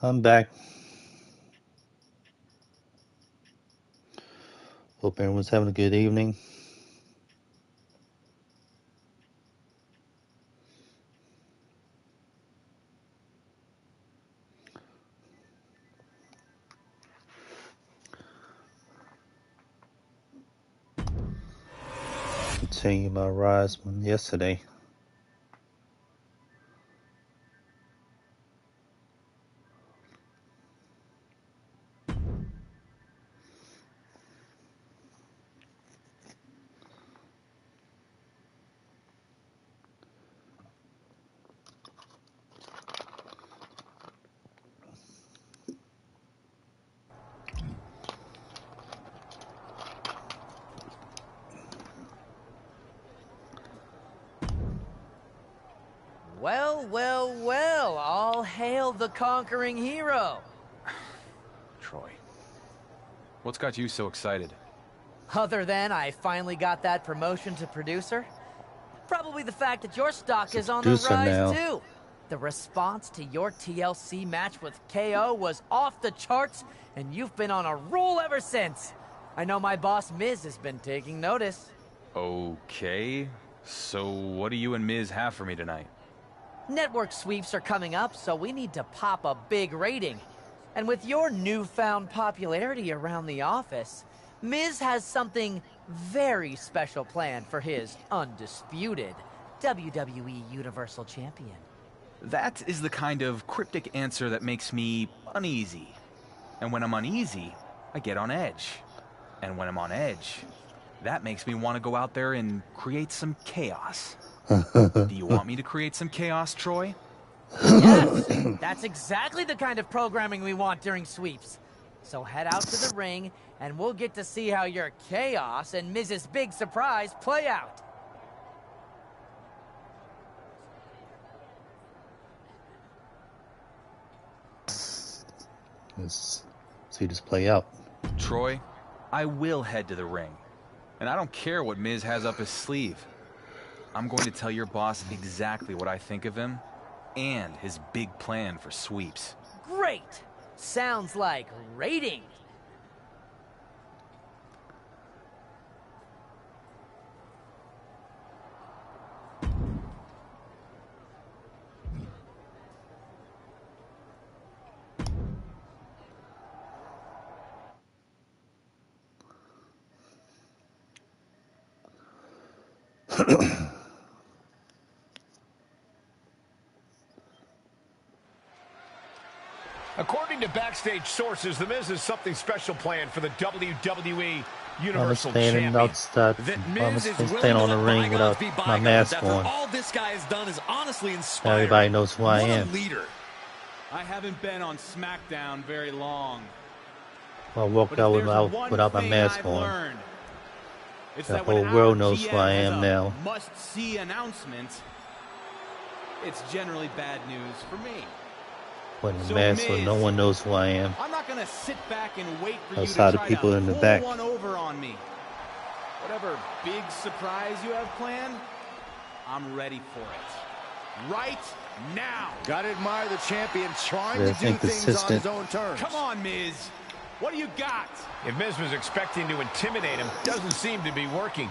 I'm back. Hope everyone's having a good evening. Continue my rise from yesterday. Well, well, well, all hail the conquering hero. Troy, what's got you so excited? Other than I finally got that promotion to producer, probably the fact that your stock is on the rise now. too. The response to your TLC match with KO was off the charts, and you've been on a roll ever since. I know my boss Miz has been taking notice. Okay, so what do you and Miz have for me tonight? Network sweeps are coming up, so we need to pop a big rating. And with your newfound popularity around the office, Miz has something very special planned for his undisputed WWE Universal Champion. That is the kind of cryptic answer that makes me uneasy. And when I'm uneasy, I get on edge. And when I'm on edge, that makes me want to go out there and create some chaos. Do you want me to create some chaos, Troy? Yes, that's exactly the kind of programming we want during sweeps. So head out to the ring, and we'll get to see how your chaos and Miz's big surprise play out. Let's see this play out. Troy, I will head to the ring. And I don't care what Miz has up his sleeve. I'm going to tell your boss exactly what I think of him and his big plan for sweeps. Great! Sounds like rating. According to backstage sources, The Miz has something special planned for the WWE Universal Champion. I'm staying on the ring without my mask on. All this guy has done is honestly inspiring. Everybody knows who I am. Leader. I haven't been on SmackDown very long. I walk out without my mask on. The whole world knows who I am now. Must-see announcement. It's generally bad news for me. Putting the mask on, no one knows who I am. I'm not gonna sit back and wait for outside you to of people try in to the back. pull one over on me. Whatever big surprise you have planned, I'm ready for it. Right now. Gotta admire the champion trying to do things on his own terms. Come on, Miz. What do you got? If Miz was expecting to intimidate him, doesn't seem to be working.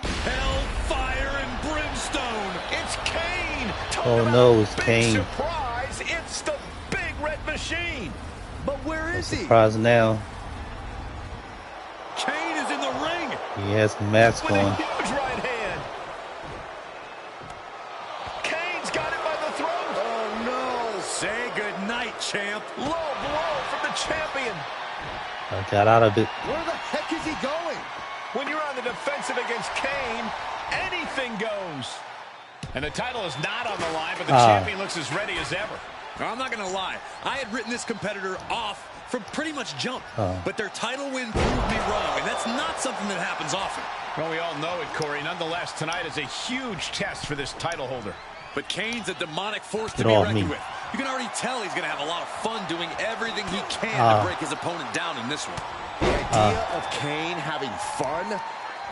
Hellfire and brimstone. It's Kane. Oh no, it's Kane. Surprise! It's the Big Red Machine. But where is he? Surprise now. Kane is in the ring. He has the mask With on. a huge right hand. Kane's got it by the throat. Oh no! Say goodnight, champ. Low blow from the champion. I got out of it. Where the heck is he going? When you're on the defensive against Kane, anything goes. And the title is not on the line, but the champion looks as ready as ever. I'm not going to lie. I had written this competitor off from pretty much jump. But their title win proved me wrong, and that's not something that happens often. Well, we all know it, Corey. Nonetheless, tonight is a huge test for this title holder. But Kane's a demonic force to be reckoned with. You can already tell he's going to have a lot of fun doing everything he can to break his opponent down in this one. The idea of Kane having fun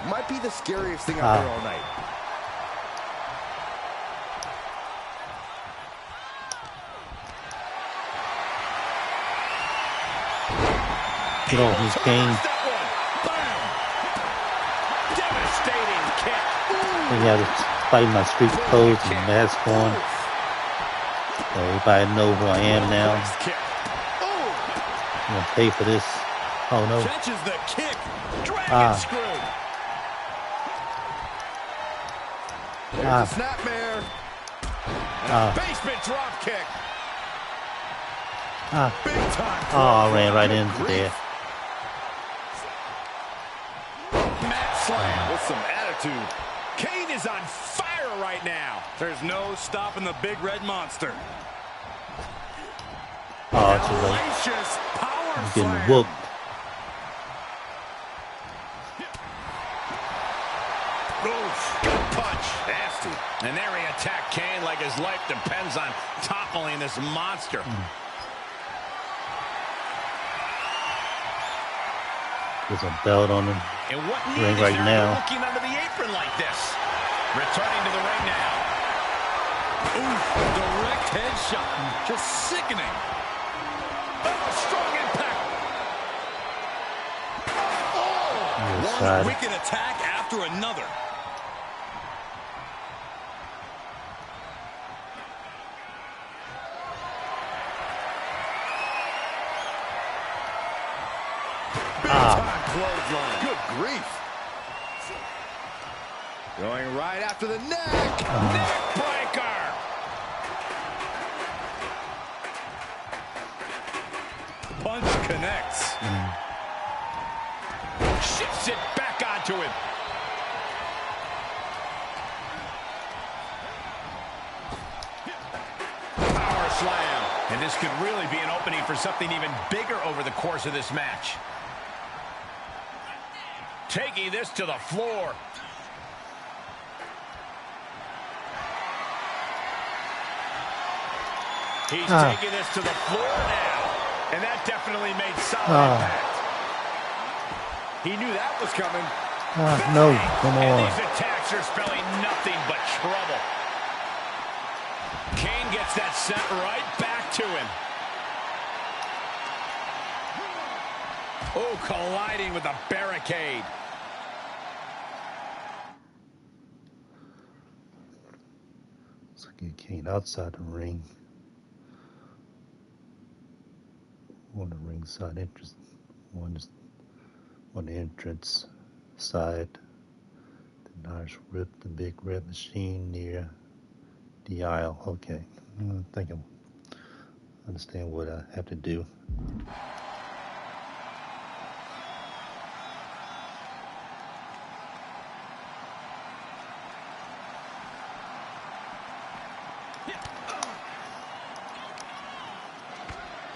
might be the scariest thing I've heard all night. Get on his Kane. Devastating kick. Then you have to fight my street clothes and mask on. So everybody know who I am now. I'm gonna pay for this. Oh no. Catches the kick. Dragon screw. There's a snapmare. Basement drop kick. Big time. Oh, I ran right into there. Mat slam with some attitude. Kane is on fire right now. There's no stopping the big red monster. Oh, too late. Hellacious power I'm getting slam. whooped. Good punch. Nasty. And there he attacked Kane like his life depends on toppling this monster. There's a belt on him. And what Ring need right is there now. looking under the apron like this? Returning to the ring now. Oof, direct headshot. Just sickening. Oh, strong impact. Other One side. wicked attack after another. Clothesline. Good grief. Going right after the neck. Neck breaker. Punch connects. Shifts it back onto him. Power slam. And this could really be an opening for something even bigger over the course of this match. Taking this to the floor. He's taking this to the floor now. And that definitely made solid impact. He knew that was coming. No, come And on. these attacks are spelling nothing but trouble. Kane gets that sent right back to him. Oh, colliding with a barricade. Looks like you Kane outside the ring. On the ring side entrance. One is on the entrance side. The Irish Rip, the big red machine near the aisle. Okay. I think I understand what I have to do.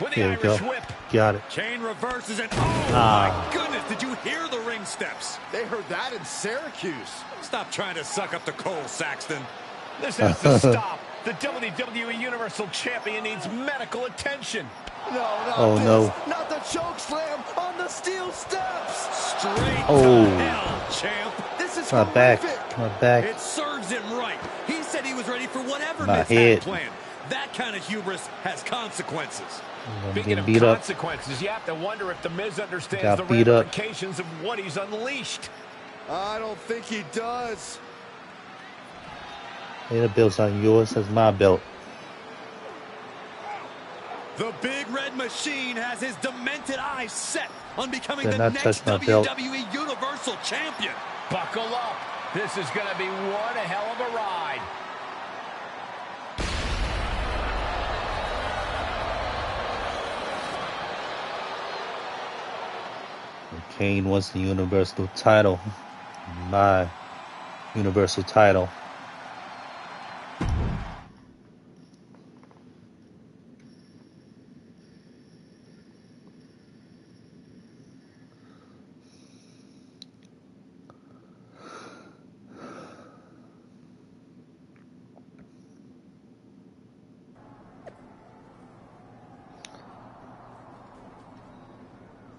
With the Here we Irish go. whip. Got it. Kane reverses it. Oh, my goodness. Did you hear the ring steps? They heard that in Syracuse. Stop trying to suck up to Cole, Saxton. This has to stop. The WWE Universal Champion needs medical attention. No, not Oh, this. no. Not the choke slam on the steel steps. Straight Oh. to hell, champ. This is My back. horrific. My back. It serves him right. He said he was ready for whatever My Miz head. had planned. That kind of hubris has consequences. I'm Speaking getting of beat up. consequences, you have to wonder if the Miz understands Got the beat up. ramifications of what he's unleashed. I don't think he does. Hey, the belt's not yours. That's my belt. The big red machine has his demented eyes set on becoming Better the not next touch my belt. WWE Universal Champion. Buckle up. This is going to be one hell of a ride. Kane wants the Universal title. My Universal title.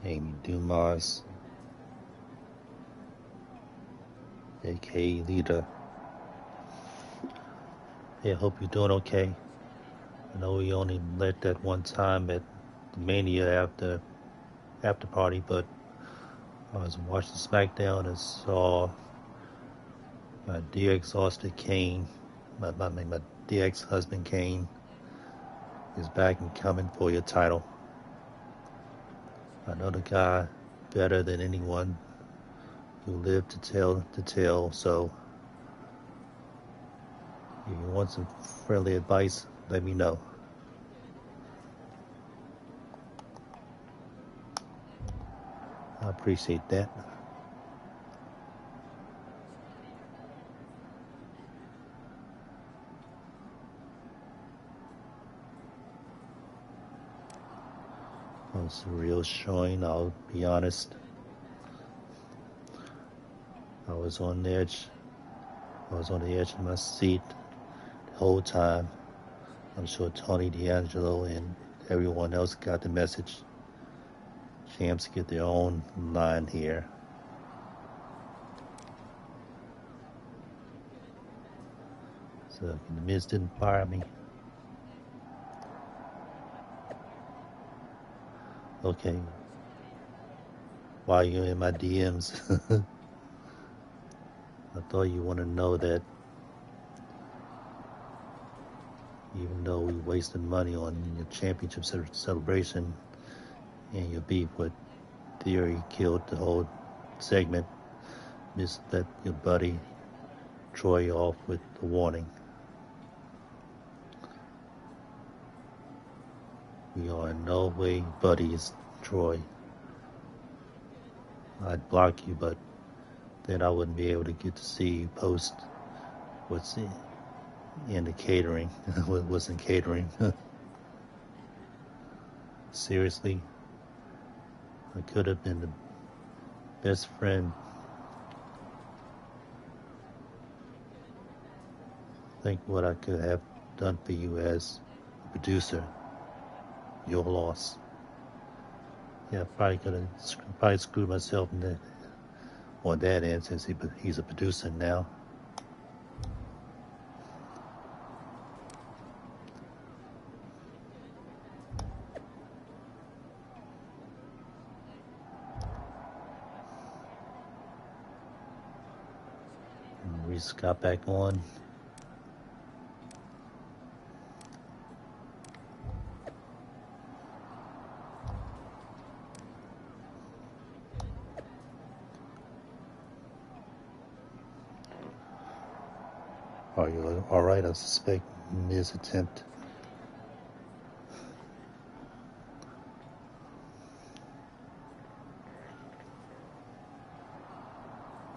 Amy Dumas, aka Lita. Hey, I hope you're doing okay. I know we only met that one time at the Mania after after party, but I was watching SmackDown and saw my dear exhausted Kane, my dear ex-husband Kane, is back and coming for your title. I know the guy better than anyone who lived to tell, so if you want some friendly advice, let me know. I appreciate that. It was a real showing, I'll be honest. I was on the edge of my seat the whole time. I'm sure Tony D'Angelo and everyone else got the message. Champs get their own line here. So the Miz didn't fire me. Okay. Why are you in my DMs? I thought you want to know that even though we wasted money on your championship celebration and your beef with Theory killed the whole segment, just let your buddy Troy off with the warning. We are in no way buddies, Troy. I'd block you, but then I wouldn't be able to get to see you post what's in the catering, what wasn't catering. Seriously, I could have been the best friend. Think what I could have done for you as a producer. Your loss. Yeah, I probably screwed myself on that end since he's a producer now. Reese got back on. Are you alright? I suspect Miz attempt.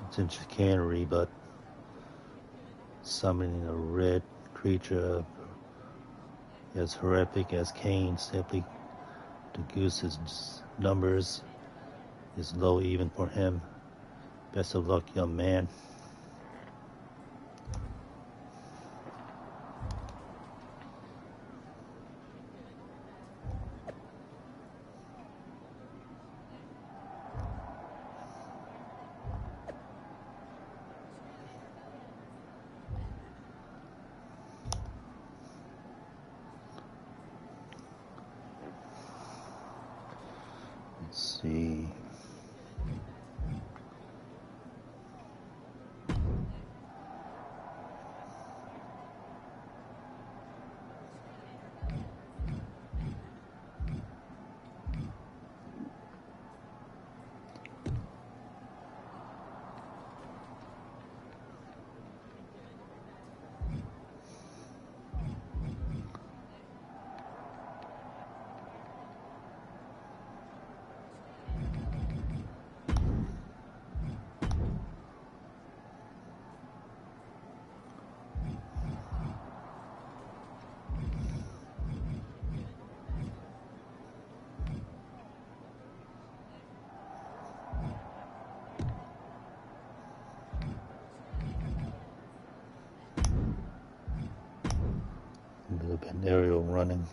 Attempt chicanery, but summoning a red creature as horrific as Kane simply to goose his numbers is low even for him. Best of luck, young man. Let's see. A little bit aerial running.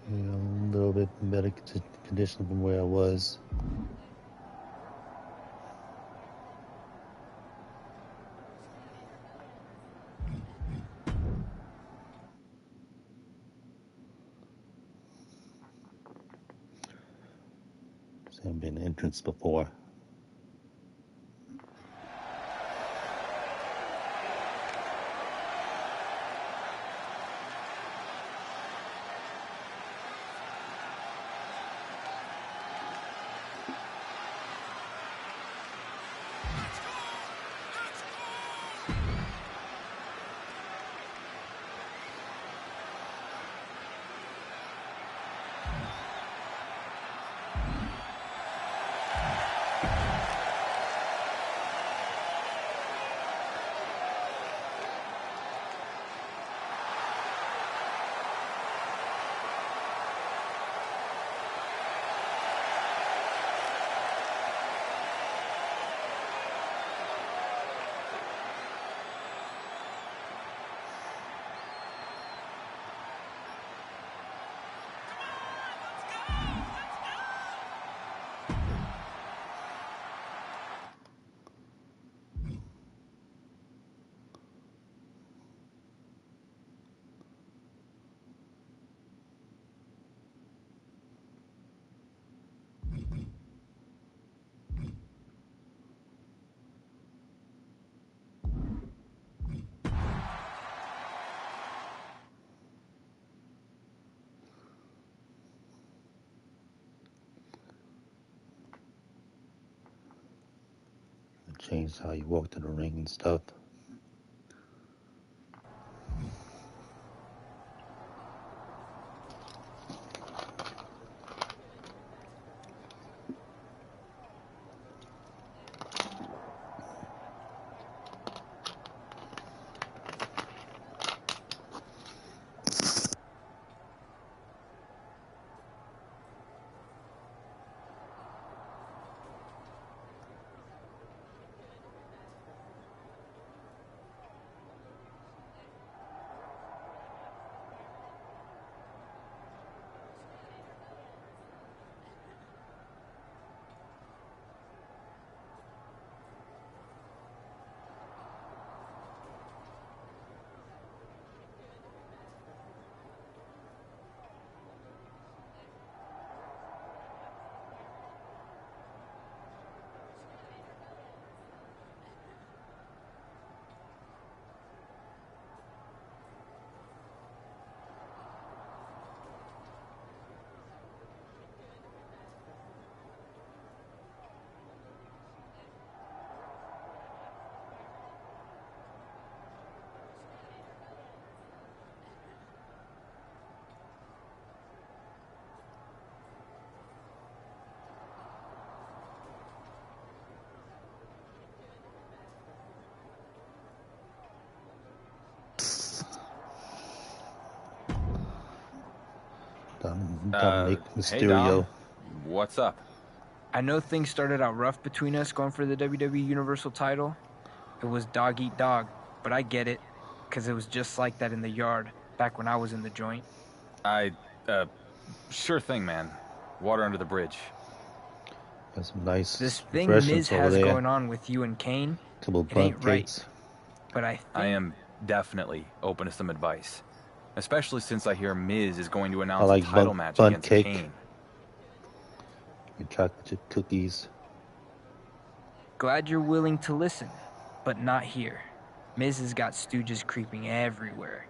Yeah, a little bit better condition from where I was. There's been an entrance before. Changed how you walk to the ring and stuff. Dominic Mysterio. Hey Dom, what's up? I know things started out rough between us going for the WWE Universal title. It was dog eat dog, but I get it, because it was just like that in the yard back when I was in the joint. Sure thing, man. Water under the bridge. Got some nice This thing refreshments Miz over has there. going on with you and Kane, Couple of it ain't bun right. cakes. But I think... I am definitely open to some advice. Especially since I hear Miz is going to announce like a title bun- match bun against cake. Kane. Your chocolate chip cookies. Glad you're willing to listen, but not here. Miz has got stooges creeping everywhere.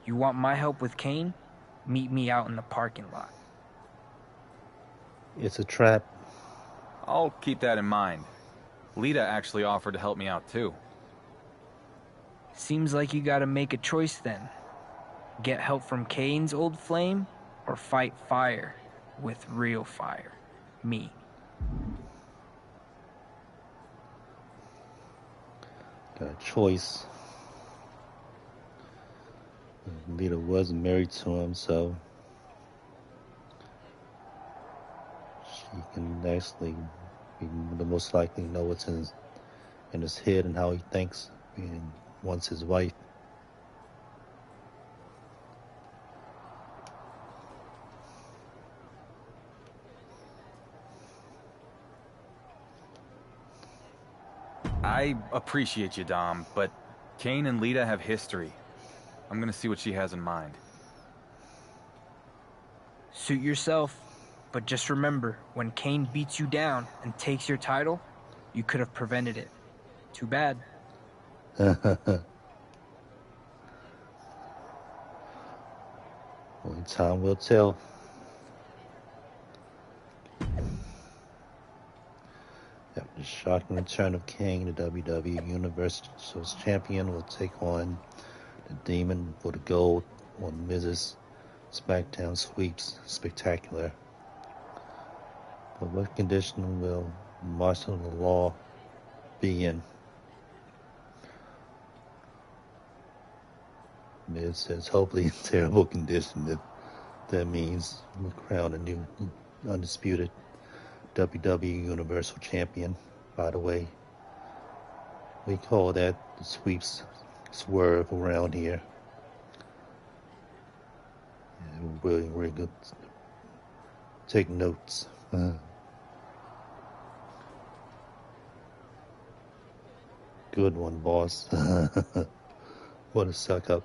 You want my help with Kane? Meet me out in the parking lot. It's a trap. I'll keep that in mind. Lita actually offered to help me out too. Seems like you gotta make a choice then. Get help from Kane's old flame, or fight fire with real fire. Me. Got a choice. Lita was married to him, so she can actually be the most likely know what's in his head and how he thinks and wants his wife. I appreciate you, Dom, but Kane and Lita have history. I'm gonna see what she has in mind. Suit yourself. But just remember, when Kane beats you down and takes your title, you could have prevented it. Too bad. Only time will tell. After the shocking return of Kane, the WWE Universal Champion will take on the Demon for the gold on Miz's SmackDown Sweeps Spectacular. But what condition will martial law be in? Miz says hopefully in terrible condition. If that means we'll crown a new undisputed WWE Universal Champion. By the way, we call that the sweeps swerve around here. And we're good. Take notes. Good one, boss. What a suck up.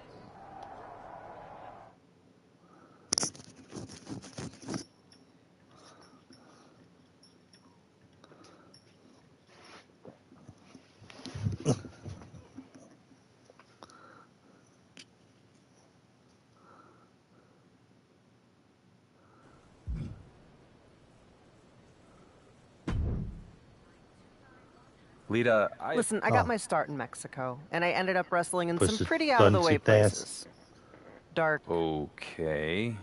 Lita, Listen, I got my start in Mexico, and I ended up wrestling in Push some the pretty button out-of-the-way too fast. places. Dark. Okay.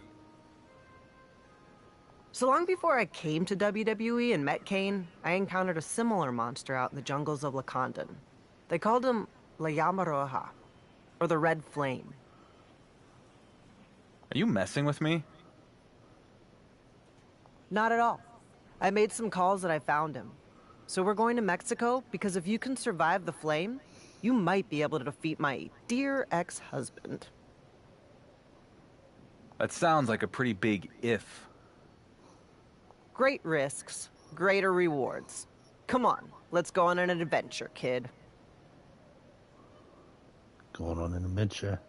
So long before I came to WWE and met Kane, I encountered a similar monster out in the jungles of Lakandan. They called him La Llama Roja, or the Red Flame. Are you messing with me? Not at all. I made some calls that I found him. So we're going to Mexico because if you can survive the flame, you might be able to defeat my dear ex-husband. That sounds like a pretty big if. Great risks, greater rewards. Come on, let's go on an adventure, kid. Going on an adventure.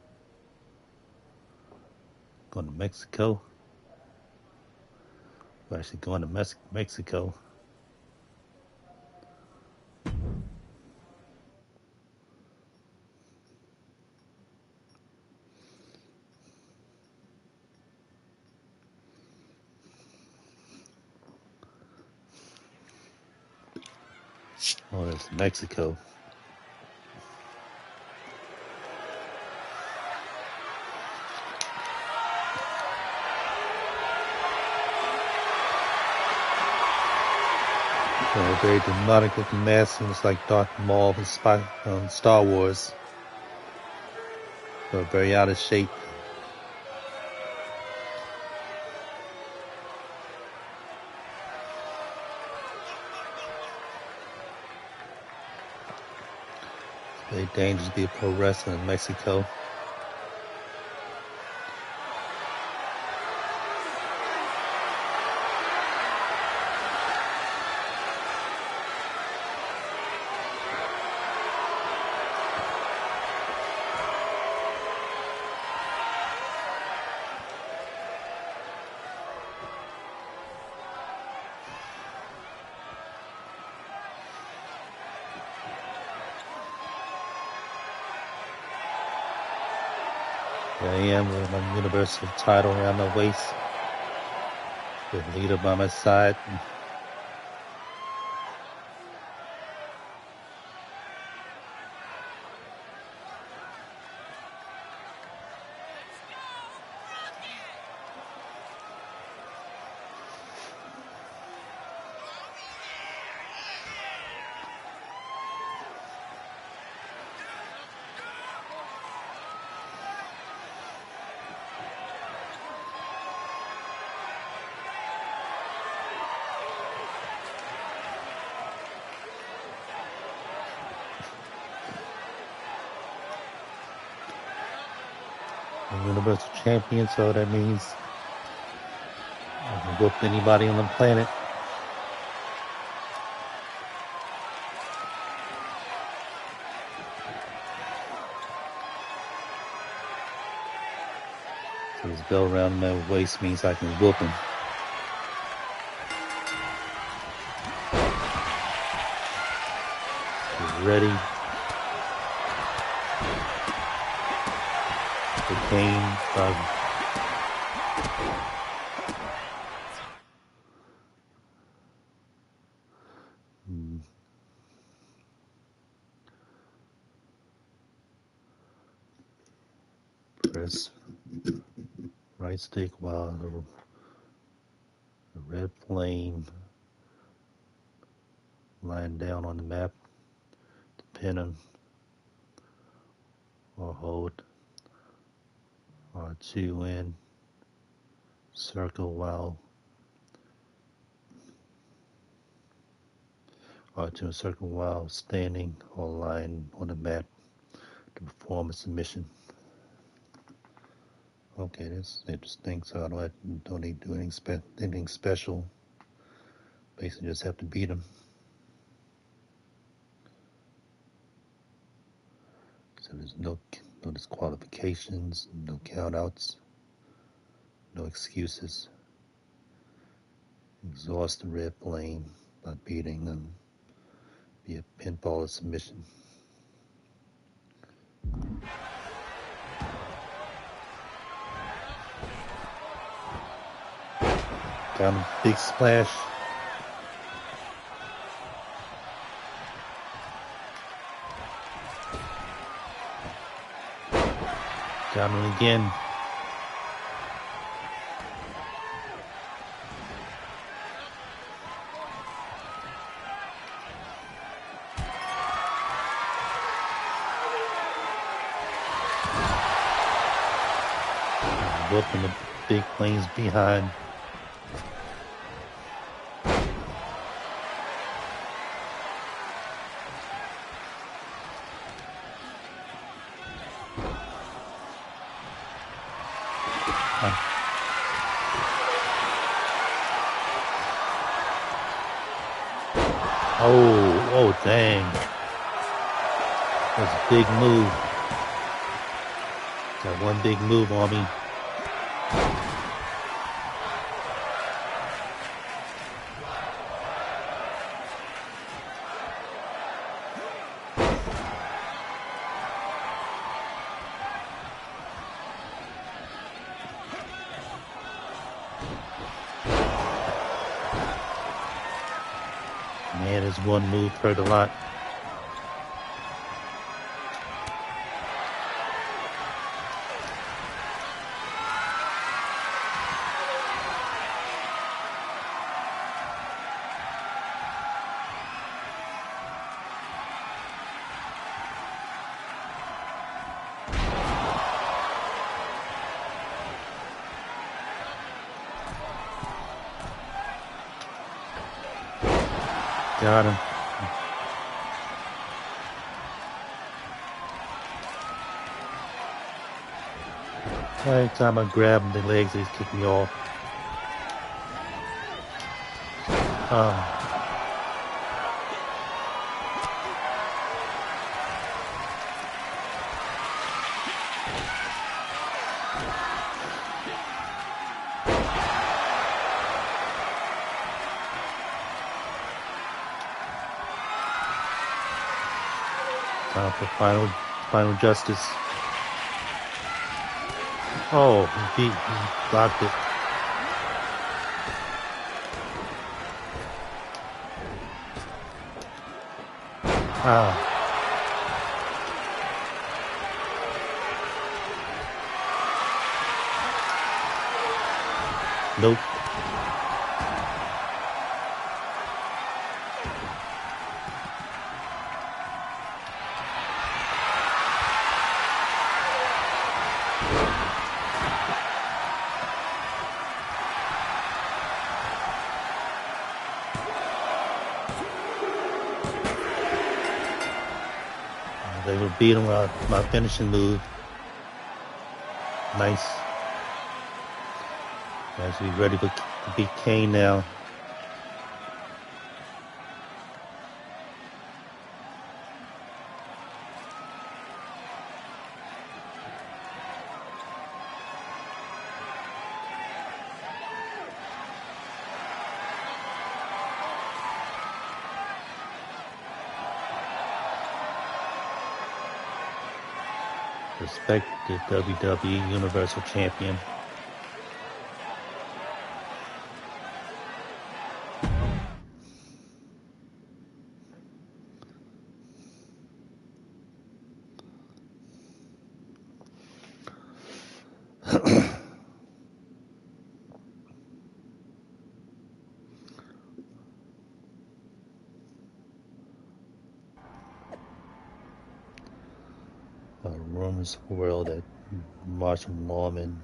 Going to Mexico. We're actually going to Mexico. Oh, that's Mexico. Very demonic looking mask, looks like Darth Maul from Star Wars. But very out of shape. It's very dangerous to be a pro wrestler in Mexico. Here I am with my Universal title around my waist, with Lita by my side. Universal Champion, so that means I can whoop anybody on the planet. So this belt around my waist means I can whoop him. ready. The Kane press right stick while the red flame lying down on the map to pin him or hold R2 in, circle while R2 circle while standing or lying on the mat to perform a submission. Okay, that's interesting. So I don't need to do anything special. Basically, just have to beat him. So there's no disqualifications, no countouts, no excuses. Exhaust the red flame by beating them via pinfall or submission. Down a big splash. Down him again. Whooping the big flames behind. Oh, dang. That's a big move. Got one big move on me. Man, this one move hurt a lot. Got him. Every time I grab him, the legs, he's kicking me off. Time for final justice. Oh, he blocked it. Nope. They will beat him with my finishing move. Nice. Guys, we ready to beat Kane now. respected WWE Universal Champion. Rumors swirl that Marshall Norman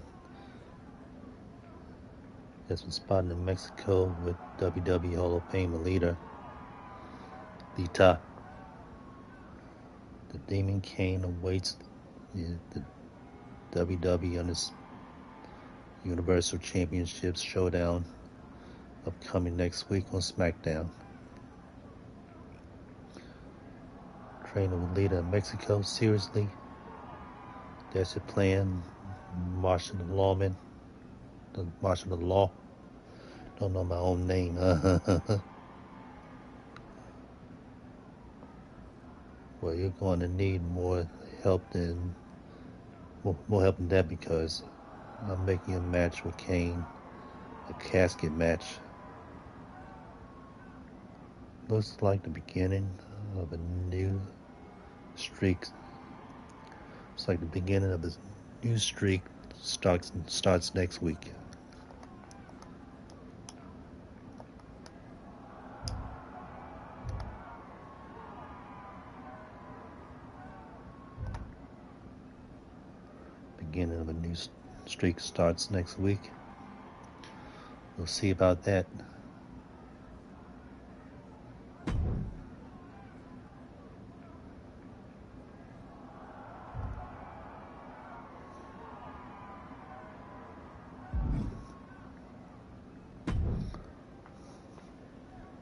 has been spotted in Mexico with WWE Hall of Fame leader Lita. The Demon Kane awaits the WWE on his Universal Championship showdown upcoming next week on SmackDown. Trainer with Lita in Mexico, seriously? That's your plan, Marshall the Lawman, the Marshall the Law. Don't know my own name. Well, you're going to need more help than that, because I'm making a match with Kane, a casket match. Looks like the beginning of a new streak. It's like the beginning of a new streak starts next week. Beginning of a new streak starts next week. We'll see about that.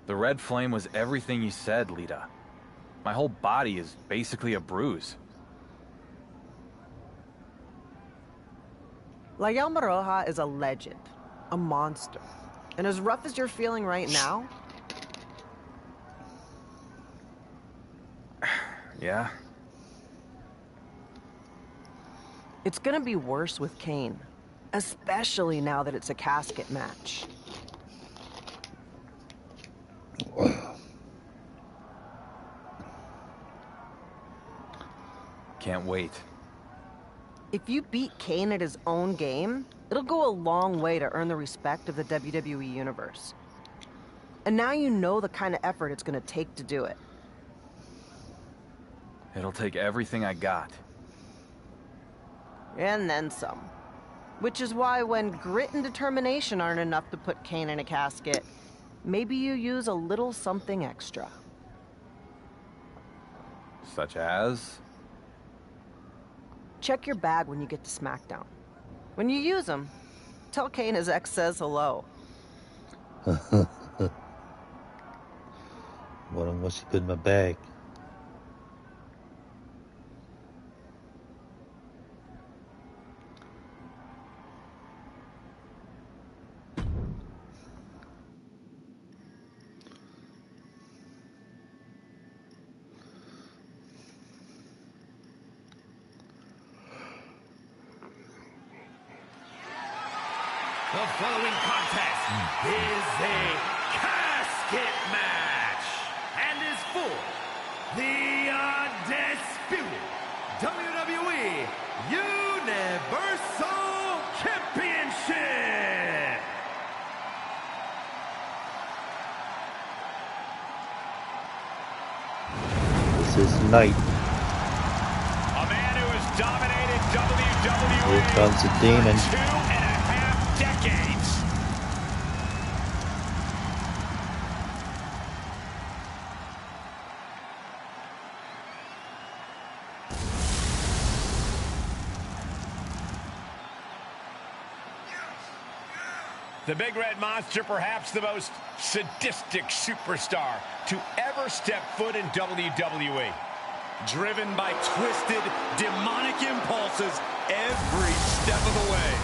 The red flame was everything you said, Lita. My whole body is basically a bruise. La Llama Roja is a legend, a monster. And as rough as you're feeling right now... Yeah? It's gonna be worse with Kane. Especially now that it's a casket match. Can't wait. If you beat Kane at his own game, it'll go a long way to earn the respect of the WWE Universe. And now you know the kind of effort it's gonna take to do it. It'll take everything I got. And then some. Which is why when grit and determination aren't enough to put Kane in a casket, maybe you use a little something extra. Such as? Check your bag when you get to SmackDown. When you use them, tell Kane his ex says hello. What she put in my bag? The following contest is a casket match and is for the undisputed WWE Universal Championship. This is night. A man who has dominated WWE Here comes the demon. for 2.5 decades. The Big Red Monster, perhaps the most sadistic superstar to ever step foot in WWE. Driven by twisted, demonic impulses every step of the way.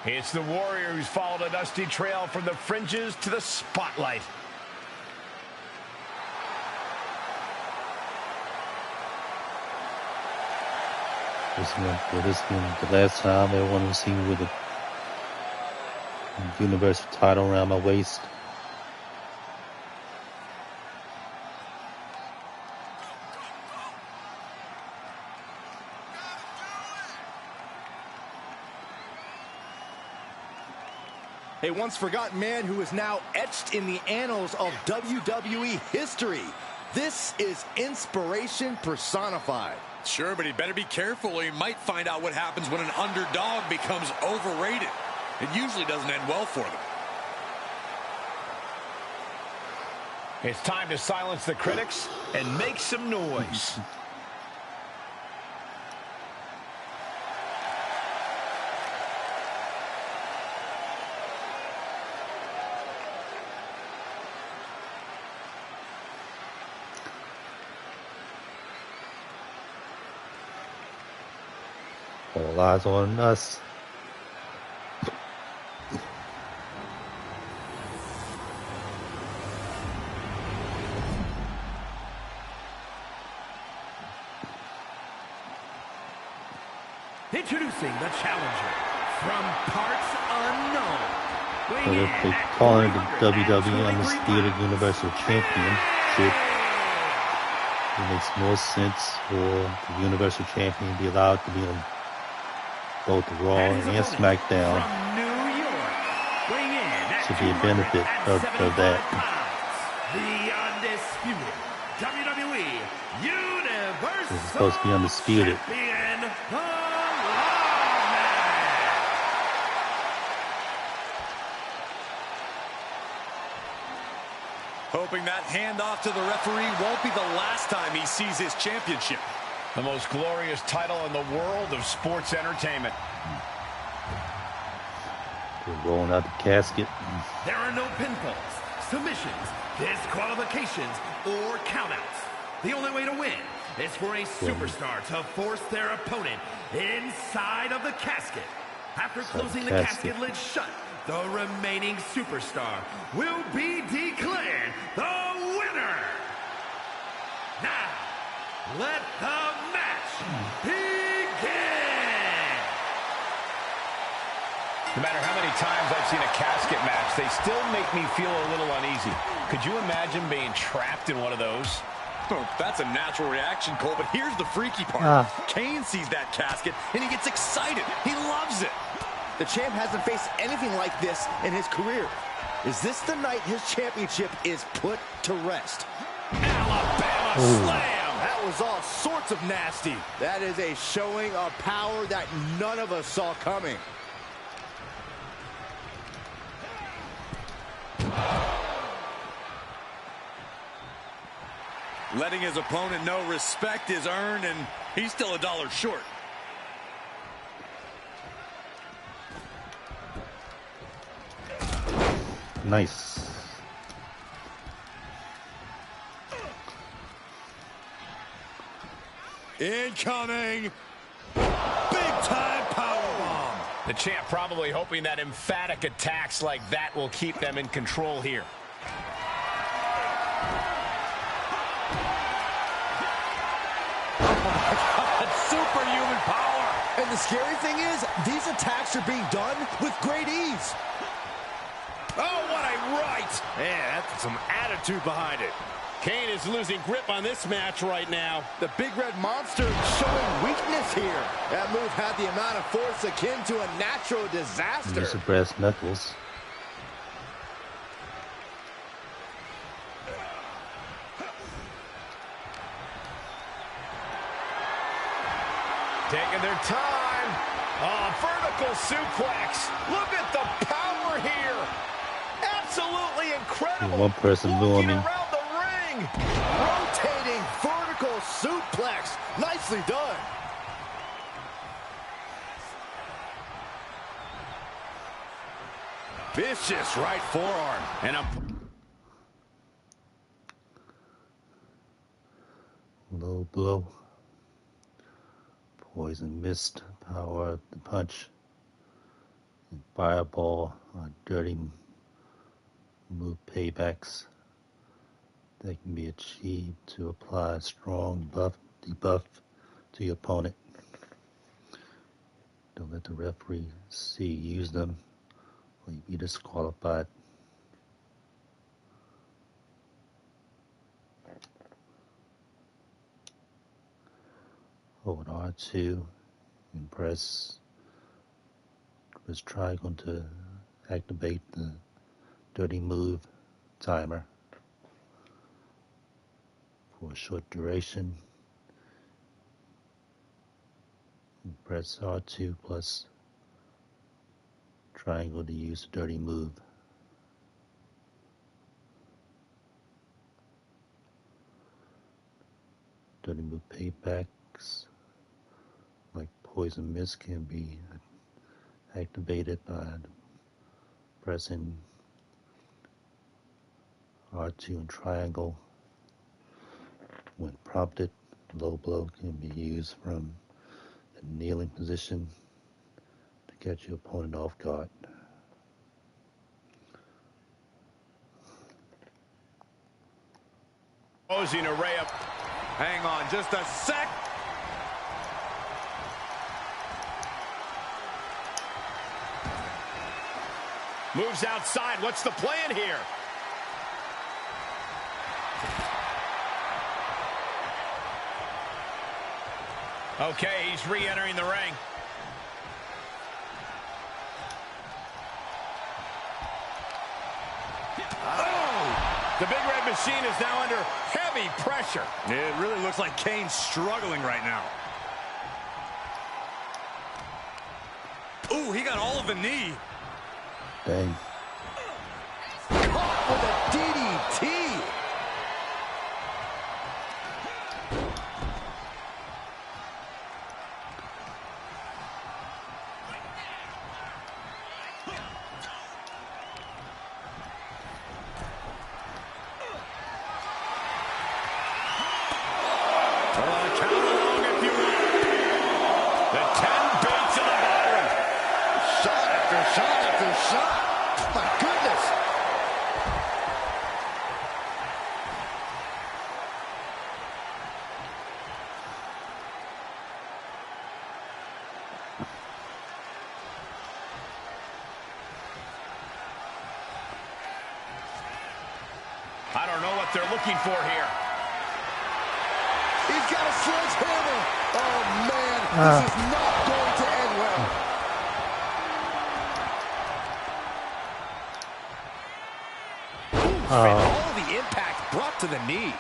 It's the Warrior who's followed a dusty trail from the fringes to the spotlight. This one, the last time everyone was seen with a universal title around my waist. A once forgotten man who is now etched in the annals of WWE history. This is inspiration personified. Sure, but he'd better be careful or he might find out what happens when an underdog becomes overrated. It usually doesn't end well for them. It's time to silence the critics and make some noise. All eyes on us. Introducing the challenger from parts unknown. So they're calling the WWE Undisputed Universal Championship. It makes more sense for the Universal Champion to be allowed to be on both Raw and SmackDown. Should be a benefit of that. The undisputed WWE Universal It's supposed to be undisputed. Champion, the Lawman. Hoping that handoff to the referee won't be the last time he sees his championship. The most glorious title in the world of sports entertainment. They're rolling out the casket. There are no pinfalls, submissions, disqualifications, or countouts. The only way to win is for a superstar to force their opponent inside of the casket. After closing the casket lid shut, the remaining superstar will be declared the winner. Now, let the match begin. No matter how many times I've seen a casket match, they still make me feel a little uneasy. Could you imagine being trapped in one of those? Oh, that's a natural reaction, Cole, but here's the freaky part. Kane sees that casket, and he gets excited. He loves it. The champ hasn't faced anything like this in his career. Is this the night his championship is put to rest? Alabama slam. That was all sorts of nasty. That is a showing of power that none of us saw coming. Letting his opponent know respect is earned, and he's still $1 short. Nice. Incoming. Big-time powerbomb. The champ probably hoping that emphatic attacks like that will keep them in control here. Superhuman power. And the scary thing is, these attacks are being done with great ease. Oh, what a right! Yeah, that's some attitude behind it. Kane is losing grip on this match right now. The big red monster showing weakness here. That move had the amount of force akin to a natural disaster. Use the brass knuckles. Taking their time. Oh, vertical suplex. Look at the power here. Absolutely incredible. One person doing me. Around the ring. Rotating vertical suplex. Nicely done. Vicious right forearm. And a Low blow. Poison mist. Power of the punch. Fireball, dirty move paybacks that can be achieved to apply a strong debuff to your opponent. Don't let the referee see you use them, or you'll be disqualified. Hold R2 and press triangle to activate the dirty move timer for a short duration. And press R2 plus triangle to use the dirty move. Dirty move paybacks like poison mist can be activated by pressing R2 and triangle. When prompted, low blow can be used from the kneeling position to catch your opponent off guard. Posing array of... Hang on just a sec. Moves outside. What's the plan here? Okay, he's re-entering the ring. Oh! The Big Red Machine is now under heavy pressure. It really looks like Kane's struggling right now. Ooh, he got all of the knee. Bang. Caught with a DDT. Count along if you want. The 10 baits of the bottom. Shot after shot after shot. My goodness. I don't know what they're looking for here. He's got a sledgehammer. Oh, man. This is not going to end well. And all the impact brought to the knee.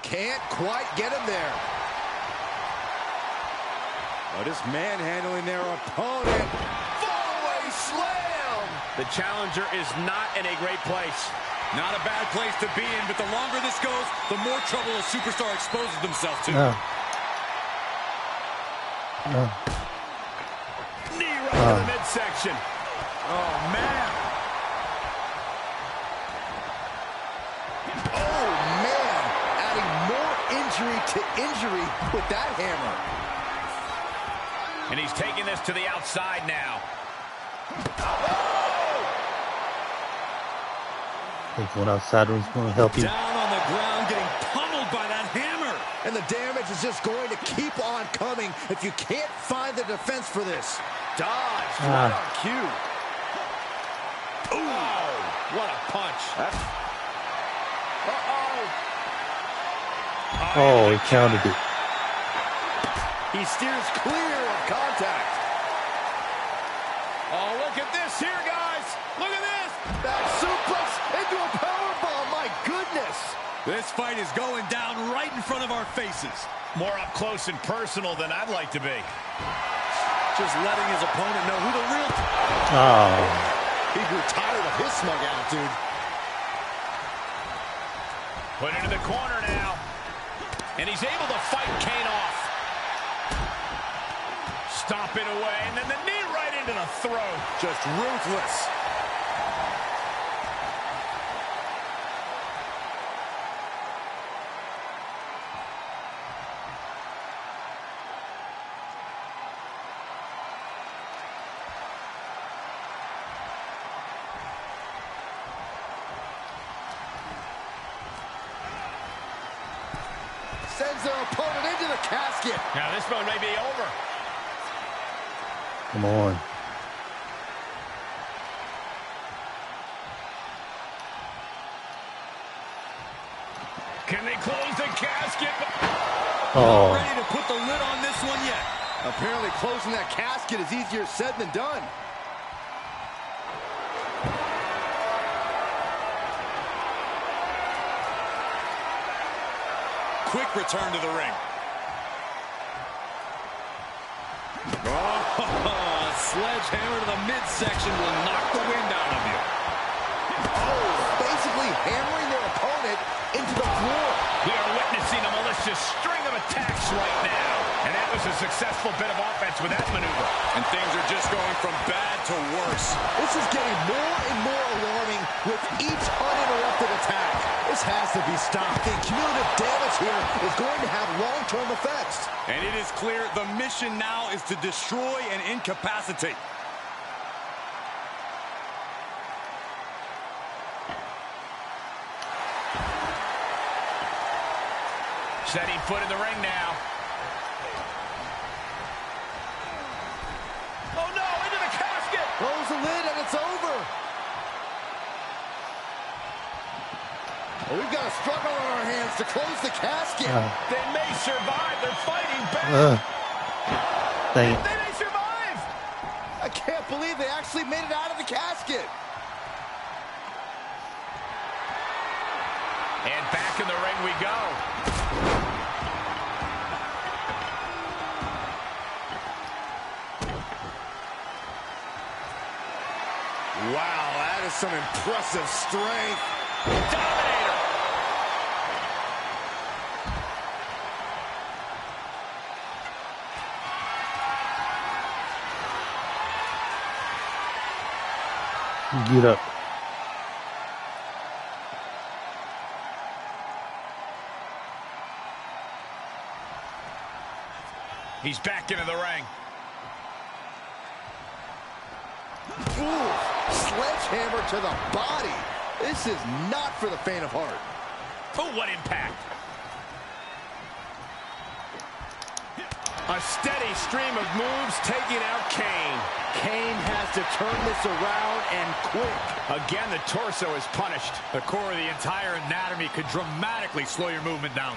Can't quite get him there. But it's manhandling their opponent. Fallaway slam. The challenger is not in a great place. Not a bad place to be in, but the longer this goes, the more trouble a superstar exposes themselves to. Knee right to the midsection. Oh, man. Oh, man. Adding more injury to injury with that hammer. And he's taking this to the outside now. I think going outside is going to help you. Down on the ground, getting pummeled by that hammer. And the damage is just going to keep on coming if you can't find the defense for this. Dodge right on cue. Ooh, what a punch. Oh, he counted it. He steers clear of contact. Oh, look at this here, guys. Look at this. That suplex into a powerbomb. My goodness. This fight is going down right in front of our faces. More up close and personal than I'd like to be. Just letting his opponent know who the real... He grew tired of his smug attitude. Put into the corner now. And he's able to fight Kane off. Stomp it away, and then the knee right into the throat. Just ruthless. sends their opponent into the casket. Now this one may be over. Come on. Can they close the casket? Oh. Not ready to put the lid on this one yet. Apparently closing that casket is easier said than done. Quick return to the ring. Oh, a sledgehammer to the midsection will knock the wind out of you. Oh, basically hammering their opponent into the floor. We are witnessing a malicious string of attacks right now. And that was a successful bit of offense with that maneuver. And things are just going from bad to worse. This is getting more and more alarming with each uninterrupted attack. This has to be stopped. The cumulative damage here is going to have long-term effects. And it is clear the mission now is to destroy and incapacitate. Setting foot in the ring now. Oh no, into the casket! Close the lid and it's over. Well, we've got a struggle on our hands to close the casket. They may survive. They're fighting back. Dang it. They may survive. I can't believe they actually made it out of the casket. And back in the ring we go. Wow, that is some impressive strength. Dominator. Get up. He's back into the ring. Ooh, sledgehammer to the body. This is not for the faint of heart. Oh, what impact. A steady stream of moves taking out Kane. Kane has to turn this around and quick. Again, the torso is punished. The core of the entire anatomy could dramatically slow your movement down.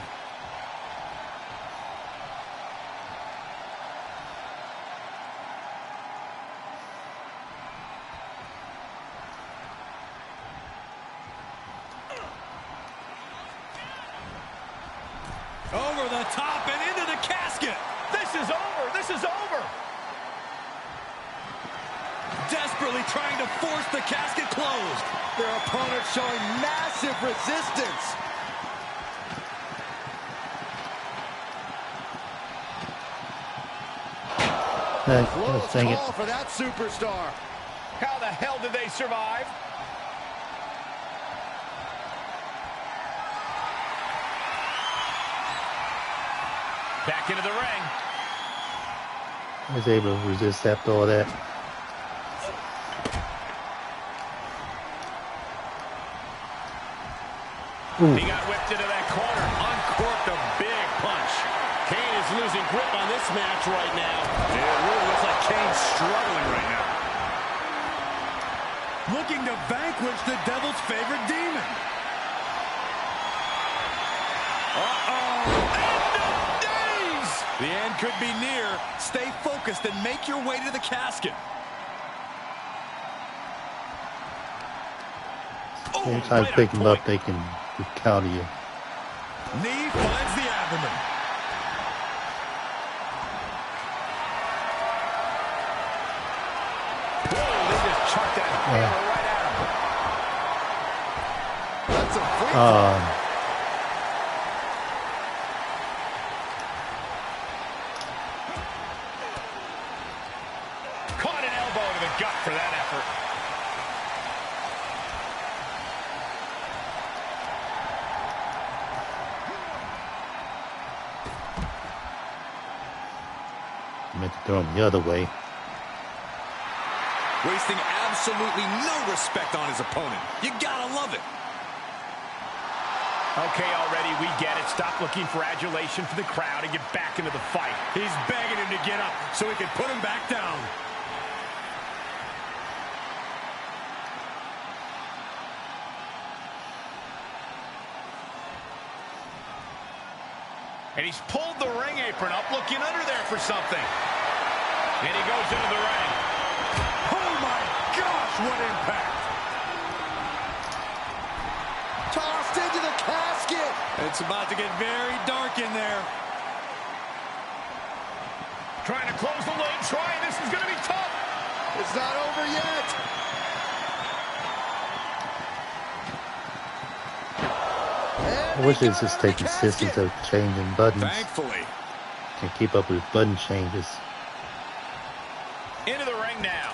Over the top and into the casket. This is over. This is over. Desperately trying to force the casket closed. Their opponent showing massive resistance. Close Dang it. call for that superstar. How the hell did they survive? Back into the ring. I was able to resist after all that. Ooh. He got whipped into that corner. Uncorked a big punch. Kane is losing grip on this match right now. Yeah, it really looks like Kane's struggling right now. Looking to vanquish the Devil's favorite demon. The end could be near. Stay focused and make your way to the casket. Anytime you pick them up, they can counter you. Knee finds the abdomen. Whoa, they just chucked that hammer right at him. That's a free Caught an elbow to the gut for that effort. I meant to throw him the other way. Wasting absolutely no respect on his opponent. You gotta love it. Okay, already, we get it. Stop looking for adulation for the crowd and get back into the fight. He's begging him to get up so he can put him back down. And he's pulled the ring apron up, looking under there for something. And he goes into the ring. Oh, my gosh, what impact. Tossed into the casket. It's about to get very dark in there. Trying to close the leg, trying. This is going to be tough. It's not over yet. I wish it's just take insistence of changing buttons. Thankfully. Can keep up with button changes. Into the ring now.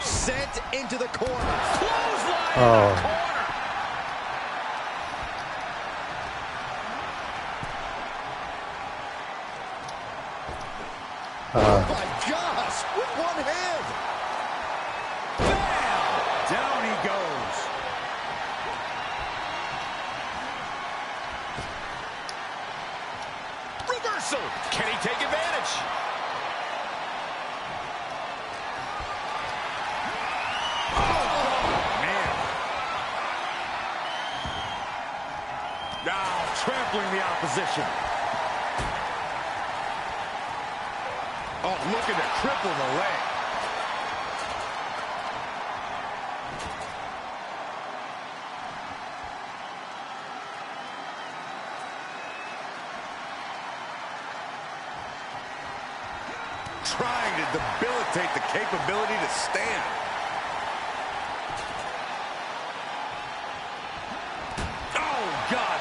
Sent into the corner. Clothesline in the corner. Oh my gosh, with one hand. Bam! Down he goes. Reversal. Can he take advantage? Oh, man. Now trampling the opposition. Oh, looking to cripple the leg. Trying to debilitate the capability to stand. Oh, God.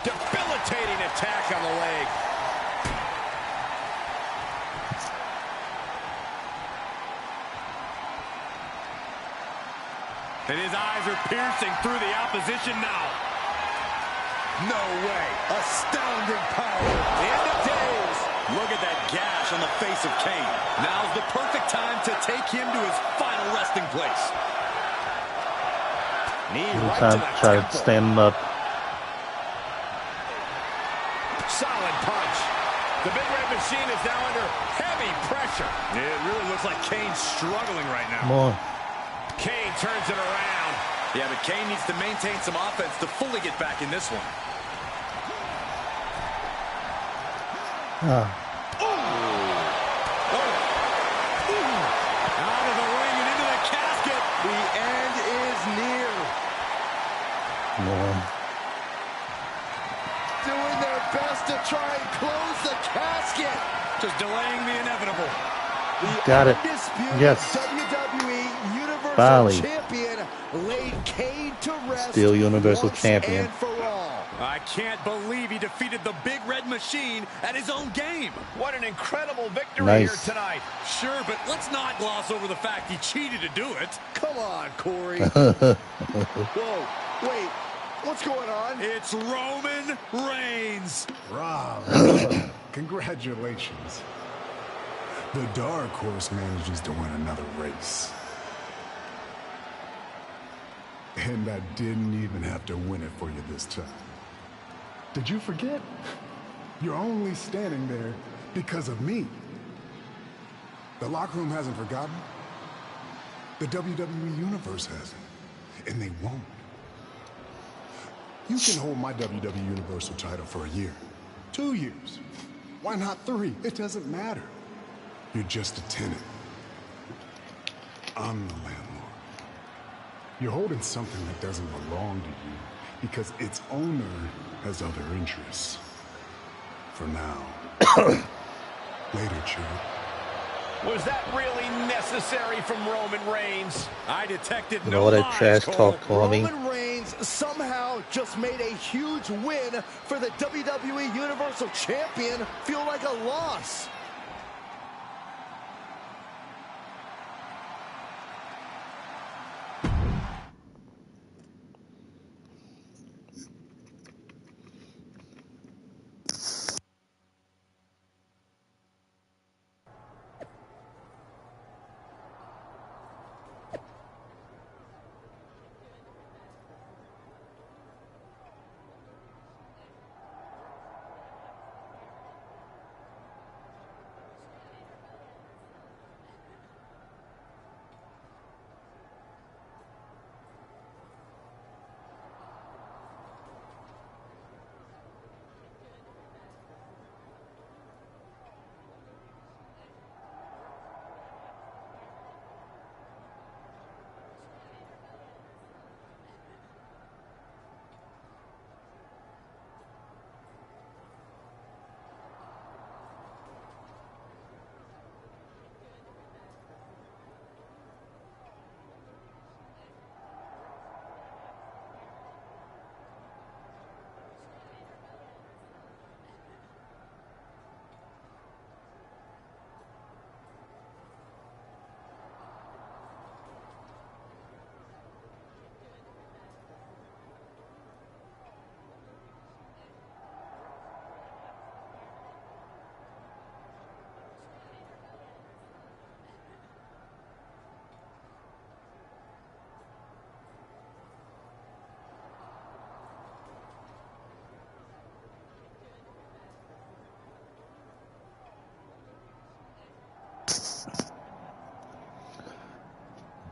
Debilitating attack on the leg. And his eyes are piercing through the opposition now. No way. Astounding power. End of days. Look at that gash on the face of Kane. Now's the perfect time to take him to his final resting place. Knee right to the Try to temple. stand him up. Solid punch. The Big Red Machine is now under heavy pressure. It really looks like Kane's struggling right now. Come on. Kane turns it around. Yeah, but Kane needs to maintain some offense to fully get back in this one. Ah. Out of the ring and into the casket. The end is near. Come on. Doing their best to try and close the casket. Just delaying the inevitable. The Got it. undisputed Yes. WWE Universal Finally. Champion laid Kane to rest. Still Universal once Champion. and for all. I can't believe he defeated the Big Red Machine at his own game. What an incredible victory Nice. here tonight. Sure, but let's not gloss over the fact he cheated to do it. Come on, Corey. Whoa, wait, what's going on? It's Roman Reigns. Rob, congratulations. The Dark Horse manages to win another race. And I didn't even have to win it for you this time. Did you forget? You're only standing there because of me. The locker room hasn't forgotten. The WWE Universe hasn't. And they won't. You can hold my WWE Universal title for a year, 2 years. Why not 3? It doesn't matter. You're just a tenant. I'm the landlord. You're holding something that doesn't belong to you because its owner has other interests. For now. Later, Chud. Was that really necessary from Roman Reigns? I detected You no know what that lies, trash Cole. talk for me? Roman Reigns somehow just made a huge win for the WWE Universal Champion feel like a loss.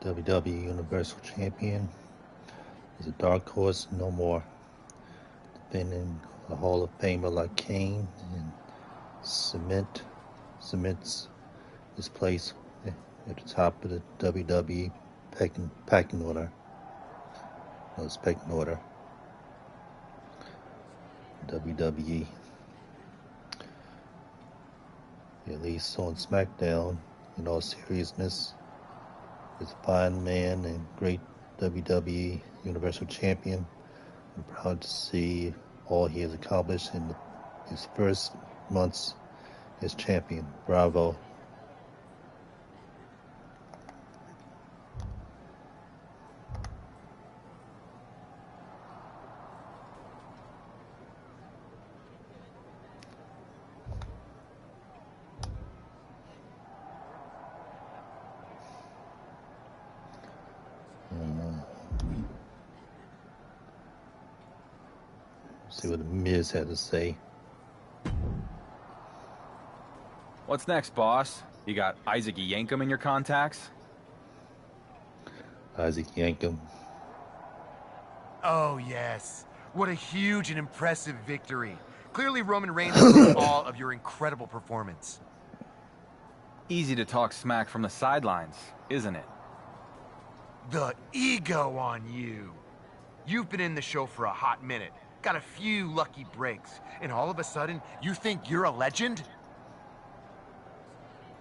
WWE Universal Champion. He's a dark horse, no more. Defending a Hall of Famer like Kane, and cements his place at the top of the WWE pecking order. No, it's pecking order. WWE. At least on SmackDown, in all seriousness, is a fine man and great WWE Universal Champion. I'm proud to see all he has accomplished in his first months as champion. Bravo. See what the Miz had to say. What's next, boss? You got Isaac Yankem in your contacts? Isaac Yankem. Oh, yes. What a huge and impressive victory. Clearly, Roman Reigns is in awe of your incredible performance. Easy to talk smack from the sidelines, isn't it? The ego on you. You've been in the show for a hot minute, got a few lucky breaks, and all of a sudden, you think you're a legend?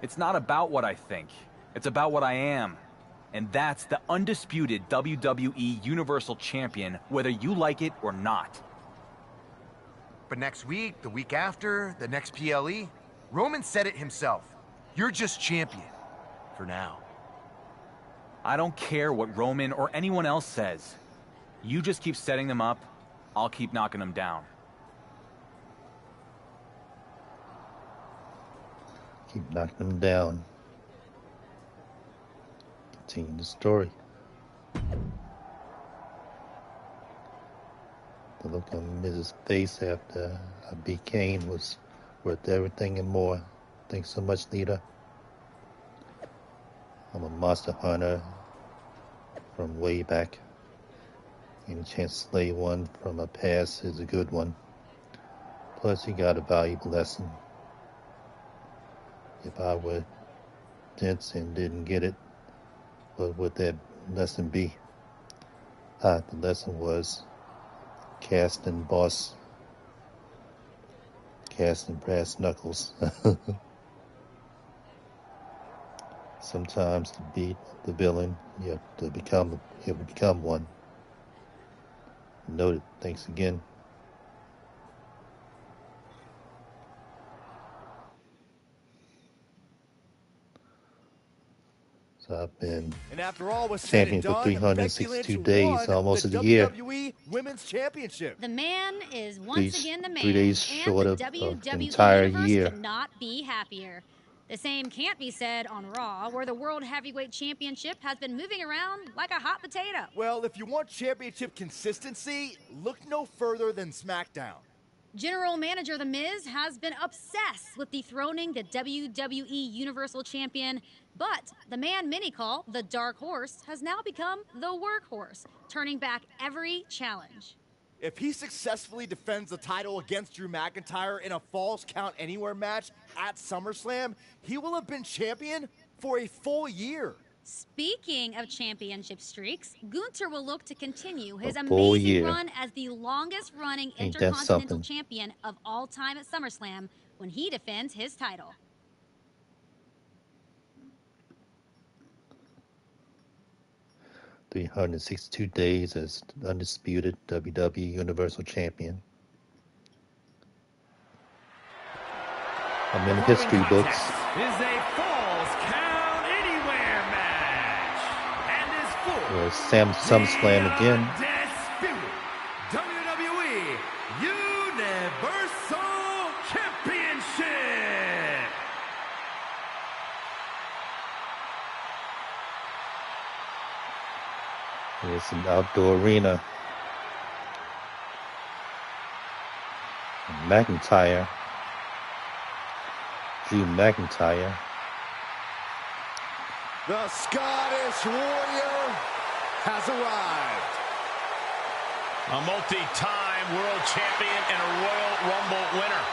It's not about what I think. It's about what I am. And that's the undisputed WWE Universal Champion, whether you like it or not. But next week, the week after, the next PLE, Roman said it himself. You're just champion. For now. I don't care what Roman or anyone else says. You just keep setting them up, I'll keep knocking them down. Keep knocking them down. Continue the story. The look on Mrs. face after I beat Kane was worth everything and more. Thanks so much, Lita. I'm a monster hunter from way back. Any chance to slay one from a past is a good one. Plus, you got a valuable lesson. If I were dense and didn't get it, what would that lesson be? The lesson was casting brass knuckles. Sometimes to beat the villain, you have to become one. Noted. Thanks again. So I've been And after all was champion said and for done, 362 Becky days, Lynch won almost the a year. WWE Women's Championship. The man is once again the man, 3 days short and the of WWE the entire Universe year. could not be happier. The same can't be said on Raw, where the World Heavyweight Championship has been moving around like a hot potato. Well, if you want championship consistency, look no further than SmackDown. General Manager The Miz has been obsessed with dethroning the WWE Universal Champion, but the man many call the Dark Horse has now become the Workhorse, turning back every challenge. If he successfully defends the title against Drew McIntyre in a Falls Count Anywhere match at SummerSlam, he will have been champion for a full year. Speaking of championship streaks, Gunther will look to continue his full amazing year. run as the longest-running Ain't that Intercontinental something? Champion of all time at SummerSlam when he defends his title. 362 days as undisputed WWE Universal Champion. I'm in the history books. Is a Falls Count Anywhere match. And is for SummerSlam again. undisputed WWE Universal Championship. It's an outdoor arena. McIntyre. Drew McIntyre. The Scottish Warrior has arrived. A multi-time world champion and a Royal Rumble winner.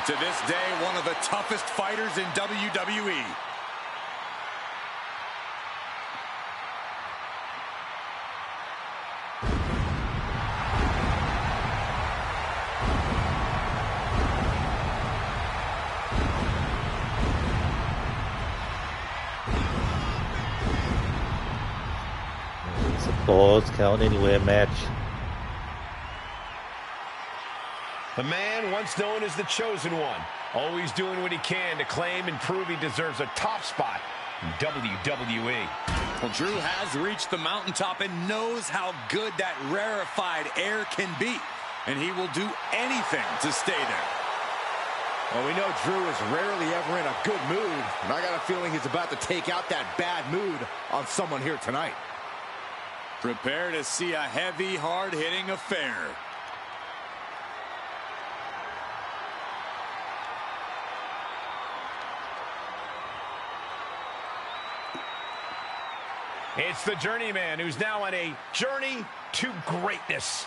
To this day, one of the toughest fighters in WWE. It's a pause, count anywhere match. The man once known as the Chosen One, always doing what he can to claim and prove he deserves a top spot in WWE. Well, Drew has reached the mountaintop and knows how good that rarefied air can be. And he will do anything to stay there. Well, we know Drew is rarely ever in a good mood, and I got a feeling he's about to take out that bad mood on someone here tonight. Prepare to see a heavy, hard-hitting affair. It's the Journeyman who's now on a journey to greatness.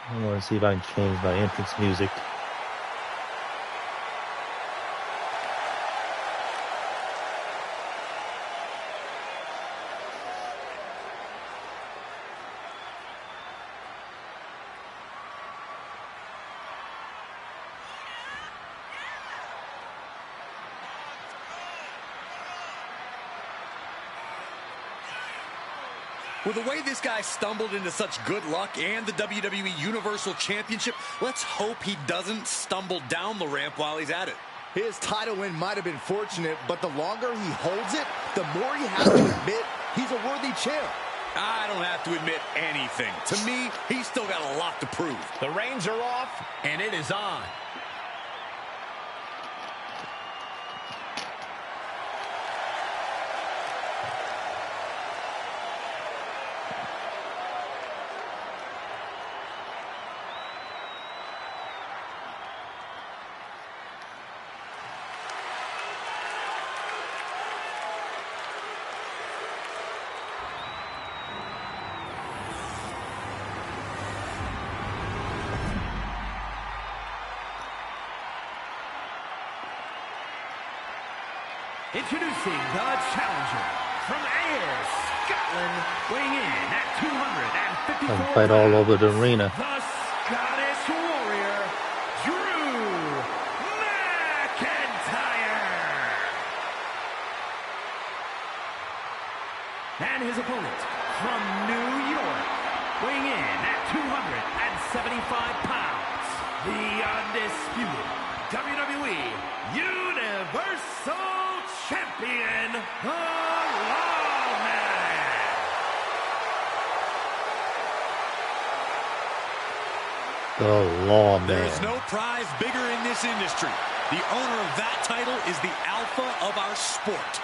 I want to see if I can change my entrance music. With the way this guy stumbled into such good luck and the WWE Universal Championship, let's hope he doesn't stumble down the ramp while he's at it. His title win might have been fortunate, but the longer he holds it, the more he has to admit he's a worthy champ. I don't have to admit anything. To me, he's still got a lot to prove. The reins are off, and it is on. Introducing the challenger from Ayr, Scotland, weighing in at 254 I can fight all over the arena. The Scottish Warrior, Drew McIntyre. And his opponent from New York, weighing in at 275 pounds, the undisputed WWE Universal Champion, the Lawman. The Lawman. There is no prize bigger in this industry. The owner of that title is the alpha of our sport.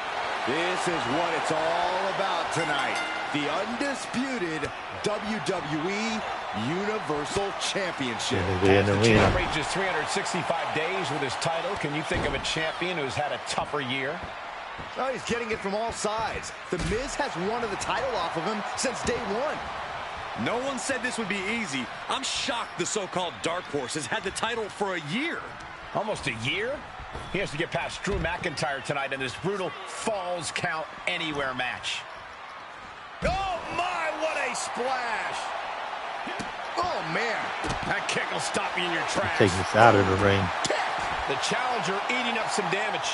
This is what it's all about tonight. The undisputed WWE Universal Championship. In the arena. Champ reaches 365 days with his title. Can you think of a champion who's had a tougher year? Oh, he's getting it from all sides. The Miz has wanted the title off of him since day one. No one said this would be easy. I'm shocked the so-called Dark Horse has had the title for a year. Almost a year? He has to get past Drew McIntyre tonight in this brutal Falls Count Anywhere match. Oh, my, what a splash. Oh, man. That kick will stop you in your tracks. Take this out of the ring. The challenger eating up some damage.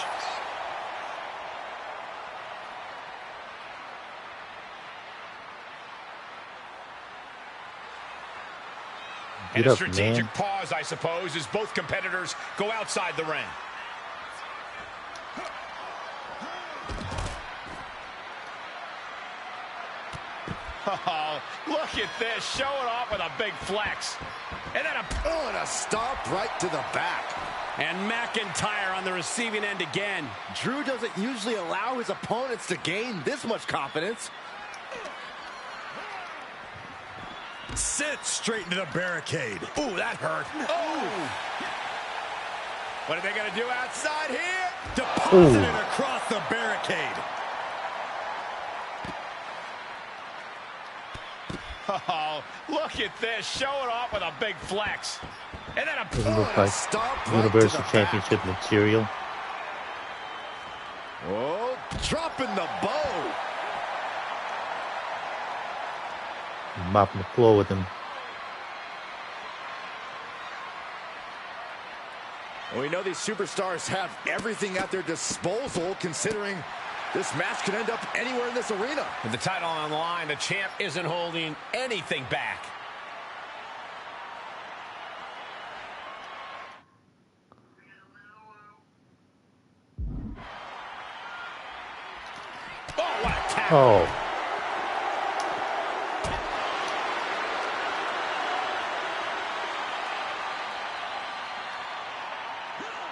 Get and a up, strategic man. pause, I suppose, as both competitors go outside the ring. Oh, look at this, showing off with a big flex. And then a stomp right to the back. And McIntyre on the receiving end again. Drew doesn't usually allow his opponents to gain this much confidence. Sit straight into the barricade. Ooh, that hurt. Oh! What are they going to do outside here? Deposit it across the barricade. Oh, look at this. Showing off with a big flex. And then a Doesn't look like Universal Championship material. Oh, dropping the bow. Mopping the floor with him. Well, we know these superstars have everything at their disposal, considering this match could end up anywhere in this arena. With the title on the line, the champ isn't holding anything back. Oh, what a tackle. Oh.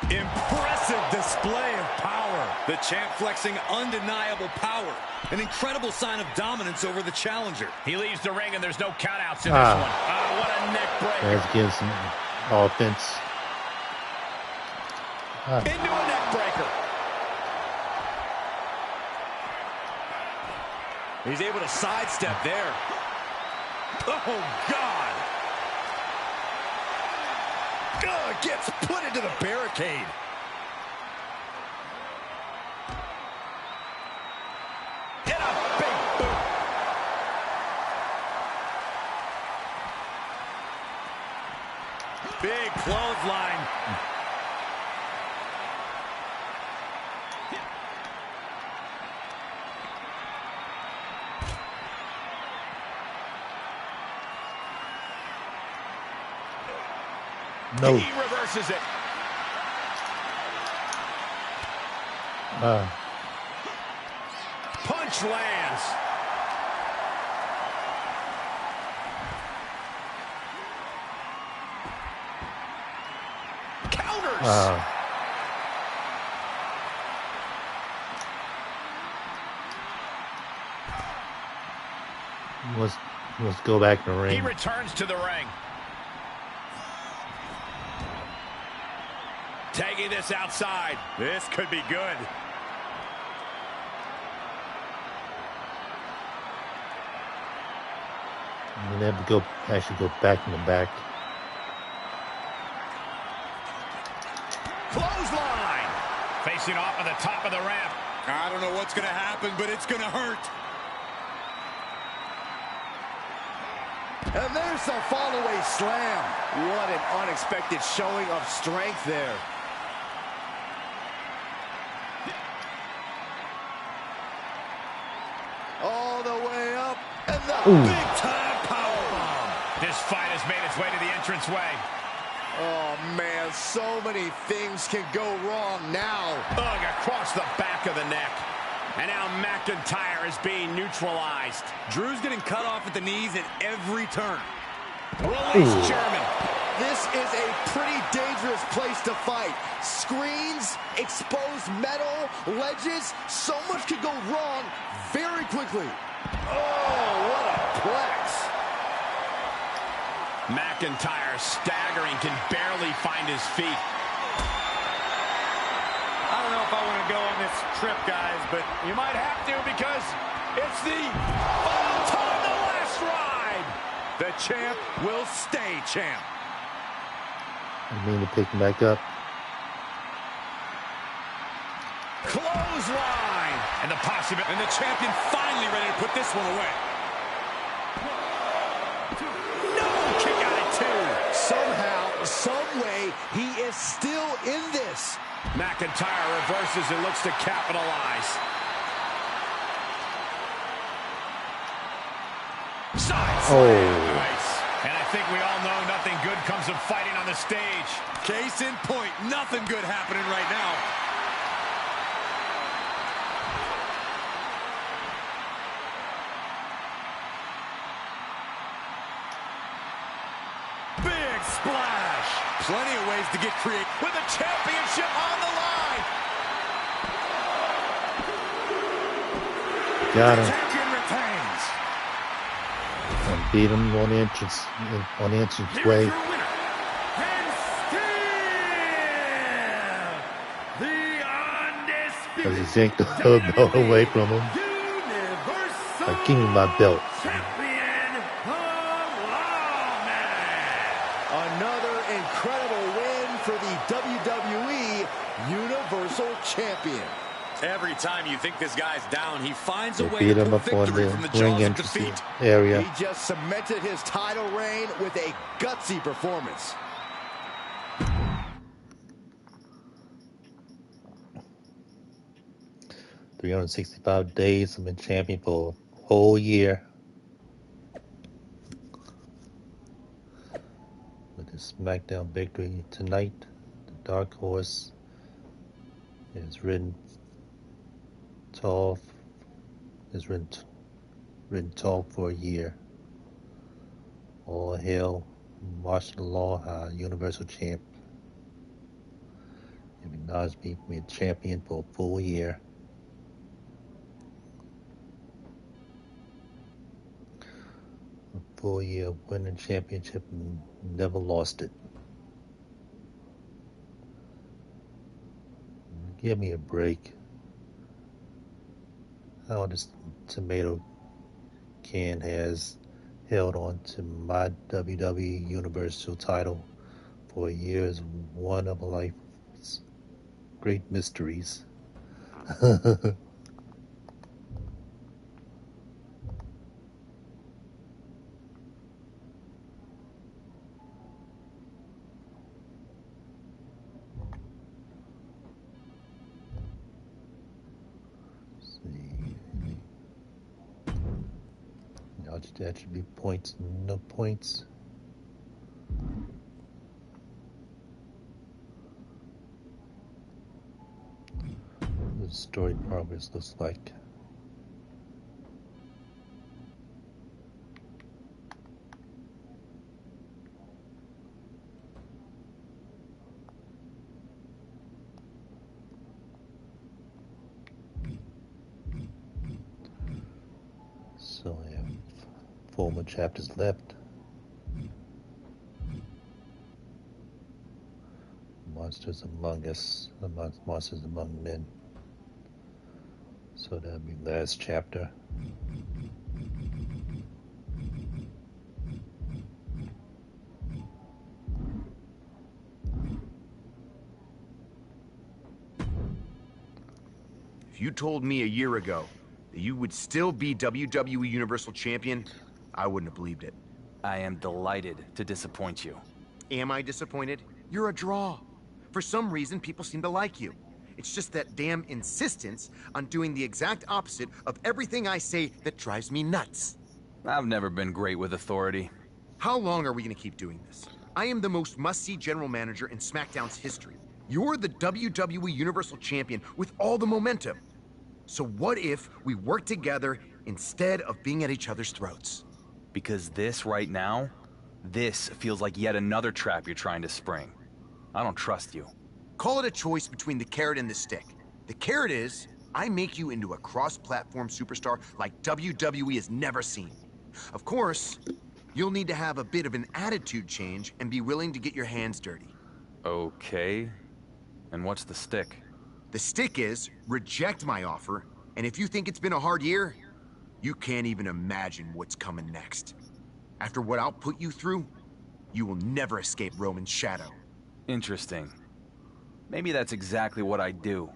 Impressive display of power. The champ flexing undeniable power. An incredible sign of dominance over the challenger. He leaves the ring and there's no countouts in this one. Oh, what a neck breaker. Let's give some offense. Into a neck breaker. He's able to sidestep there. Oh, God. Gets put into the barricade. And a big boot. Big clothesline. No. He reverses it. Punch lands. Counters. Let's go back to the ring. He returns to the ring. Taking this outside. This could be good. We have to actually go back in the back. Clothesline. Facing off at the top of the ramp. I don't know what's going to happen, but it's going to hurt. And there's the fallaway slam. What an unexpected showing of strength there. All the way up, and the big-time powerbomb. This fight has made its way to the entranceway. Oh, man, so many things can go wrong now. Ugh, across the back of the neck. And now McIntyre is being neutralized. Drew's getting cut off at the knees at every turn. Release German. This is a pretty dangerous place to fight. Screens, exposed metal, ledges, so much could go wrong very quickly. Oh, what a plex. McIntyre staggering, can barely find his feet. I don't know if I want to go on this trip, guys, but You might have to because it's the final time, the last ride. the champ will stay champ. I mean to pick him back up. Clothesline. And the possibility. And the champion finally ready to put this one away. No, kick out at two. Somehow, some way, he is still in this. McIntyre reverses and looks to capitalize. Side slam. Nice. And I think we all know nothing good comes of fighting on the stage. Case in point, nothing good happening right now. Big splash. Plenty of ways to get creative. With the championship on the line. Got him. Champion retains. And beat him on the entrance way. Your winner, and still the undisputed As he yanked the belt away from him. Universal Like, give me my belt. Champion of time you think this guy's down, he finds a They way beat to him pull up on victory the from the ring jaws of entrance defeat. area. He just cemented his title reign with a gutsy performance. "365 days, I've been champion for a whole year." With his SmackDown victory tonight, the Dark Horse is written tall for a year. All hail Martial Law, Universal Champ. It acknowledged me being champion for a full year. A full year of winning championship and never lost it. Give me a break. How this tomato can has held on to my WWE Universal title for a year is one of life's great mysteries. That should be points, no points. The story progress looks like. So I have 4 more chapters left. Monsters Among Us, Monsters Among Men. So that'll be last chapter. If you told me a year ago that you would still be WWE Universal Champion, I wouldn't have believed it. I am delighted to disappoint you. Am I disappointed? You're a draw. For some reason, people seem to like you. It's just that damn insistence on doing the exact opposite of everything I say that drives me nuts. I've never been great with authority. How long are we gonna keep doing this? I am the most must-see general manager in SmackDown's history. You're the WWE Universal Champion with all the momentum. So what if we work together instead of being at each other's throats? Because this right now, this feels like yet another trap you're trying to spring. I don't trust you. Call it a choice between the carrot and the stick. The carrot is, I make you into a cross-platform superstar like WWE has never seen. Of course, you'll need to have a bit of an attitude change and be willing to get your hands dirty. Okay. And what's the stick? The stick is, reject my offer, and if you think it's been a hard year, you can't even imagine what's coming next. After what I'll put you through, you will never escape Roman's shadow. Interesting. Maybe that's exactly what I do.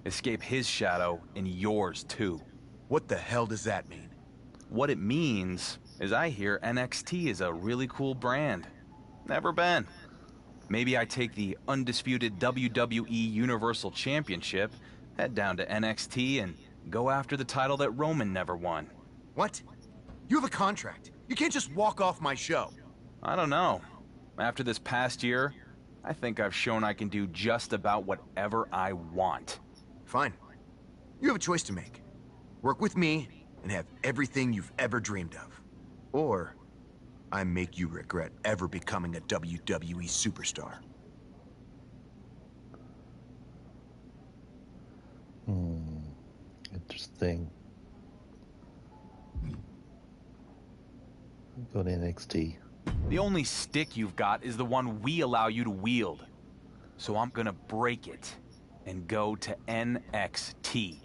Escape his shadow and yours too. What the hell does that mean? What it means is I hear NXT is a really cool brand. Never been. Maybe I take the undisputed WWE Universal Championship, head down to NXT, and go after the title that Roman never won. What? You have a contract. You can't just walk off my show. I don't know. After this past year, I think I've shown I can do just about whatever I want. Fine. You have a choice to make. Work with me and have everything you've ever dreamed of. Or I make you regret ever becoming a WWE superstar. Interesting. Go to NXT. The only stick you've got is the one we allow you to wield. So I'm gonna break it and go to NXT.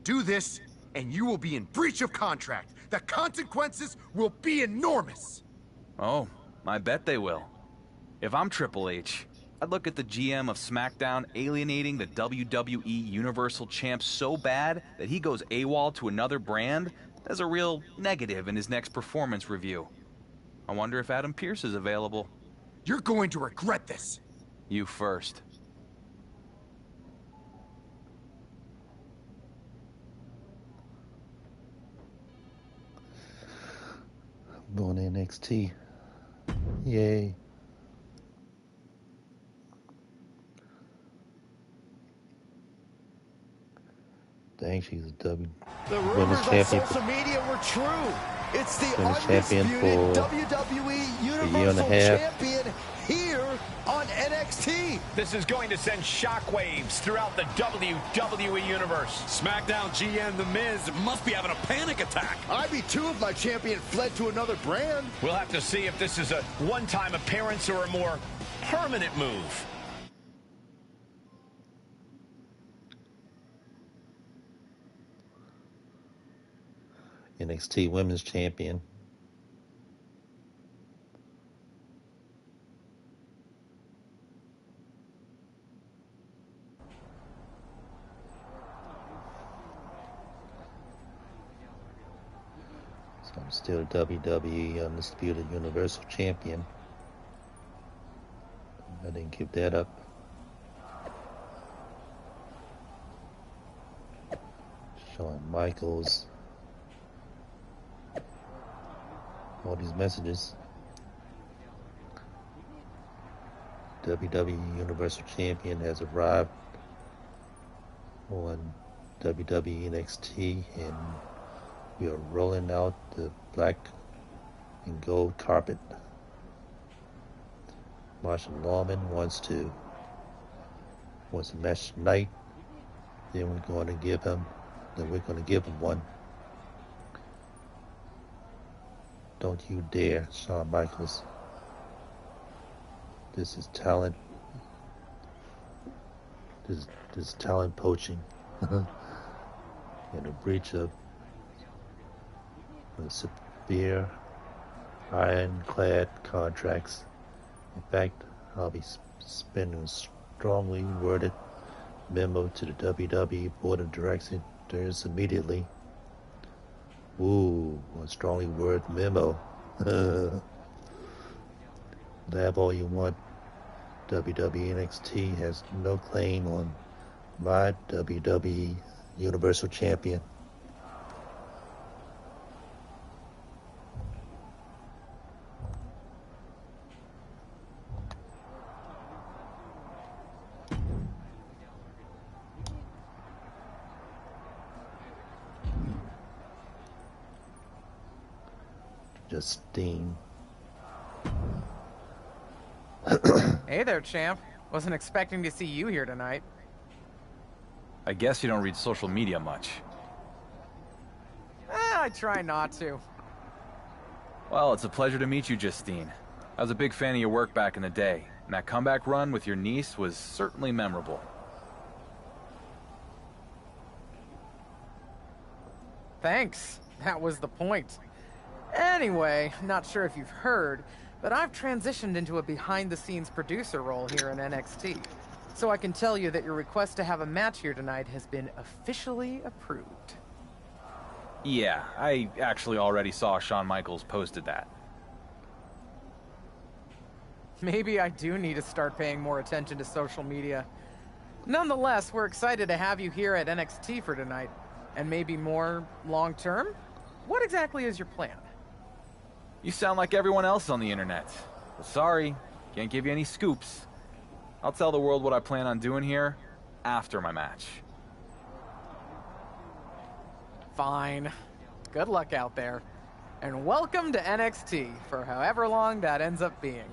Do this, and you will be in breach of contract. The consequences will be enormous. Oh, I bet they will. If I'm Triple H, I'd look at the GM of SmackDown alienating the WWE Universal Champ so bad that he goes AWOL to another brand as a real negative in his next performance review. I wonder if Adam Pearce is available. You're going to regret this. You first. Going to NXT. Yay. Dang, she's a The women's rumors on champion. social media were true. It's the Women's champion undisputed for WWE a year and a Universal half. Champion here on NXT. This is going to send shockwaves throughout the WWE Universe. SmackDown GM The Miz must be having a panic attack. I'd be too if my champion fled to another brand. We'll have to see if this is a one-time appearance or a more permanent move. NXT Women's Champion. So I'm still WWE Undisputed Universal Champion. I didn't give that up. Shawn Michaels. All these messages. WWE Universal Champion has arrived on WWE NXT, and we are rolling out the black and gold carpet. Marshall Norman wants a match tonight. Then we're going to give him one. Don't you dare, Shawn Michaels. This is talent. This is talent poaching. And a breach of severe ironclad contracts. In fact, I'll be sending a strongly worded memo to the WWE Board of Directors immediately. Ooh, a strongly worded memo. Laugh all you want. WWE NXT has no claim on my WWE Universal Champion. Justine. Hey there, champ. Wasn't expecting to see you here tonight. I guess you don't read social media much. I try not to. Well, it's a pleasure to meet you, Justine. I was a big fan of your work back in the day, and that comeback run with your niece was certainly memorable. Thanks. That was the point. Anyway, not sure if you've heard, but I've transitioned into a behind-the-scenes producer role here in NXT. So I can tell you that your request to have a match here tonight has been officially approved. Yeah, I actually already saw Shawn Michaels posted that. Maybe I do need to start paying more attention to social media. Nonetheless, we're excited to have you here at NXT for tonight. And maybe more long-term? What exactly is your plan? You sound like everyone else on the internet. But sorry, can't give you any scoops. I'll tell the world what I plan on doing here after my match. Fine. Good luck out there. And welcome to NXT, for however long that ends up being.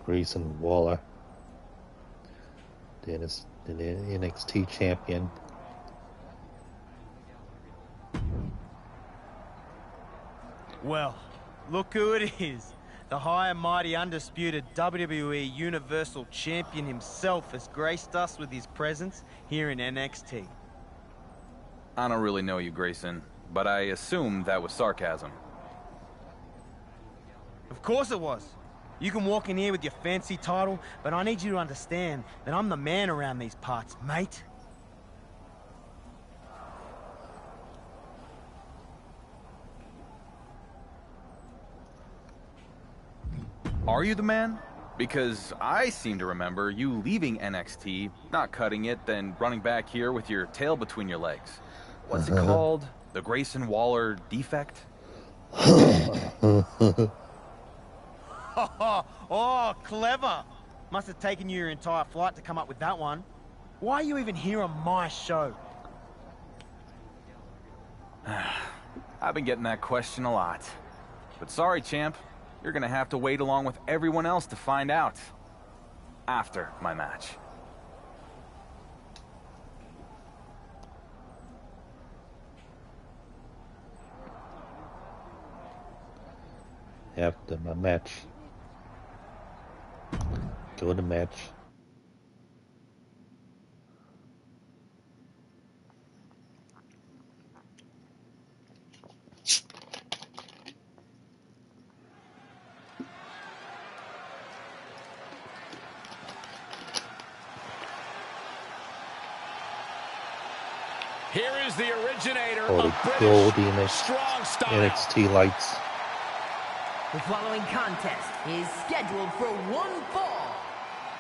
Grayson Waller, the NXT champion. Well, look who it is. The high and mighty undisputed WWE Universal Champion himself has graced us with his presence here in NXT. I don't really know you, Grayson, but I assume that was sarcasm. Of course it was. You can walk in here with your fancy title, but I need you to understand that I'm the man around these parts, mate. Are you the man? Because I seem to remember you leaving NXT, not cutting it, then running back here with your tail between your legs. What's it called? The Grayson Waller defect? Oh, clever. Must have taken you your entire flight to come up with that one. Why are you even here on my show? I've been getting that question a lot. But sorry, champ. You're gonna have to wait along with everyone else to find out. After my match. After my match. Go to match. Here is the originator Or of the gold British strong style. NXT lights. The following contest is scheduled for one fall.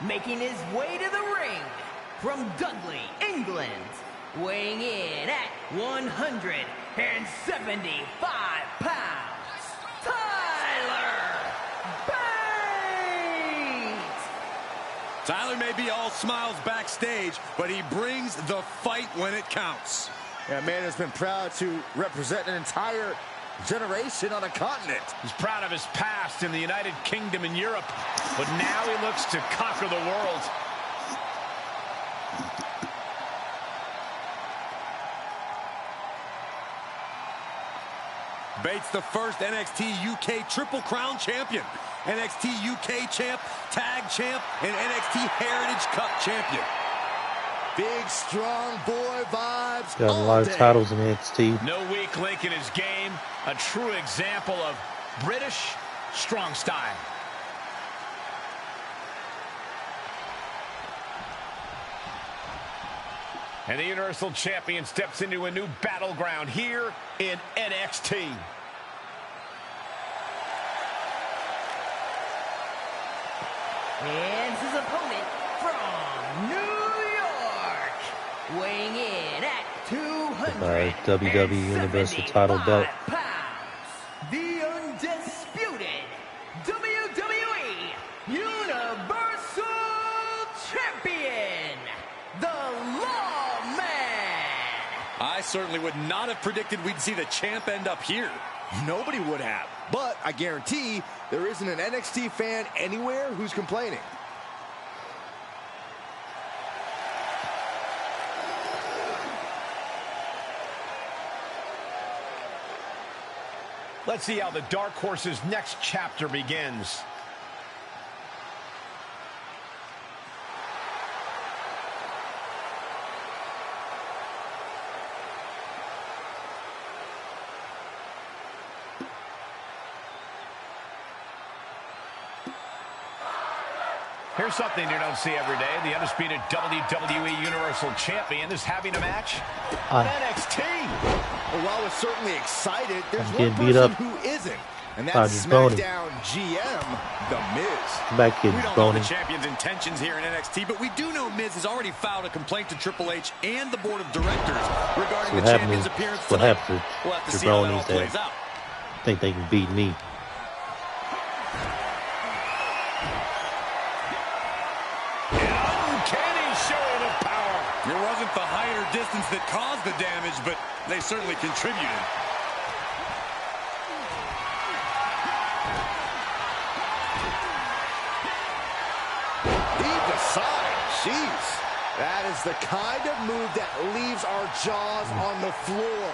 Making his way to the ring from Dudley, England, weighing in at 175 pounds, Tyler Bate! Tyler may be all smiles backstage, but he brings the fight when it counts. Yeah, man has been proud to represent an entire generation on a continent. He's proud of his past in the United Kingdom and Europe, but now he looks to conquer the world. Bates, the first NXT UK Triple Crown champion, NXT UK champ, tag champ, and NXT Heritage Cup champion. Big, strong boy vibes. Got a lot of titles in NXT. No weak link in his game. A true example of British strong style. And the Universal Champion steps into a new battleground here in NXT. And his opponent from New York, weighing in at 200 WWE Universal title belt. pounds, the undisputed WWE Universal Champion, the Lawman. I certainly would not have predicted we'd see the champ end up here. Nobody would have. But I guarantee there isn't an NXT fan anywhere who's complaining. Let's see how the Dark Horse's next chapter begins. Here's something you don't see every day. The undisputed WWE Universal Champion is having a match on NXT. Well, while we're certainly excited, there's I'm one getting beat person up. who isn't. And I that's just boned him. SmackDown GM, The Miz. Back here, We don't know Boney. the champion's intentions here in NXT, but we do know Miz has already filed a complaint to Triple H and the board of directors regarding the champion's appearance What tonight. happened We'll have to to see how that all Bronies plays that out. think they can beat me. Uncanny showing of power. It wasn't the height or distance that caused the damage, but they certainly contributed. Deep aside. Jeez. That is the kind of move that leaves our jaws on the floor.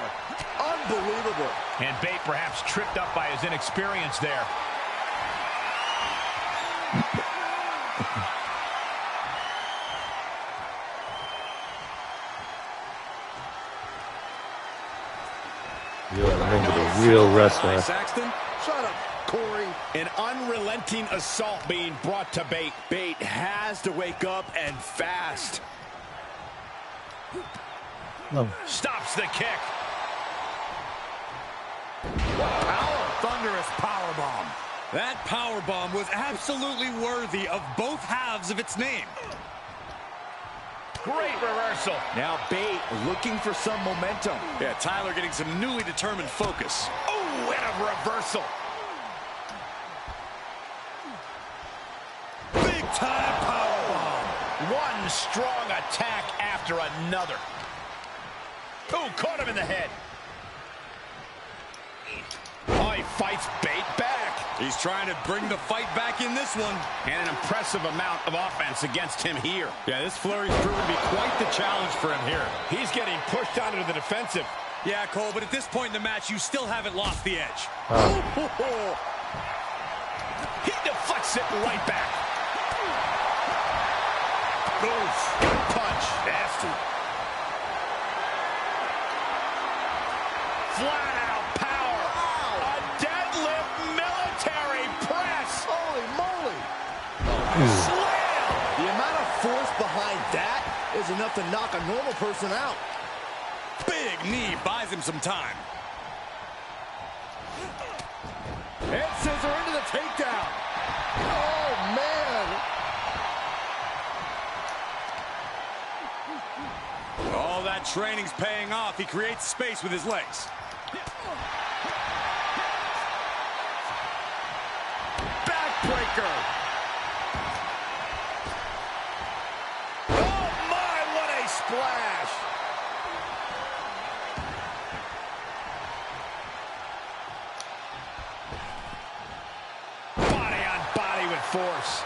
Unbelievable. And Bate perhaps tripped up by his inexperience there. You'll remember the real wrestler. Saxton. Shut up, Corey. An unrelenting assault being brought to Bate. Bate has to wake up and fast. Oh. Stops the kick. Thunderous powerbomb. That powerbomb was absolutely worthy of both halves of its name. Great reversal. Now Bate looking for some momentum. Yeah, Tyler getting some newly determined focus. Oh, and a reversal. Big time powerbomb. One strong attack after another. Oh, caught him in the head. Oh, he fights Bate back. He's trying to bring the fight back in this one. And an impressive amount of offense against him here. Yeah, this flurry's proven to be quite the challenge for him here. He's getting pushed out into the defensive. Yeah, Cole, but at this point in the match, you still haven't lost the edge. He deflects it right back. Oof. Punch. Nasty. Flat out power. A deadlift military press. Holy moly. Slam. The amount of force behind that is enough to knock a normal person out. Big knee buys him some time. Head scissor into the takedown. Oh, man. All that training's paying off. He creates space with his legs. Backbreaker. Oh, my, what a splash. Body on body with force.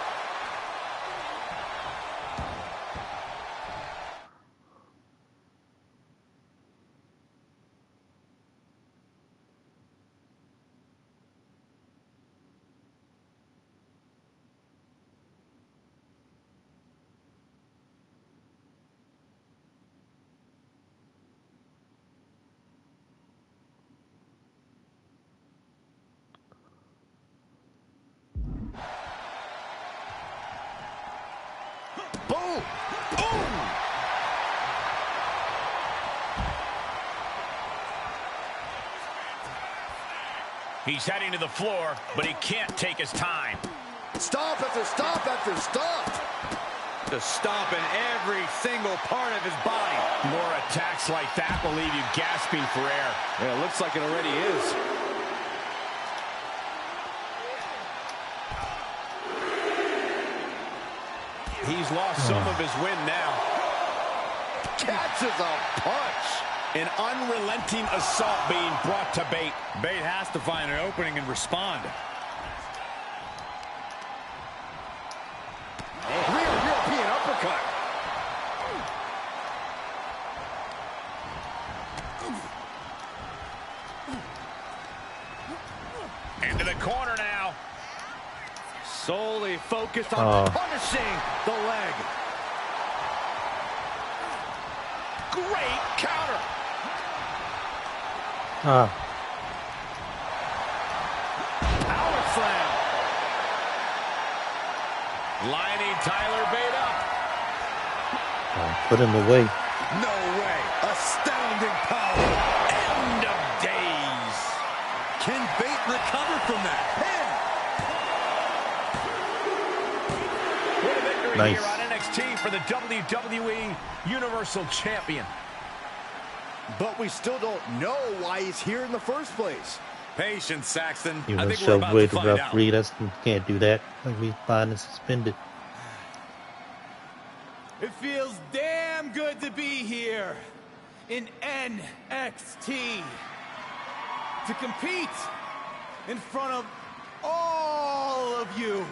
Boom. Boom. He's heading to the floor, but he can't take his time. Stomp after stomp after stomp. The stomp in every single part of his body. More attacks like that will leave you gasping for air. Yeah, it looks like it already is. He's lost some of his wind now. Catches a punch. An unrelenting assault being brought to Bate. Bate has to find an opening and respond. Real European uppercut. Into the corner now. Solely focused on punishing the leg. Great counter. Power slam. Lining Tyler Bate up. Put him away. No way. Astounding power. End of days. Can Bate recover from that? What a victory Nice. here on NXT for the WWE Universal Champion. But we still don't know why he's here in the first place. Patience, Saxton. You I want think we're to about shove away to the find out. referee. That's can't do that. Like we fine and suspended. It feels damn good to be here in NXT. To compete in front of all of you.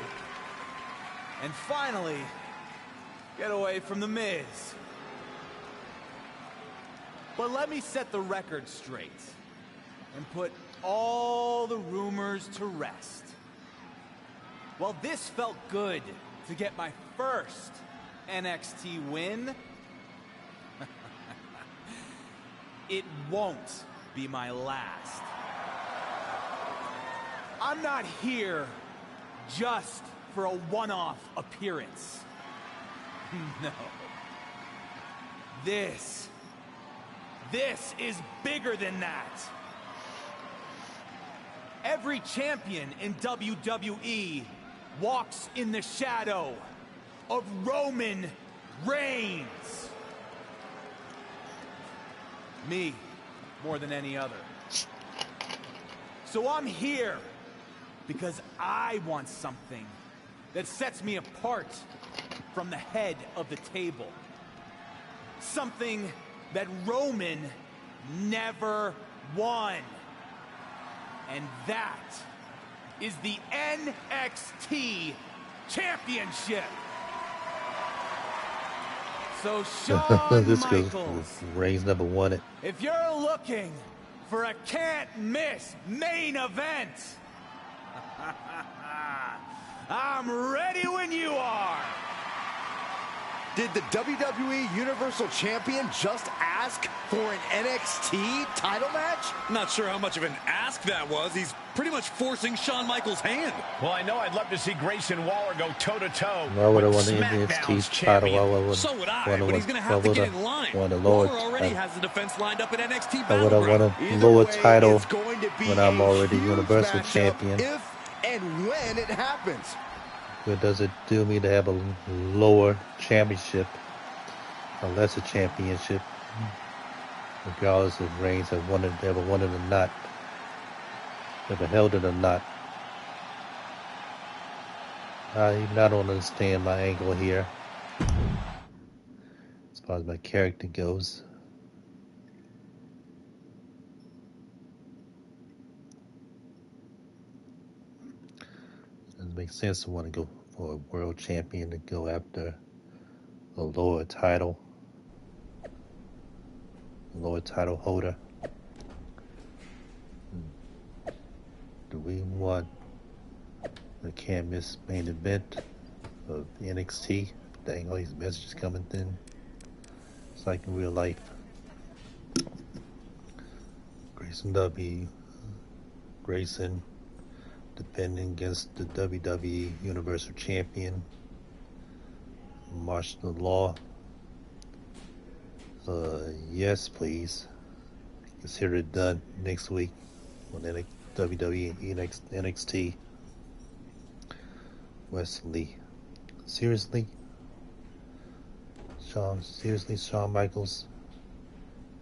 And finally, get away from The Miz. But let me set the record straight and put all the rumors to rest. While this felt good to get my first NXT win, it won't be be my last. I'm not here just for a one-off appearance. No. This is bigger than that. Every champion in WWE walks in the shadow of Roman Reigns. Me, more than any other. So I'm here because I want something that sets me apart from the head of the table. Something that Roman never won. And that is the NXT Championship. So Shawn This goes Michaels, Reigns never won it. if you're looking for a can't-miss main event, I'm ready when you are. Did the WWE Universal Champion just ask for an NXT title match? Not sure how much of an ask that was. He's pretty much forcing Shawn Michaels' hand. Well, I know I'd love to see Grayson Waller go toe-to-toe Why would I with want the SmackDown's NXT title? champion. So would I, but he's going to have to get in line. Want a Waller lower already title? has the defense lined up at NXT Why would I want Battleground. a lower title It's going to be when I'm a already huge Universal matchup Champion? if and when it happens. What does it do me to have a lower championship, a lesser championship, regardless if Reigns have ever won it or not, ever held it or not? I don't understand my angle here, as far as my character goes. Doesn't make sense to want to go for a world champion to go after a lower title holder. Do we want the can't miss main event of NXT? Dang, all these messages coming in. It's like in real life. Grayson defending against the WWE Universal Champion, martial law. Yes, please. Consider it done next week on WWE NXT. Wesley. Seriously? Shawn Michaels?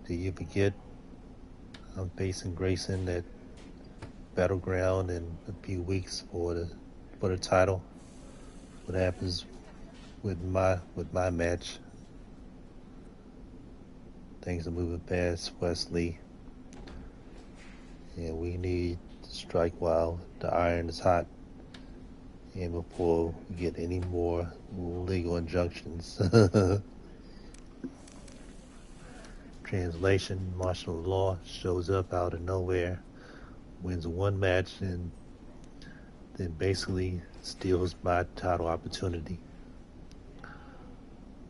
Do you forget I'm facing Grayson at Battleground in a few weeks for the title? What happens with my match? Things are moving fast, Wesley. And we need to strike while the iron is hot, and before we get any more legal injunctions. Translation: martial law shows up out of nowhere, wins one match, and then basically steals my title opportunity.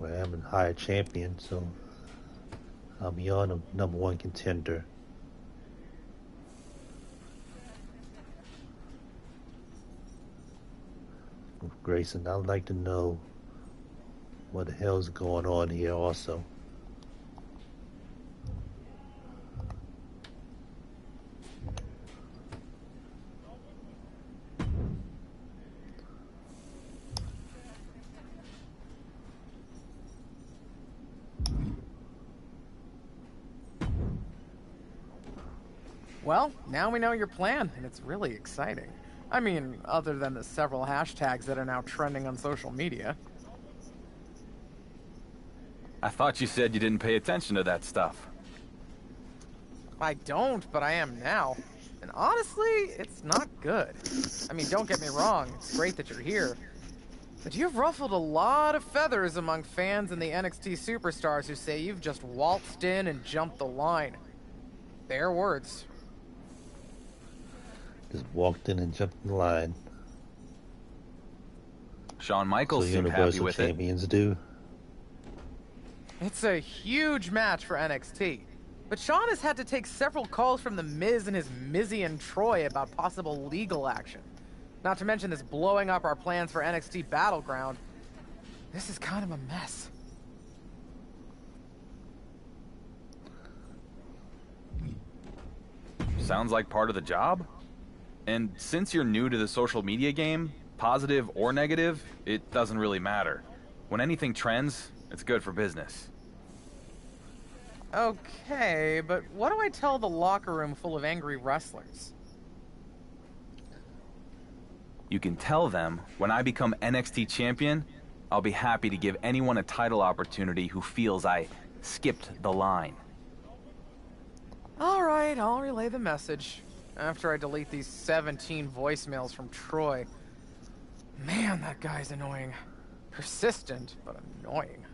Well, I'm a higher champion, so I'll be on a #1 contender. With Grayson, I'd like to know what the hell's going on here also. Well, now we know your plan, and it's really exciting. I mean, other than the several hashtags that are now trending on social media. I thought you said you didn't pay attention to that stuff. I don't, but I am now. And honestly, it's not good. I mean, don't get me wrong, it's great that you're here. But you've ruffled a lot of feathers among fans and the NXT superstars who say you've just waltzed in and jumped the line. Their words. Just walked in and jumped in line. Shawn Michaels So seemed happy Universal with Champions do. It's a huge match for NXT. But Sean has had to take several calls from The Miz and his Mizzy and Troy about possible legal action. Not to mention this blowing up our plans for NXT Battleground. This is kind of a mess. Sounds like part of the job. And since you're new to the social media game, positive or negative, it doesn't really matter. When anything trends, it's good for business. Okay, but what do I tell the locker room full of angry wrestlers? You can tell them, when I become NXT champion, I'll be happy to give anyone a title opportunity who feels I skipped the line. All right, I'll relay the message after I delete these 17 voicemails from Troy. Man, that guy's annoying. Persistent, but annoying.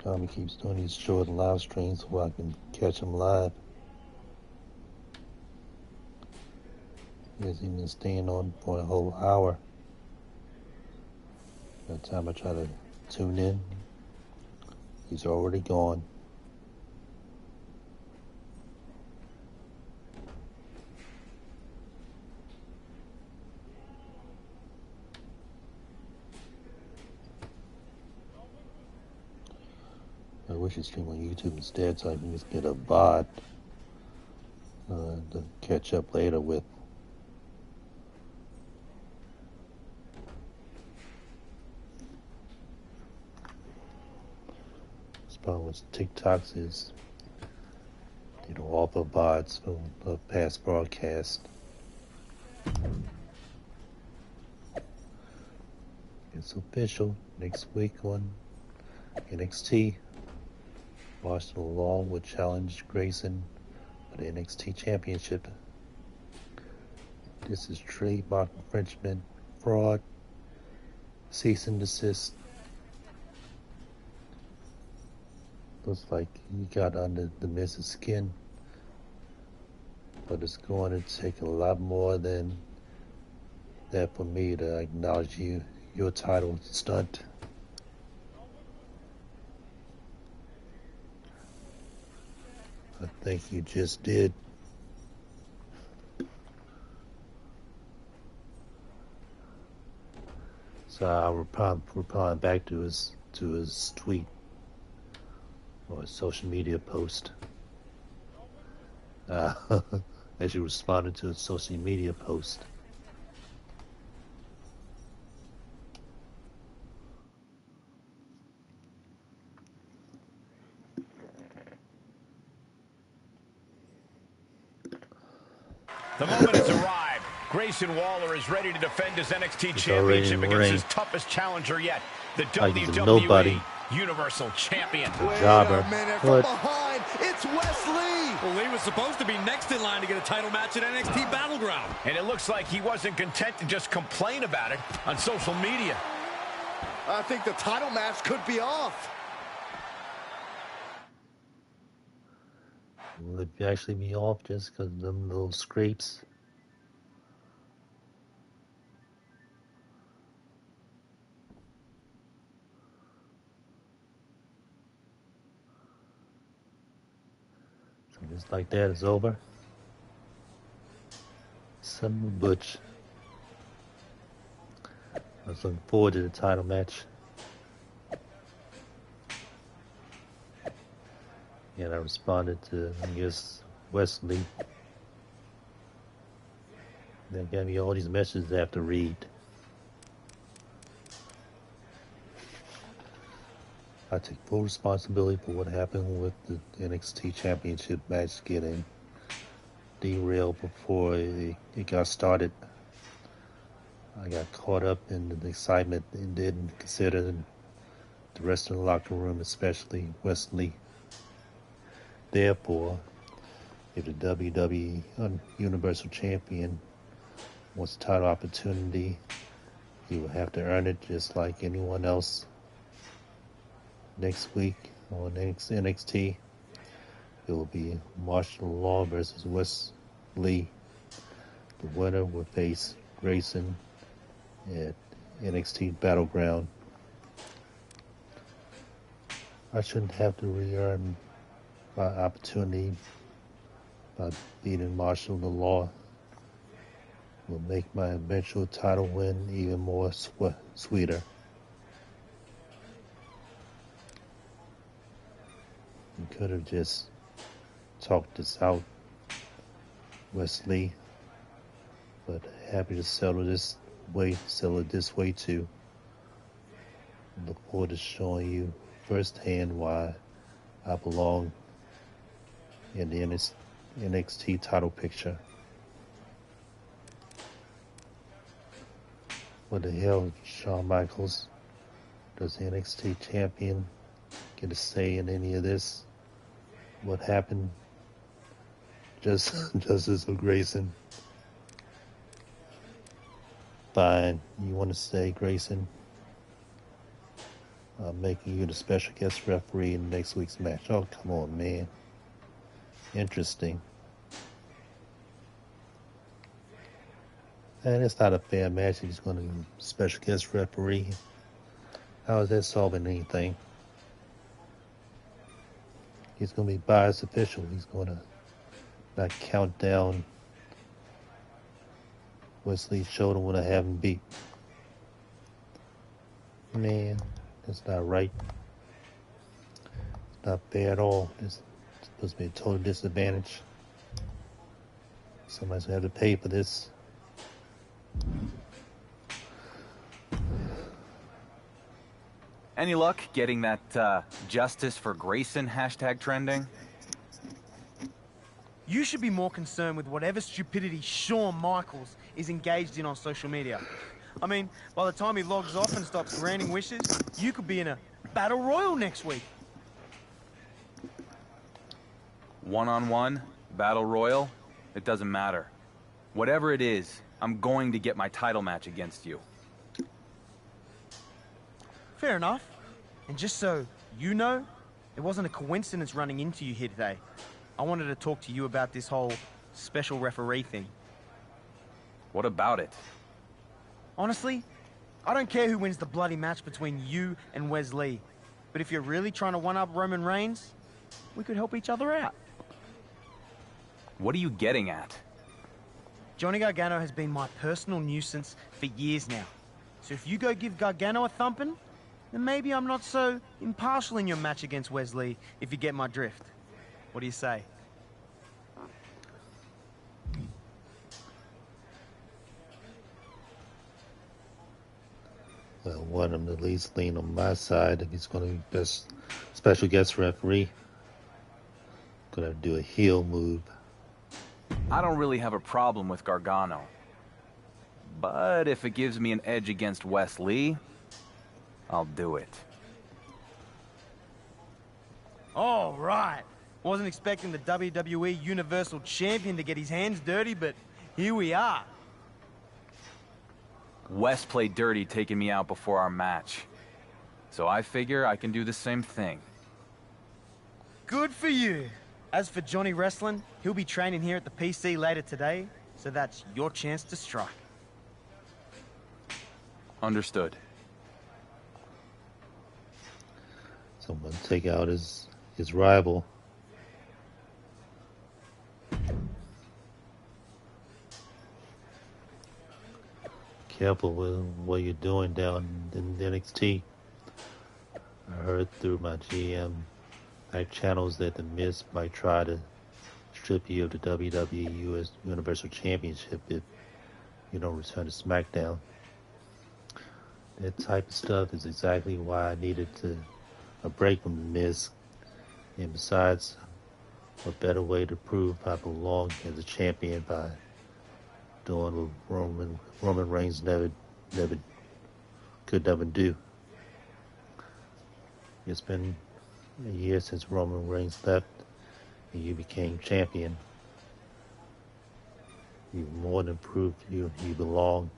Tommy keeps doing these short live streams so I can catch him live. He hasn't even staying on for a whole hour. By the time I try to tune in, he's already gone. I wish he'd stream on YouTube instead so I can just get a bot to catch up later with. This problem with TikToks is they don't offer bots from a past broadcast. It's official. Next week on NXT. Marshall Law would challenge Grayson for the NXT Championship. This is trademark infringement, fraud, cease and desist. Looks like he got under the Miz's skin, but it's going to take a lot more than that for me to acknowledge your title stunt. I think you just did. So I'll reply back to his tweet or his social media post. As you responded to his social media post. The moment has arrived. Grayson Waller is ready to defend his NXT Championship against his toughest challenger yet, the WWE Universal Champion. Wait a minute, from behind, it's Wesley! Well, he was supposed to be next in line to get a title match at NXT Battleground. And it looks like he wasn't content to just complain about it on social media. I think the title match could be off. Will it actually be off just because of them little scrapes? So just like that, it's over. Son of a butch. I was looking forward to the title match. And I responded to, I guess, Wesley. They gave me all these messages I have to read. I take full responsibility for what happened with the NXT Championship match getting derailed before it got started. I got caught up in the excitement and didn't consider the rest of the locker room, especially Wesley. Therefore, if the WWE Universal Champion wants a title opportunity, he will have to earn it just like anyone else. Next week on NXT, it will be Martial Law versus Wesley. The winner will face Grayson at NXT Battleground. I shouldn't have to re-earn my opportunity by beating Martial the Law. Will make my eventual title win even more sweeter. You could have just talked this out, Wesley, but happy to settle it this way too. Look forward to showing you firsthand why I belong in the NXT title picture. What the hell, Shawn Michaels? Does the NXT champion get a say in any of this? What happened? Justice of Grayson. Fine, you want to say, Grayson? I'm making you the special guest referee in next week's match. Oh, come on, man. Interesting. And it's not a fair match. He's going to be special guest referee. How is that solving anything? He's going to be biased official. He's going to not count down Wesley's shoulder when I have him beat. Man, that's not right. It's not fair at all. It's supposed to be a total disadvantage. Somebody's going to have to pay for this. Any luck getting that Justice for Grayson hashtag trending? You should be more concerned with whatever stupidity Shawn Michaels is engaged in on social media. I mean, by the time he logs off and stops granting wishes, you could be in a battle royal next week. One-on-one, battle royal, it doesn't matter. Whatever it is, I'm going to get my title match against you. Fair enough. And just so you know, it wasn't a coincidence running into you here today. I wanted to talk to you about this whole special referee thing. What about it? Honestly, I don't care who wins the bloody match between you and Wesley. But if you're really trying to one-up Roman Reigns, we could help each other out. What are you getting at? Johnny Gargano has been my personal nuisance for years now. So if you go give Gargano a thumping, then maybe I'm not so impartial in your match against Wesley, if you get my drift. What do you say? Well, want him to at least lean on my side if he's going to be best special guest referee. Gonna do a heel move. I don't really have a problem with Gargano. But if it gives me an edge against Wesley, I'll do it. All right. Wasn't expecting the WWE Universal Champion to get his hands dirty, but here we are. Wes played dirty taking me out before our match. So I figure I can do the same thing. Good for you. As for Johnny Wrestling, he'll be training here at the PC later today, so that's your chance to strike. Understood. So I'm going to take out his rival. Careful with what you're doing down in NXT. I heard through my GM back channels that The Miz might try to strip you of the WWE US Universal Championship if you don't return to SmackDown. That type of stuff is exactly why I needed a break from The Miz. And besides, what better way to prove I belong as a champion by doing what Roman Reigns never could never do. It's been a year since Roman Reigns left and you became champion. You've more than proved you belong.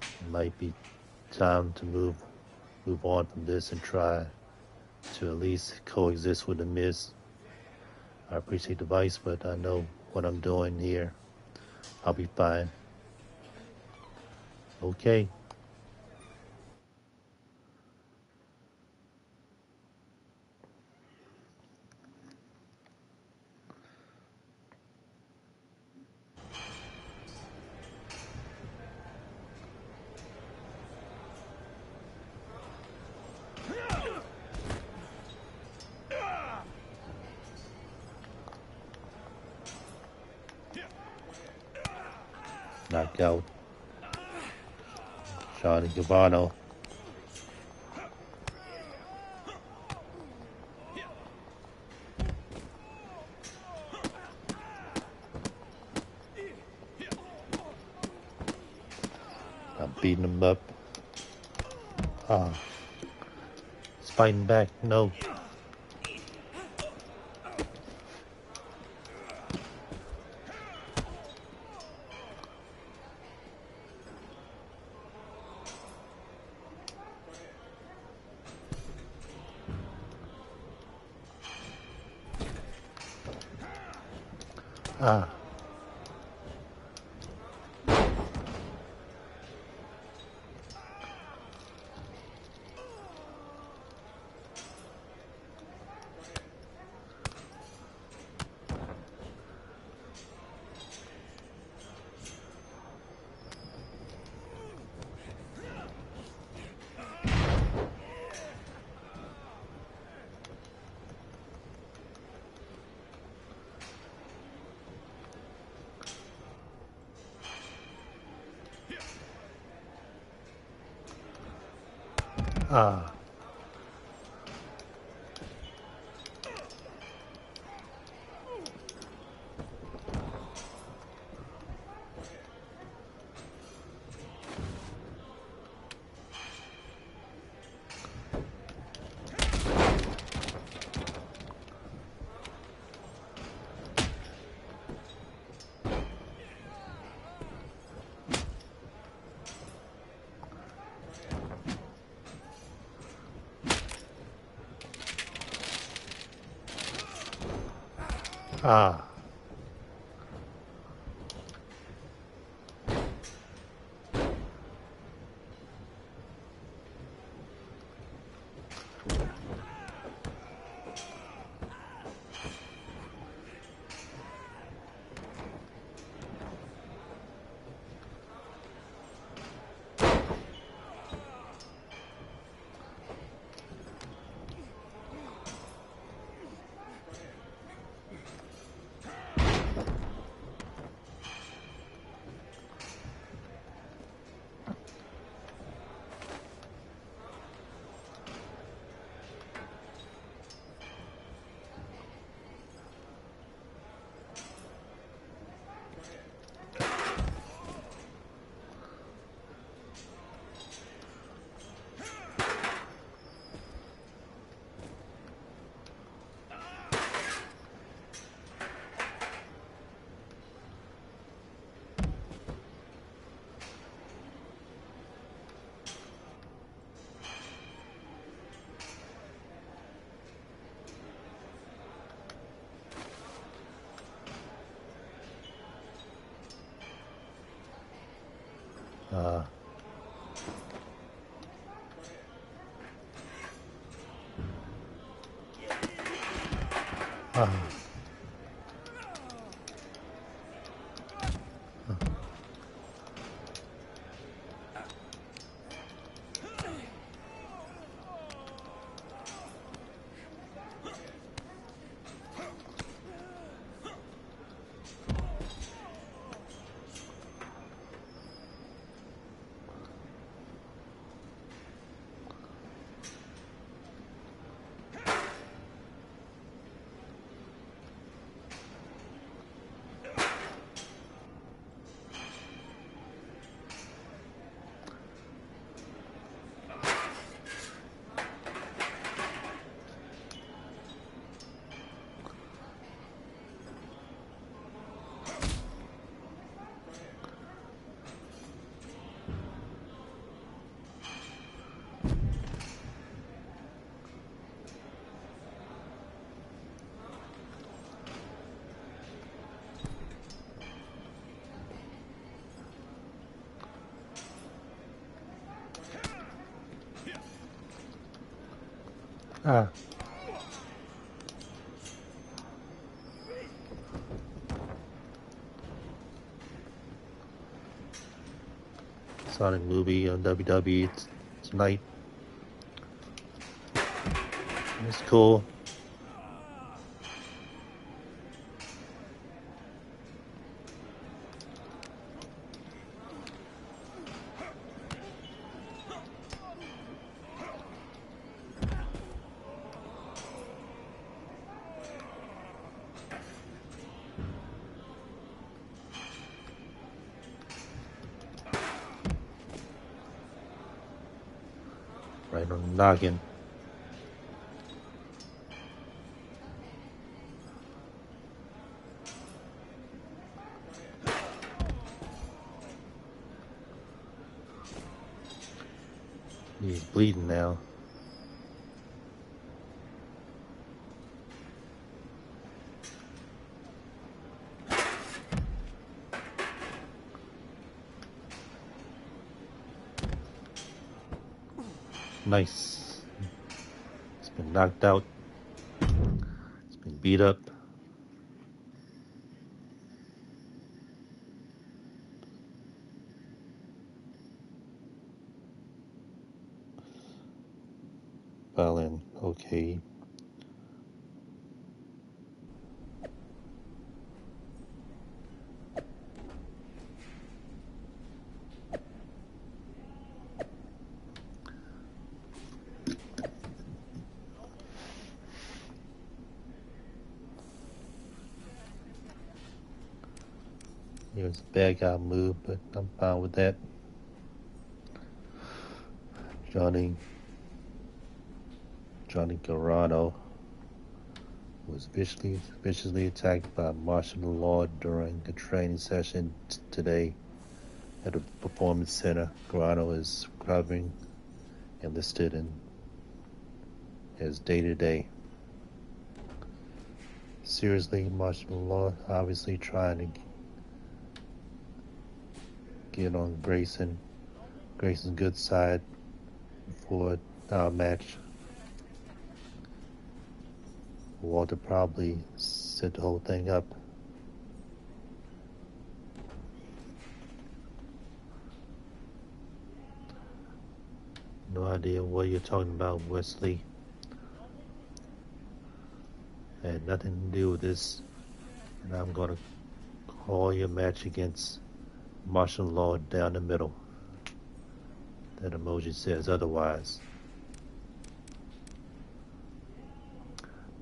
It might be time to move on from this and try to at least coexist with the Miz. I appreciate the advice, but I know what I'm doing here. I'll be fine. Okay. Knockout. Johnny Gargano. I'm beating him up. He's fighting back. No. Ah. Sonic movie on WWE tonight. It's cool. Right on the noggin. He's bleeding now. Nice. It's been knocked out. It's been beat up. Violin, okay. It was a bad guy move, but I'm fine with that. Johnny Gargano was viciously attacked by martial law during a training session today at a performance center. Gargano is recovering and listed in as day-to-day. Seriously, martial law obviously trying to get on Grayson's good side for our match. Walter probably set the whole thing up. No idea what you're talking about, Wesley. Had nothing to do with this, and I'm gonna call your match against martial law down the middle. That emoji says otherwise.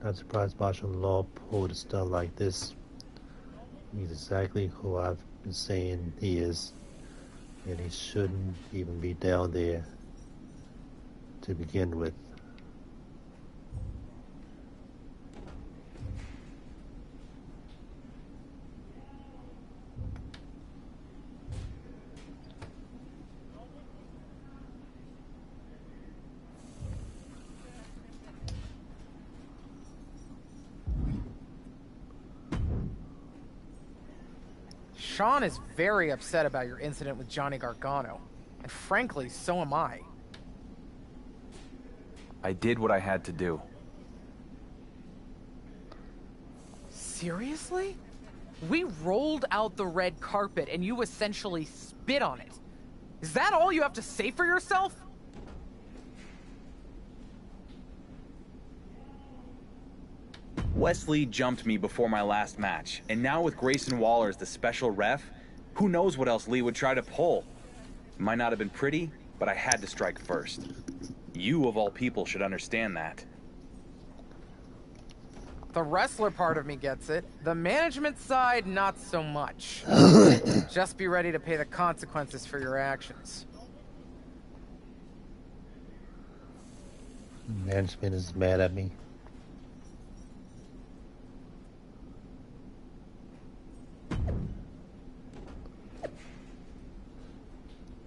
Not surprised martial law pulled stuff like this. He's exactly who I've been saying he is, and he shouldn't even be down there to begin with. Sean is very upset about your incident with Johnny Gargano. And frankly, so am I. I did what I had to do. Seriously? We rolled out the red carpet and you essentially spit on it. Is that all you have to say for yourself? Wesley jumped me before my last match, and now with Grayson Waller as the special ref, who knows what else Lee would try to pull. It might not have been pretty, but I had to strike first. You, of all people, should understand that. The wrestler part of me gets it. The management side, not so much. Just be ready to pay the consequences for your actions. Management is mad at me.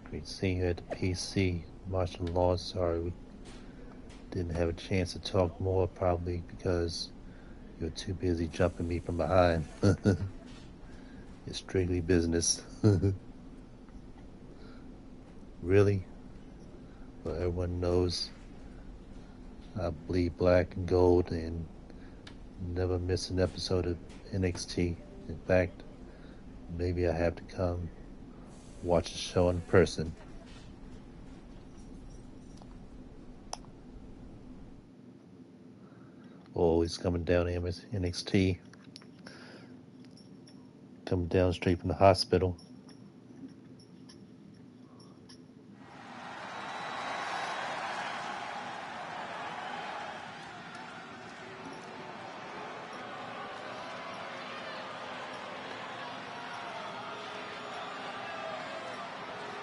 Great seeing you at the PC. Martial law, sorry we didn't have a chance to talk more, probably because you're too busy jumping me from behind. It's strictly business. Really? Well, everyone knows I bleed black and gold and never miss an episode of NXT. In fact, maybe I have to come watch the show in person. Oh, he's coming down to NXT. Coming down straight from the hospital.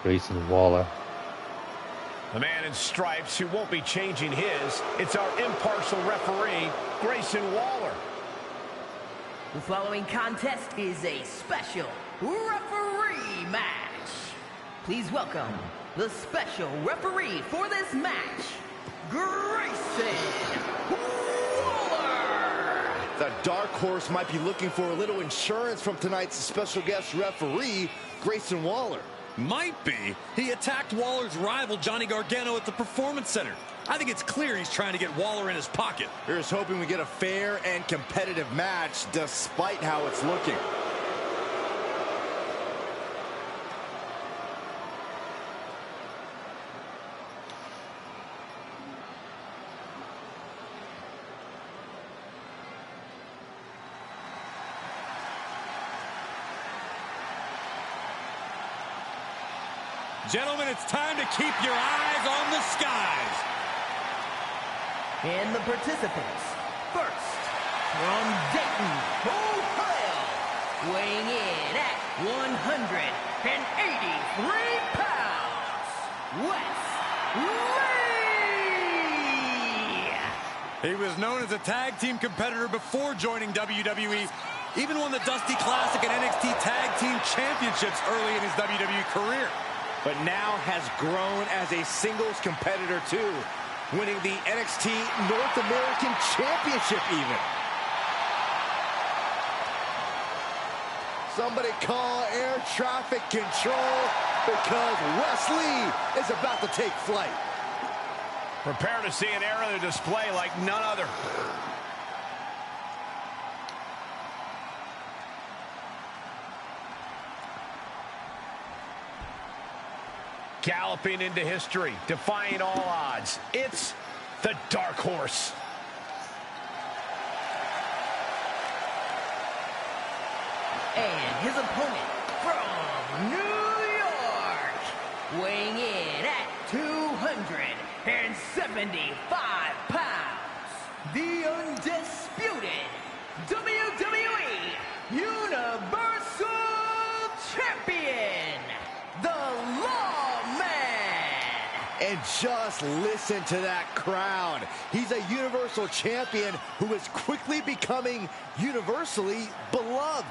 Grayson Waller. The man in stripes who won't be changing his. It's our impartial referee, Grayson Waller. The following contest is a special referee match. Please welcome the special referee for this match, Grayson Waller. The Dark Horse might be looking for a little insurance from tonight's special guest referee, Grayson Waller. Might be. He attacked Waller's rival, Johnny Gargano, at the Performance Center. I think it's clear he's trying to get Waller in his pocket. Here's hoping we get a fair and competitive match, despite how it's looking. Gentlemen, it's time to keep your eyes on the skies. And the participants, first, from Dayton, Ohio, weighing in at 183 pounds, Wes Lee. He was known as a tag team competitor before joining WWE. Even won the Dusty Classic and NXT Tag Team Championships early in his WWE career. But now has grown as a singles competitor too, winning the NXT North American Championship even. Somebody call air traffic control because Wes Lee is about to take flight. Prepare to see an era of display like none other. Galloping into history, defying all odds. It's the Dark Horse. And his opponent from New York, weighing in at 275 pounds, the undisputed WWE Universal Champion, the And just listen to that crowd. He's a Universal Champion who is quickly becoming universally beloved.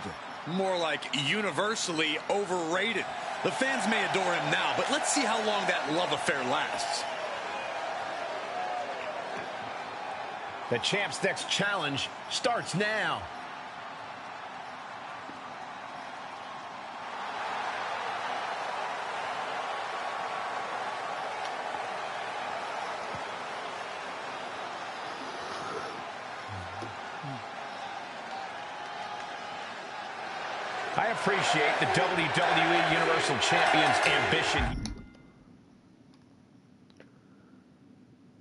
More like universally overrated. The fans may adore him now, but let's see how long that love affair lasts. The champ's next challenge starts now. I appreciate the WWE Universal Champion's ambition.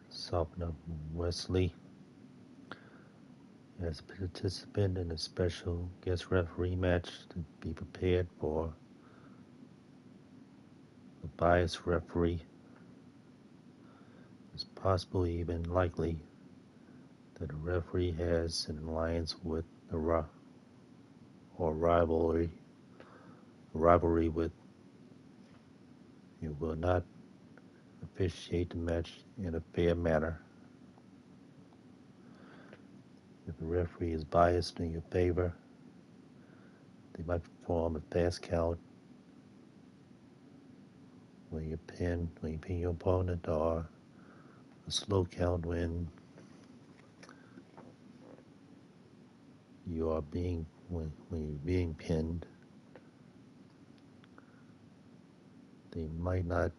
Soften up Wesley as a participant in a special guest referee match to be prepared for a biased referee. It's possible, even likely, that a referee has an alliance with a rivalry with. You will not officiate the match in a fair manner. If the referee is biased in your favor, they might perform a fast count when you pin your opponent, or a slow count when you're being pinned. They might not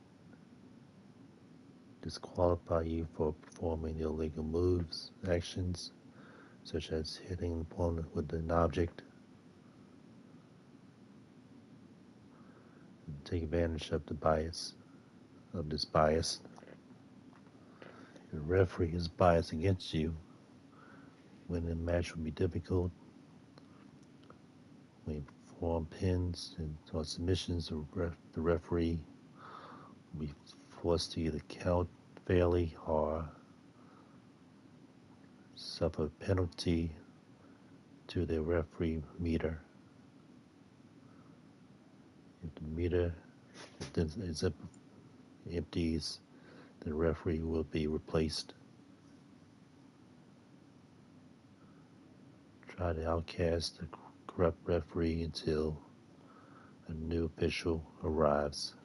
disqualify you for performing illegal moves, actions, such as hitting an opponent with an object. And take advantage of this bias. If the referee is biased against you, winning the match will be difficult. When you perform pins or submissions, the referee will be forced to either count fairly or suffer a penalty to their referee meter. If the meter empties, the referee will be replaced. Try to outcast the corrupt referee until a new official arrives.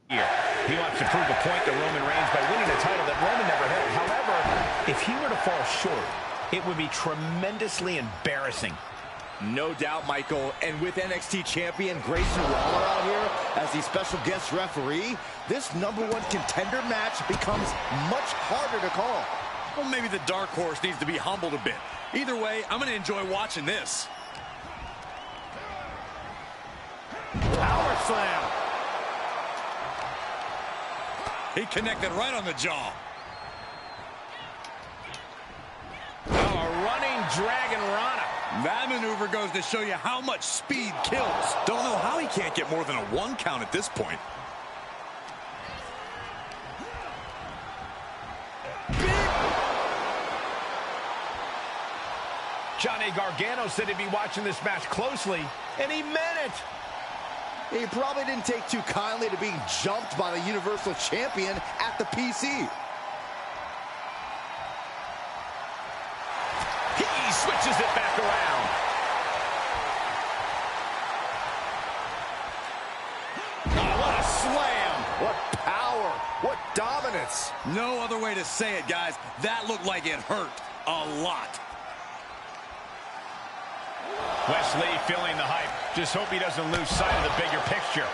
He wants to prove a point to Roman Reigns by winning a title that Roman never held. However, if he were to fall short, it would be tremendously embarrassing. No doubt, Michael. And with NXT champion Grayson Waller out here as the special guest referee, this #1 contender match becomes much harder to call. Well, maybe the Dark Horse needs to be humbled a bit. Either way, I'm going to enjoy watching this. Power slam. He connected right on the jaw. Oh, a running Dragon Rana. That maneuver goes to show you how much speed kills. Don't know how he can't get more than a 1 count at this point. Johnny Gargano said he'd be watching this match closely, and he meant it. He probably didn't take too kindly to being jumped by the Universal Champion at the PC. He switches it back around. Oh, what a slam! What power! What dominance! No other way to say it, guys. That looked like it hurt a lot. Wesley feeling the hype. Just hope he doesn't lose sight of the bigger picture.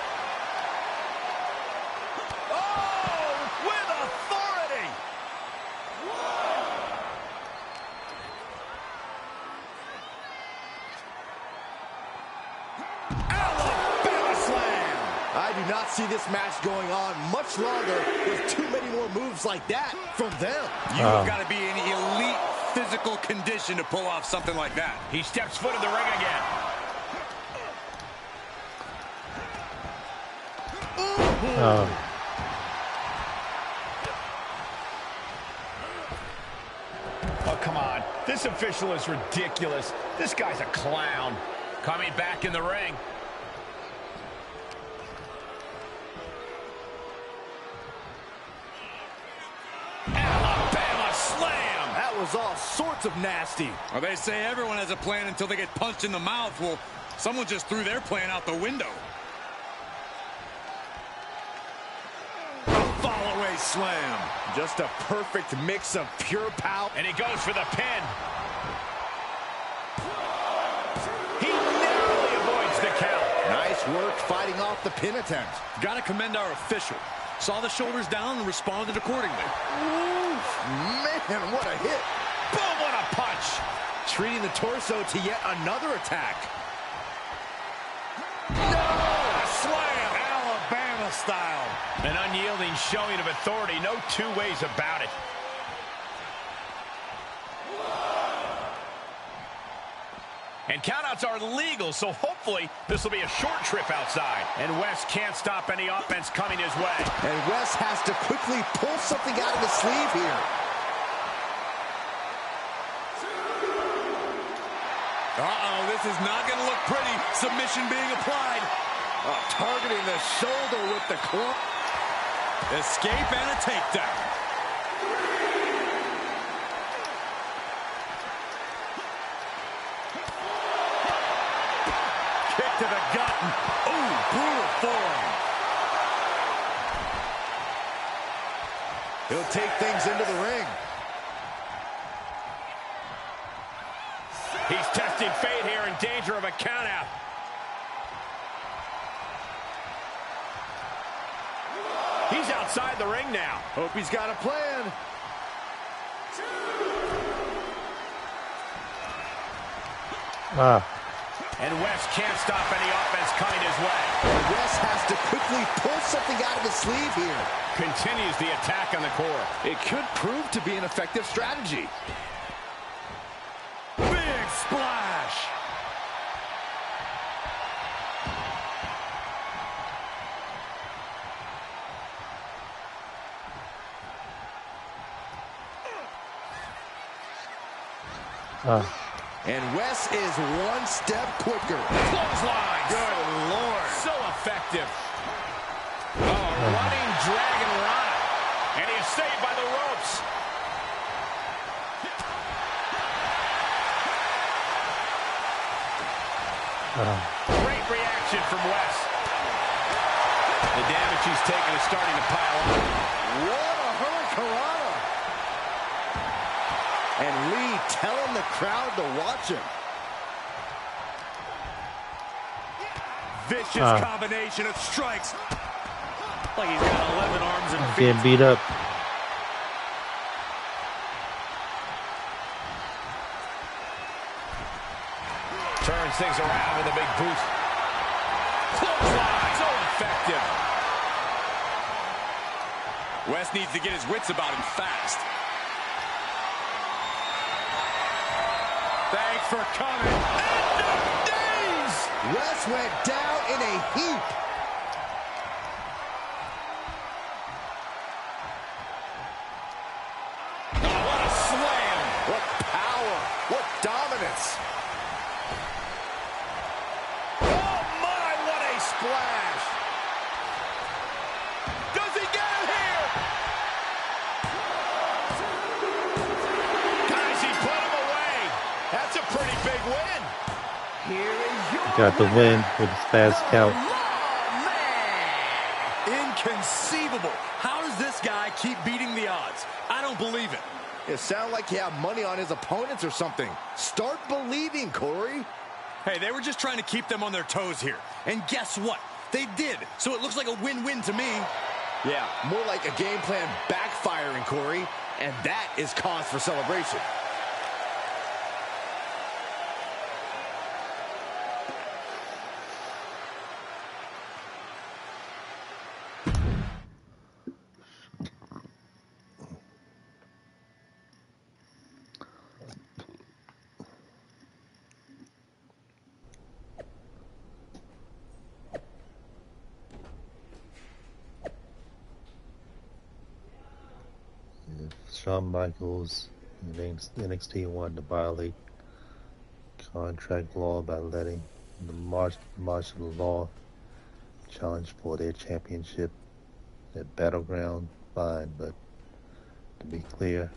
Oh, with authority! Alabama slam! I do not see this match going on much longer with too many more moves like that from them. You've got to be in elite physical condition to pull off something like that. He steps foot in the ring again. Oh, come on. This official is ridiculous. This guy's a clown. Coming back in the ring. Alabama slam! That was all sorts of nasty. Well, they say everyone has a plan until they get punched in the mouth. Well, someone just threw their plan out the window. Fall-away slam. Just a perfect mix of pure power. And he goes for the pin. He narrowly avoids the count. Nice work fighting off the pin attempt. Got to commend our official. Saw the shoulders down and responded accordingly. Oof, man, what a hit. Boom, what a punch. Treating the torso to yet another attack. No! Slam! Alabama style. An unyielding showing of authority. No two ways about it. And countouts are legal, so hopefully this will be a short trip outside. And West can't stop any offense coming his way. And West has to quickly pull something out of his sleeve here. Uh-oh, this is not going to look pretty. Submission being applied. Targeting the shoulder with the club. Escape and a takedown. Kick to the gut. Ooh, brutal forearm. He'll take things into the ring. He's testing fate here, in danger of a countout. He's outside the ring now. Hope he's got a plan. And Wes can't stop any offense coming his way. Wes has to quickly pull something out of his sleeve here. Continues the attack on the core. It could prove to be an effective strategy. Big splash. And Wes is one step quicker. Clothesline. Good Lord. So effective. Oh, running Dragon Rana. And he is saved by the ropes. Great reaction from Wes. The damage he's taken is starting to pile up. What a hurricanrana. And Lee telling the crowd to watch him. Vicious combination of strikes. Like he's got 11 arms and feet. Getting beat up. Turns things around with a big boost. Clothesline. So effective. Wes needs to get his wits about him fast. Thanks for coming. End of days! Wes went down in a heap. Oh, what a slam. What power. What dominance. Oh, my, what a splash. Does he get it here? Guys, he put him away. That's a pretty big win. Here is your Got the win with his fast count. Inconceivable. How does this guy keep beating the odds? I don't believe it. It sounded like he had money on his opponents or something. Start believing, Corey. Hey, they were just trying to keep them on their toes here. And guess what? They did. So it looks like a win-win to me. Yeah, more like a game plan backfiring, Corey. And that is cause for celebration. Shawn Michaels and NXT wanted to violate contract law by letting the martial law challenge for their championship at Battleground, fine, but to be clear,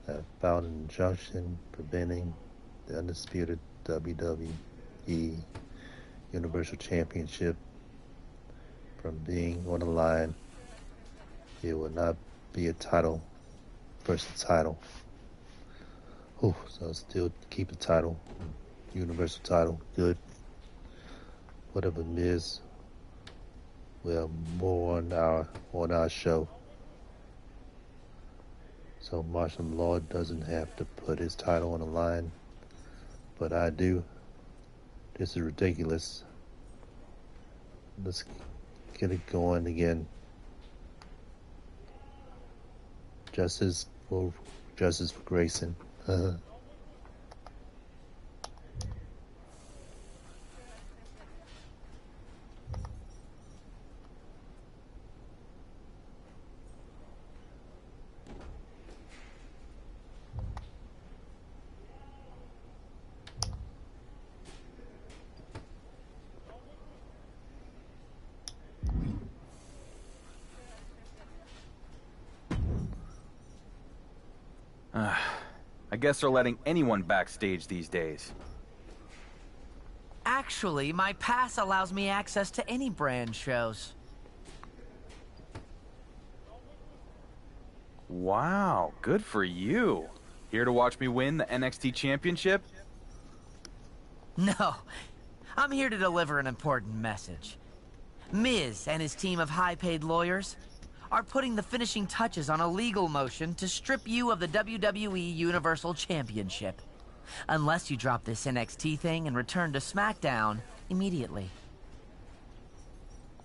I filed an injunction preventing the undisputed WWE Universal Championship from being on the line. It will not be a title versus title. So I'll still keep the title, Universal title, good. Whatever Miz, well, more on our show. So martial law doesn't have to put his title on the line, but I do. This is ridiculous. Let's get it going again. Justice for Grayson. I guess they're letting anyone backstage these days. Actually, my pass allows me access to any brand shows. Wow, good for you. Here to watch me win the NXT Championship? No, I'm here to deliver an important message. Miz and his team of high-paid lawyers, are putting the finishing touches on a legal motion to strip you of the WWE Universal Championship. Unless you drop this NXT thing and return to SmackDown immediately.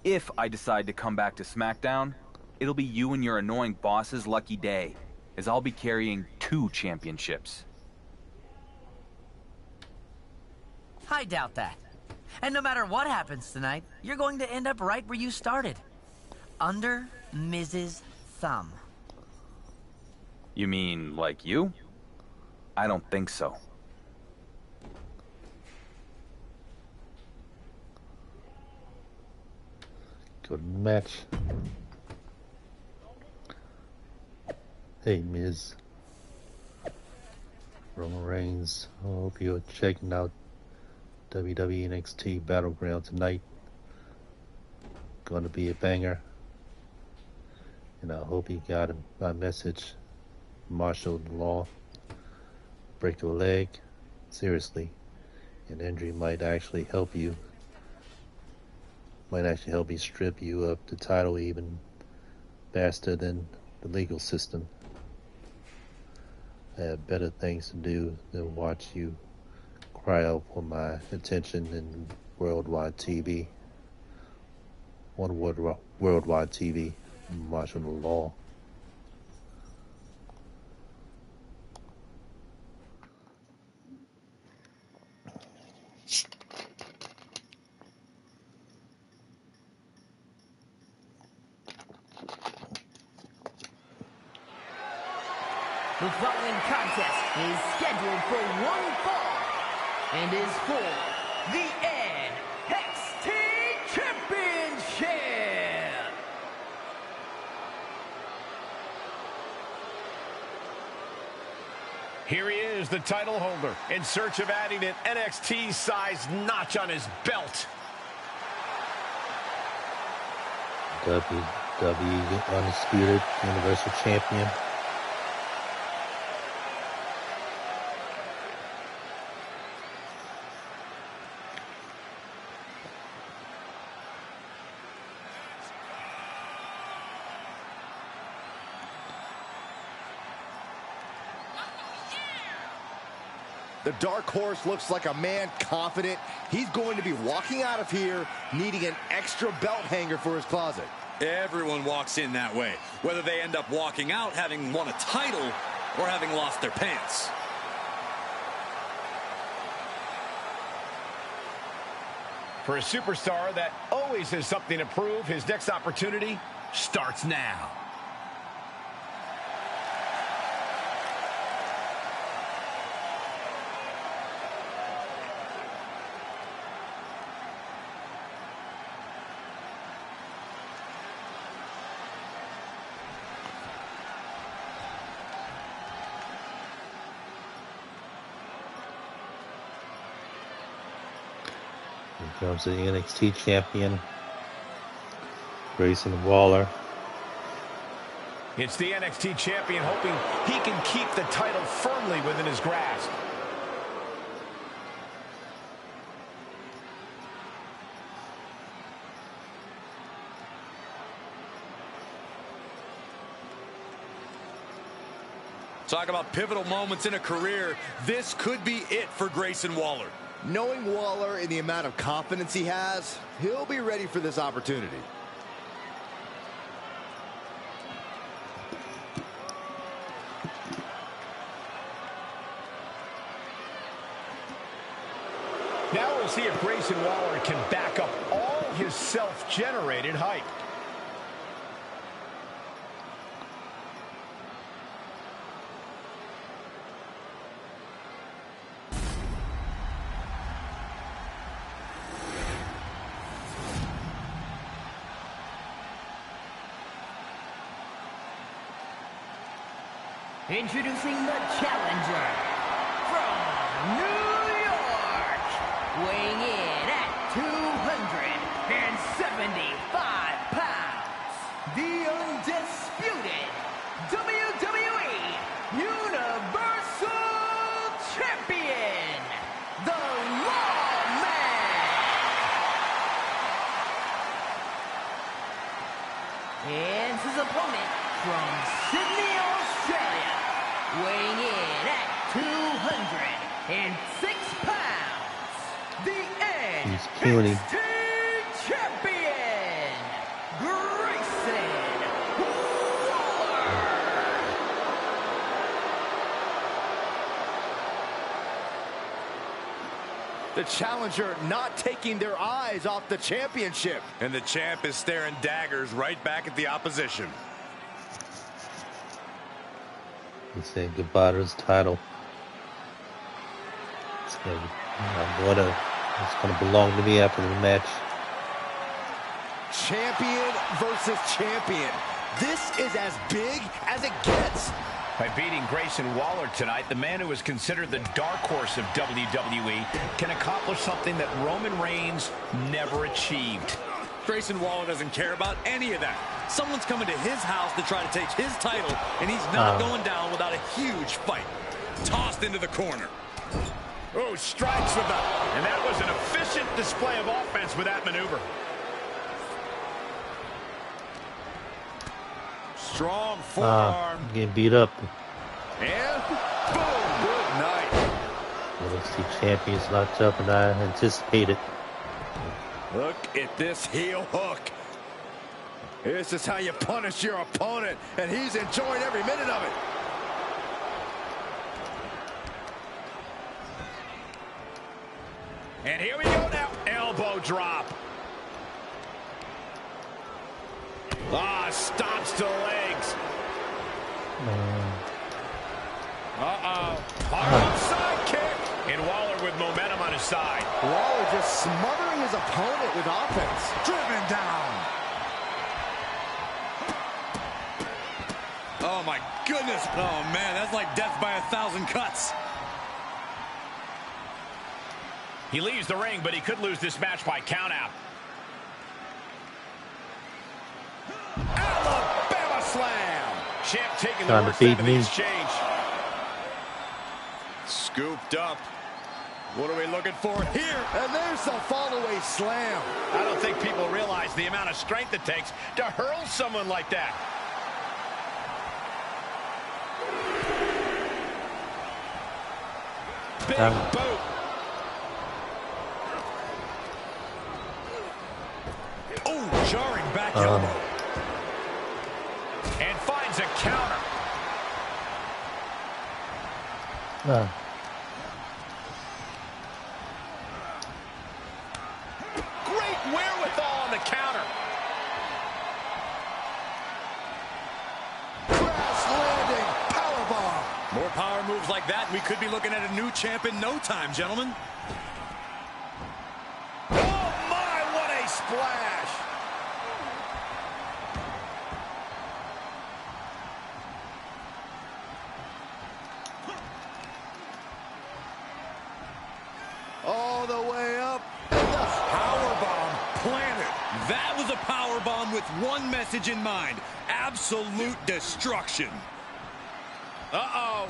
If I decide to come back to SmackDown, it'll be you and your annoying boss's lucky day, as I'll be carrying 2 championships. I doubt that. And no matter what happens tonight, you're going to end up right where you started. Under Miz's thumb. You mean like you? I don't think so. Good match. Hey, Miz. Roman Reigns. I hope you're checking out WWE NXT Battleground tonight. Going to be a banger. And I hope you got my message. Martial law. Break a leg. Seriously. An injury might actually help you. Might actually help me strip you of the title even faster than the legal system. I have better things to do than watch you cry out for my attention in worldwide TV. On worldwide TV, I'm watching the law. The following contest is scheduled for one fall and is for the NXT Championship. Here he is, the title holder, in search of adding an NXT-sized notch on his belt. WWE Undisputed Universal Champion. The Dark Horse looks like a man confident. He's going to be walking out of here needing an extra belt hanger for his closet. Everyone walks in that way, whether they end up walking out having won a title or having lost their pants. For a superstar that always has something to prove, his next opportunity starts now. Here comes the NXT champion, Grayson Waller. It's the NXT champion hoping he can keep the title firmly within his grasp. Talk about pivotal moments in a career. This could be it for Grayson Waller. Knowing Waller and the amount of confidence he has, he'll be ready for this opportunity. Now we'll see if Grayson Waller can back up all his self-generated hype. Introducing the challenger from New York, weighing in at 275 pounds, the undisputed WWE Universal Champion, the Lawman. And his opponent, from Sydney, Australia, weighing in at 206 pounds, the NXT Champion, Grayson Waller. The challenger not taking their eyes off the championship. And the champ is staring daggers right back at the opposition. He's saying goodbye to his title. It's gonna belong to me after the match. Champion versus champion. This is as big as it gets. By beating Grayson Waller tonight, the man who is considered the dark horse of WWE can accomplish something that Roman Reigns never achieved. Grayson Waller doesn't care about any of that. Someone's coming to his house to try to take his title, and he's not going down without a huge fight. Tossed into the corner. Oh, strikes with that. And that was an efficient display of offense with that maneuver. Strong forearm. Getting beat up. And boom, good night. NXT champions not tough, and I anticipated. Look at this heel hook. This is how you punish your opponent, and he's enjoying every minute of it. And here we go now. Elbow drop. Stomps to the legs. Hard side kick. And Waller with momentum on his side. Waller just smothering his opponent with offense. Driven down. Oh, my goodness. Oh, man, that's like death by 1,000 cuts. He leaves the ring, but he could lose this match by countout. Alabama slam. Champ taking the worst out of the exchange. Scooped up. What are we looking for here? And there's the fallaway slam. I don't think people realize the amount of strength it takes to hurl someone like that. Big boot. Oh, jarring back elbow. And finds a counter. Great wherewithal on the counter. Crash landing, powerbomb. More power moves like that, and we could be looking at a new champ in no time, gentlemen. Oh my, what a splash. All the way up. Powerbomb planted. That was a powerbomb with one message in mind. Absolute destruction. Uh-oh.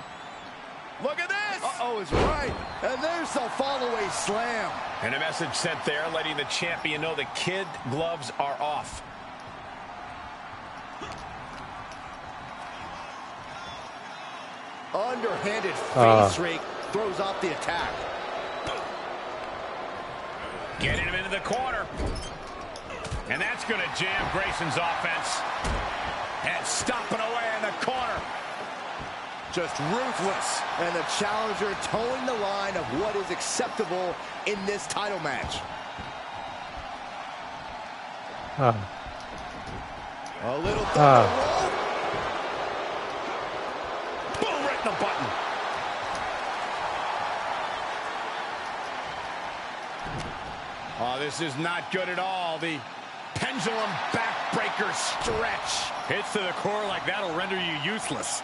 Look at this. Uh-oh is right. And there's the fallaway slam. And a message sent there letting the champion know the kid gloves are off. Underhanded face rake throws off the attack. Getting him into the corner. And that's going to jam Grayson's offense. And stomping away in the corner. Just ruthless. And the challenger towing the line of what is acceptable in this title match. A little thunder roll. Boom, right in the button. Oh, this is not good at all. The pendulum backbreaker stretch. Hits to the core like that'll render you useless.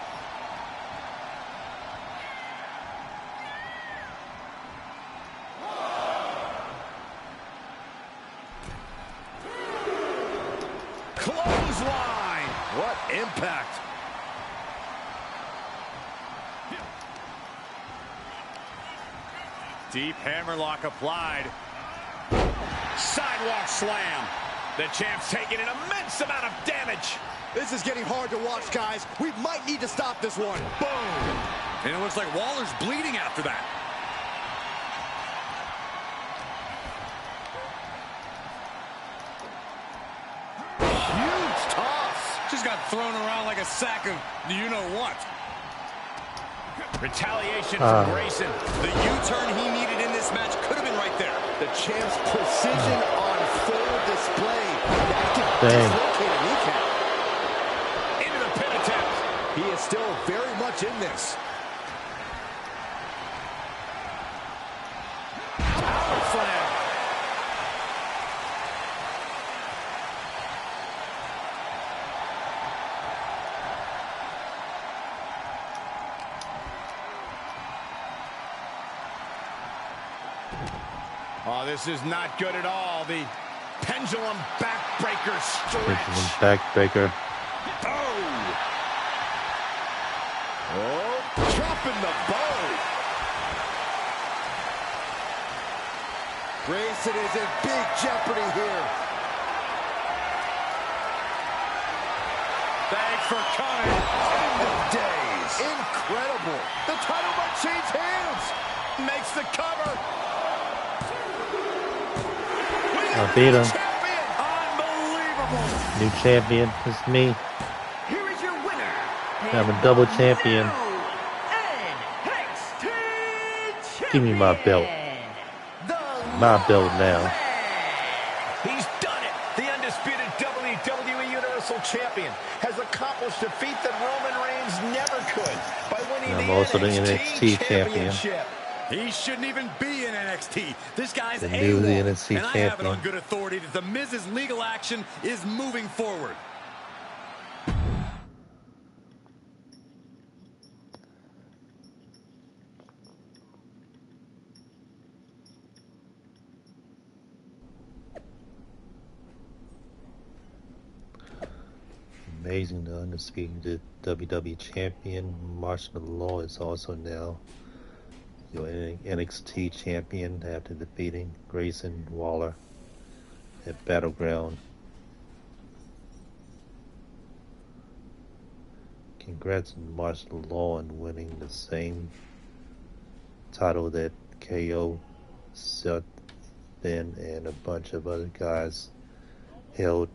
Clothesline. What impact. Deep hammerlock applied. Sidewalk slam. The champ's taking an immense amount of damage. This is getting hard to watch, guys. We might need to stop this one. Boom! And it looks like Waller's bleeding after that. Huge toss. Just got thrown around like a sack of you-know-what. Retaliation from Grayson. The U-turn he needed in this match could have been right there. The champ's precision on full display. That could dislocate a kneecap. Into the pin attempt. He is still very much in this. Power slam. Oh, this is not good at all. The pendulum backbreaker stretch. Pendulum backbreaker. Oh, dropping the bow. Grayson is in big jeopardy here. Thanks for coming. End of days. Incredible. The title might change hands. Makes the cover. I beat him. Unbelievable. New champion is me. Here is your winner. I'm a double champion. NXT Give me my belt. My belt now. He's done it. The undisputed WWE Universal Champion has accomplished a feat that Roman Reigns never could by winning I'm the also the NXT NXT champion. Championship. He shouldn't even be in NXT. This guy's The new AWOL. NXT And I have it champion. on good authority that The Miz's legal action is moving forward. Amazing, the undisputed WWE champion Marshall Law is also now your NXT champion after defeating Grayson Waller at Battleground. Congrats to Marshall Law on winning the same title that KO, Seth, Ben, and a bunch of other guys held,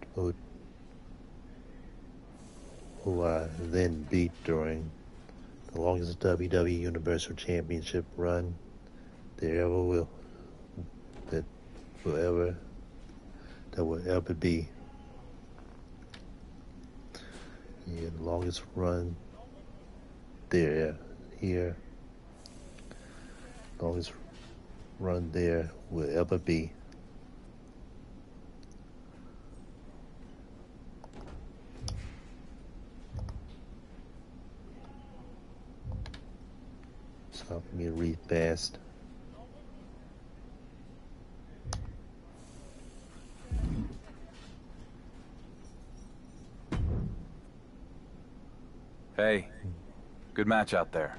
who I then beat during the longest WWE Universal Championship run there ever will ever be. Yeah, the longest run there here. Longest run there will ever be. It's hard for me to read fast. Hey, good match out there.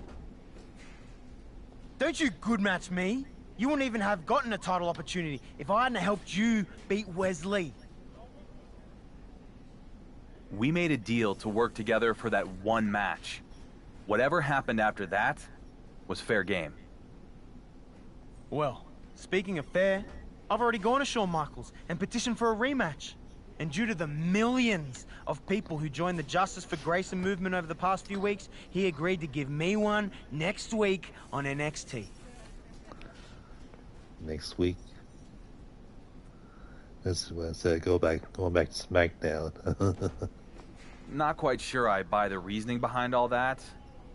Don't you good match me. You wouldn't even have gotten a title opportunity if I hadn't helped you beat Wesley. We made a deal to work together for that one match. Whatever happened after that was fair game. Well, speaking of fair, I've already gone to Shawn Michaels and petitioned for a rematch. And due to the millions of people who joined the Justice for Grayson movement over the past few weeks, he agreed to give me one next week on NXT. Next week. This is what I said, going back to SmackDown. Not quite sure I buy the reasoning behind all that,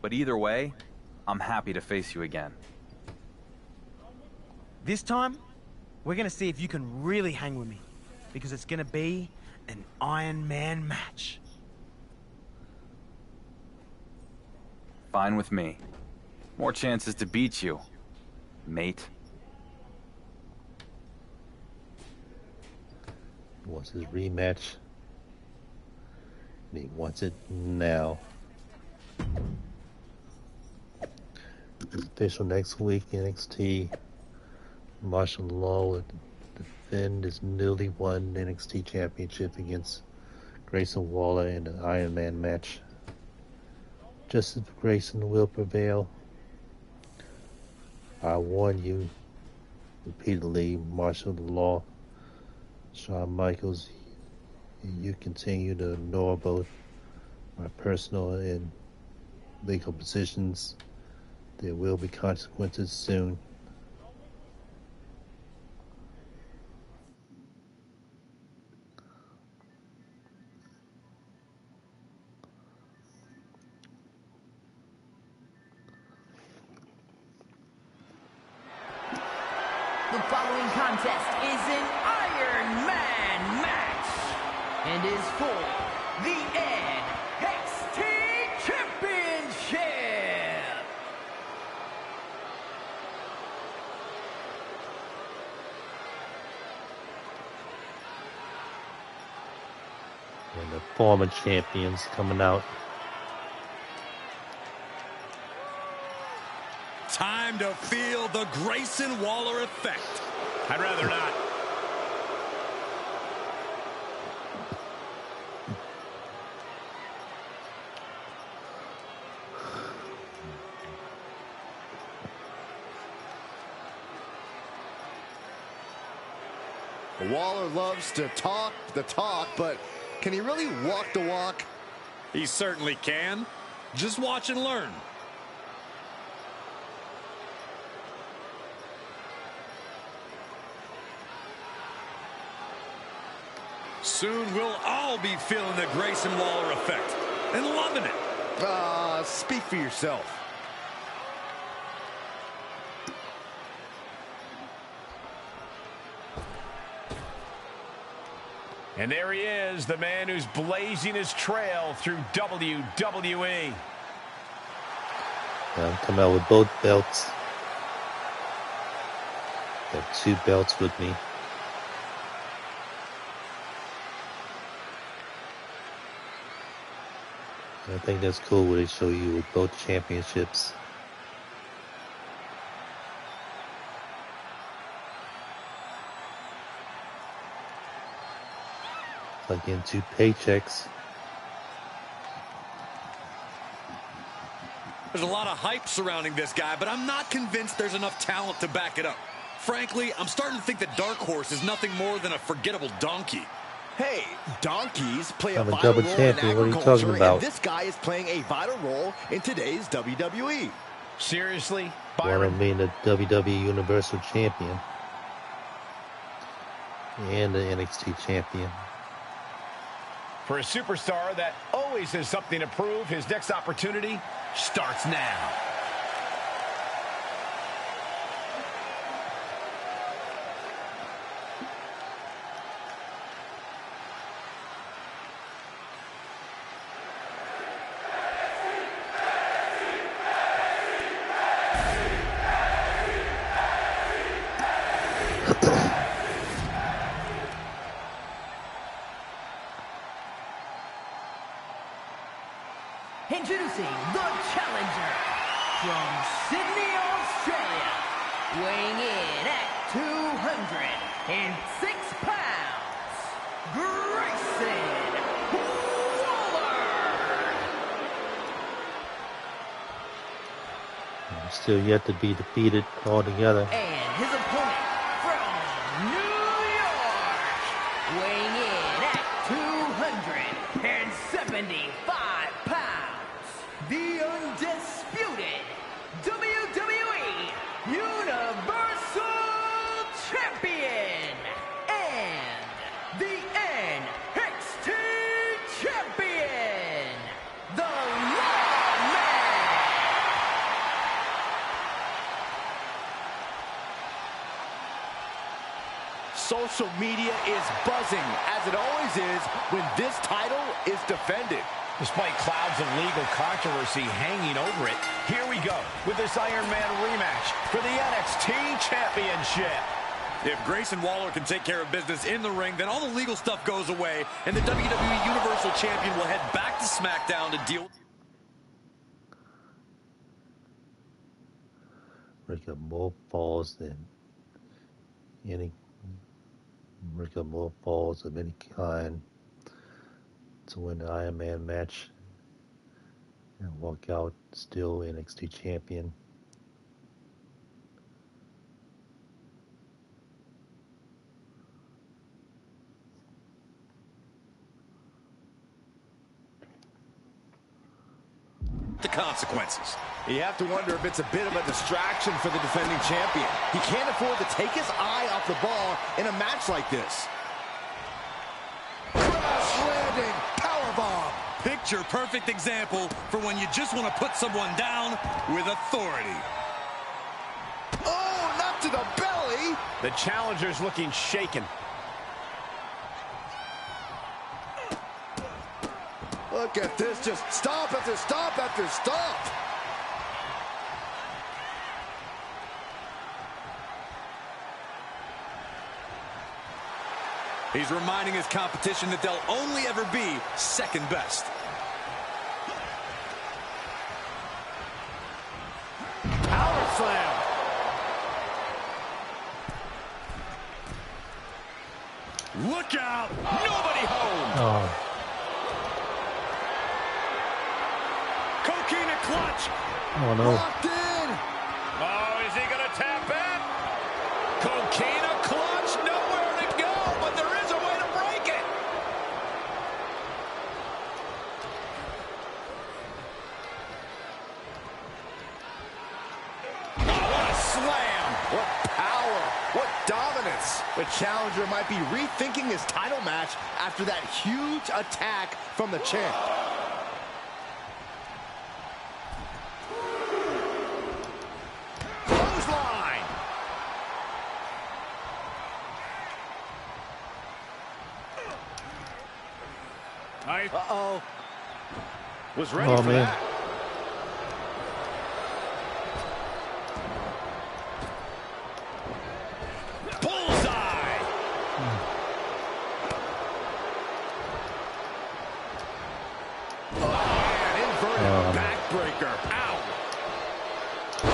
but either way, I'm happy to face you again. This time, we're gonna see if you can really hang with me, because it's gonna be an Iron Man match. Fine with me. More chances to beat you, mate. He wants his rematch. And he wants it now. It's official next week, NXT. Marshall Law will defend his newly won NXT championship against Grayson Waller in an Iron Man match. Justice for Grayson will prevail. I warn you repeatedly, Marshal of the Law, Shawn Michaels, you continue to ignore both my personal and legal positions. There will be consequences soon. The following contest is an Iron Man match and is for the NXT Championship. And the former champions coming out. Time to feel the Grayson Waller effect. I'd rather not. Waller loves to talk the talk, but can he really walk the walk? He certainly can. Just watch and learn. Soon we'll all be feeling the Grayson Waller effect and loving it. Speak for yourself. And there he is, the man who's blazing his trail through WWE. I'm coming out with both belts. Got 2 belts with me. I think that's cool what they show you with both championships. It's like getting 2 paychecks. There's a lot of hype surrounding this guy, but I'm not convinced there's enough talent to back it up. Frankly, I'm starting to think that Dark Horse is nothing more than a forgettable donkey. Hey, donkeys play I'm a a vital double role in champion. What are you agriculture, talking about? and this guy is playing a vital role in today's WWE. Seriously, One Byron? of being the WWE Universal Champion and the NXT Champion. For a superstar that always has something to prove, his next opportunity starts now. Introducing the challenger from Sydney, Australia, weighing in at 206 pounds, Grayson Waller. Still yet to be defeated altogether. And his opponent from New York, weighing in at 275 pounds, the undisputed WWE Universal Champion and the NXT Champion, the Lawman. Social media is buzzing, as it always is when this title is defended. Despite clouds of legal controversy hanging over it, here we go with this Iron Man rematch for the NXT Championship. If Grayson Waller can take care of business in the ring, then all the legal stuff goes away, and the WWE Universal Champion will head back to SmackDown to deal with... Rick got more falls than any. Rick got more falls of any kind. to win the Iron Man match and walk out still NXT champion. The consequences. You have to wonder if it's a bit of a distraction for the defending champion. He can't afford to take his eye off the ball in a match like this. Crash landing, powerbomb. Picture perfect example for when you just want to put someone down with authority. Oh, not to the belly. The challenger's looking shaken. Look at this, just stop after stop after stop. He's reminding his competition that they'll only ever be second best. Power slam. Look out! Nobody home! Oh. Coquina clutch! Oh no. Locked in. Oh, is he going to tap in? Coquina clutch, nowhere to go, but there is a way to break it. Oh, what a slam. What power. What dominance. The challenger might be rethinking his title match after that huge attack from the champ. Uh-oh. Was ready for that. Bullseye. Oh, inverted backbreaker. Ow.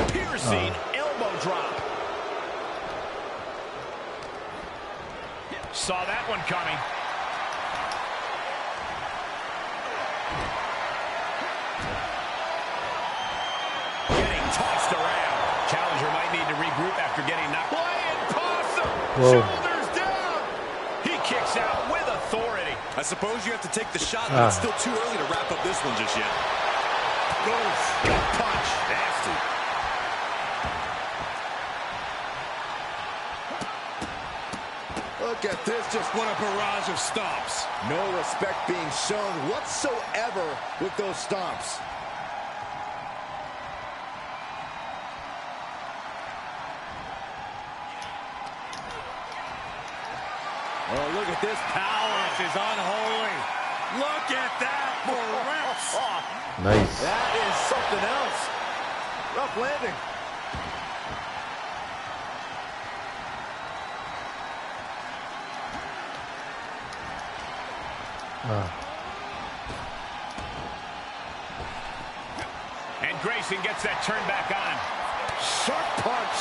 Piercing elbow drop. Saw that one coming. Tossed around. Challenger might need to regroup after getting knocked. Flying possum. Shoulders down. He kicks out with authority. I suppose you have to take the shot, but it's still too early to wrap up this one just yet. Goes. Gut punch. Nasty. Look at this. Just What a barrage of stomps. no respect being shown whatsoever with those stomps. Oh, look at this power. This is unholy. Look at that for reps. Nice. That is something else. Rough landing. And Grayson gets that turn back on. Sharp punch.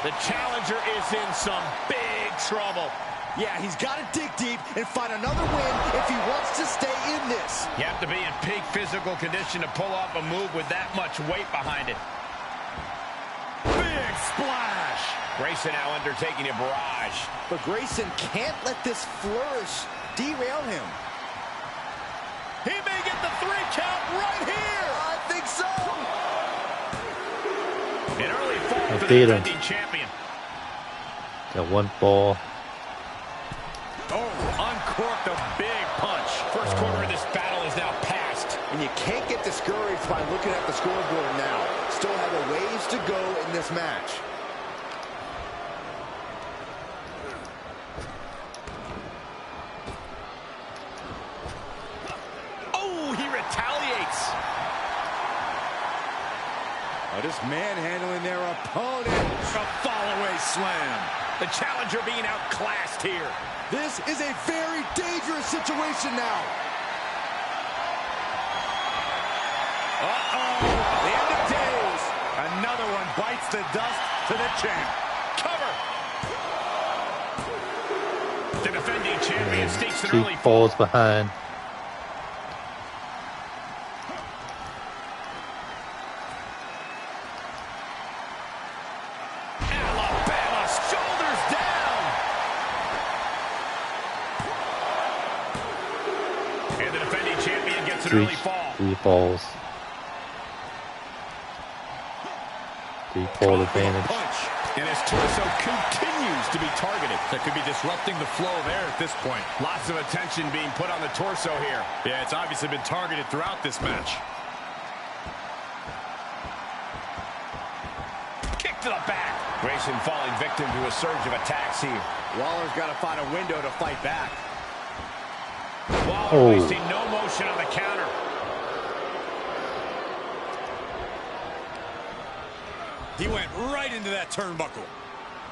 The challenger is in some big trouble. Yeah, he's got to dig deep and find another win if he wants to stay in this. You have to be in peak physical condition to pull off a move with that much weight behind it. Big splash. Grayson now undertaking a barrage. But Grayson can't let this flourish derail him. He may get the 3 count right here. I think so. An early fall for the beat him. defending champion. Got one ball. Oh, uncorked a big punch. First quarter of this battle is now past. And you can't get discouraged by looking at the scoreboard now. Still have a ways to go in this match. Oh, he retaliates. Oh, just manhandling their opponent. A fall-away slam. The challenger being outclassed here. This is a very dangerous situation now. Uh-oh. The end of days. Another one bites the dust to the champ. Cover. The defending champion stakes an early Falls behind. three falls. 3-fall advantage. And his torso continues to be targeted. That could be disrupting the flow of air at this point. Lots of attention being put on the torso here. Yeah, it's obviously been targeted throughout this match. Kick to the back. Grayson falling victim to a surge of attacks here. Waller's got to find a window to fight back. Waller wasting no motion on the counter. He went right into that turnbuckle.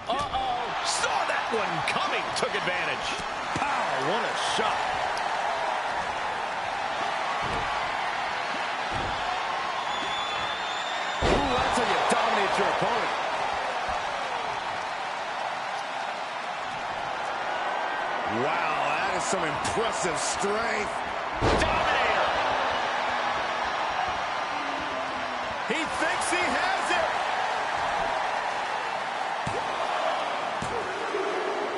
Uh-oh. Saw that one coming. Took advantage. Pow, what a shot. Ooh, that's how you dominate your opponent. Wow, that is some impressive strength. Dominator. He thinks he has it.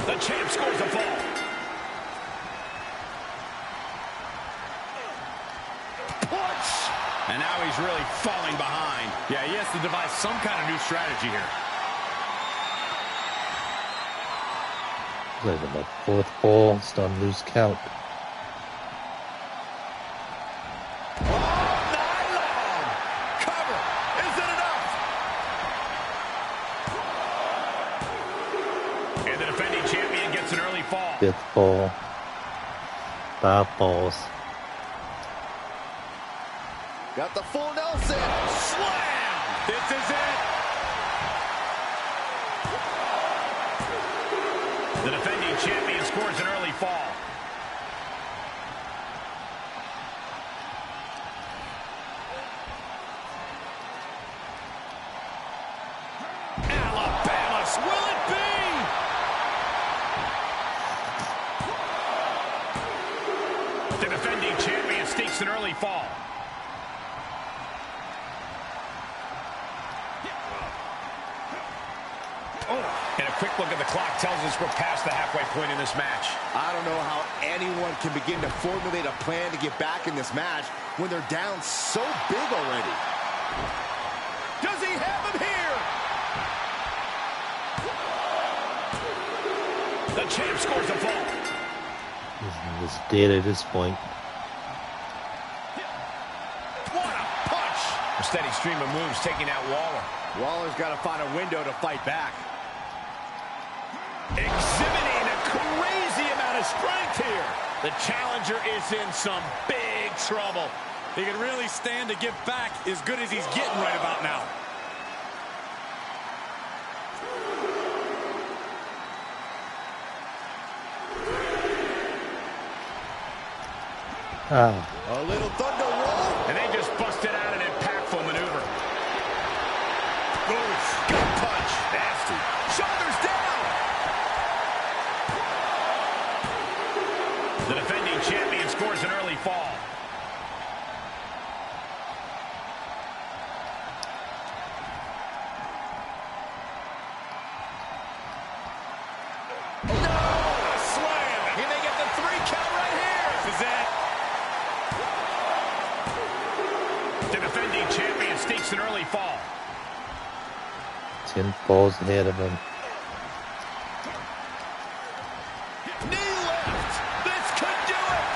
The champ scores a fall. Punch! And now he's really falling behind. Yeah, he has to devise some kind of new strategy here. Like the 4th fall, starting to lose count. And the defending champion gets an early fall. 5th fall. 5 falls. Got the full Nelson. Slam! This is it. The defending champion scores an early fall. Alabama, will it be? The defending champion sneaks an early fall. And a quick look at the clock tells us we're past the halfway point in this match. I don't know how anyone can begin to formulate a plan to get back in this match when they're down so big already. Does he have him here? The champ scores a fall. He's dead at this point. What a punch! A steady stream of moves taking out Waller. Waller's got to find a window to fight back. Exhibiting a crazy amount of strength here. The challenger is in some big trouble. He can really stand to get back as good as he's getting right about now. A little thunder roll. And they just busted out an impactful maneuver. Oof, gut punch. Nasty. Shoulders down. The defending champion scores an early fall. An early fall. 10 falls ahead of him. Knee lift. This could do it.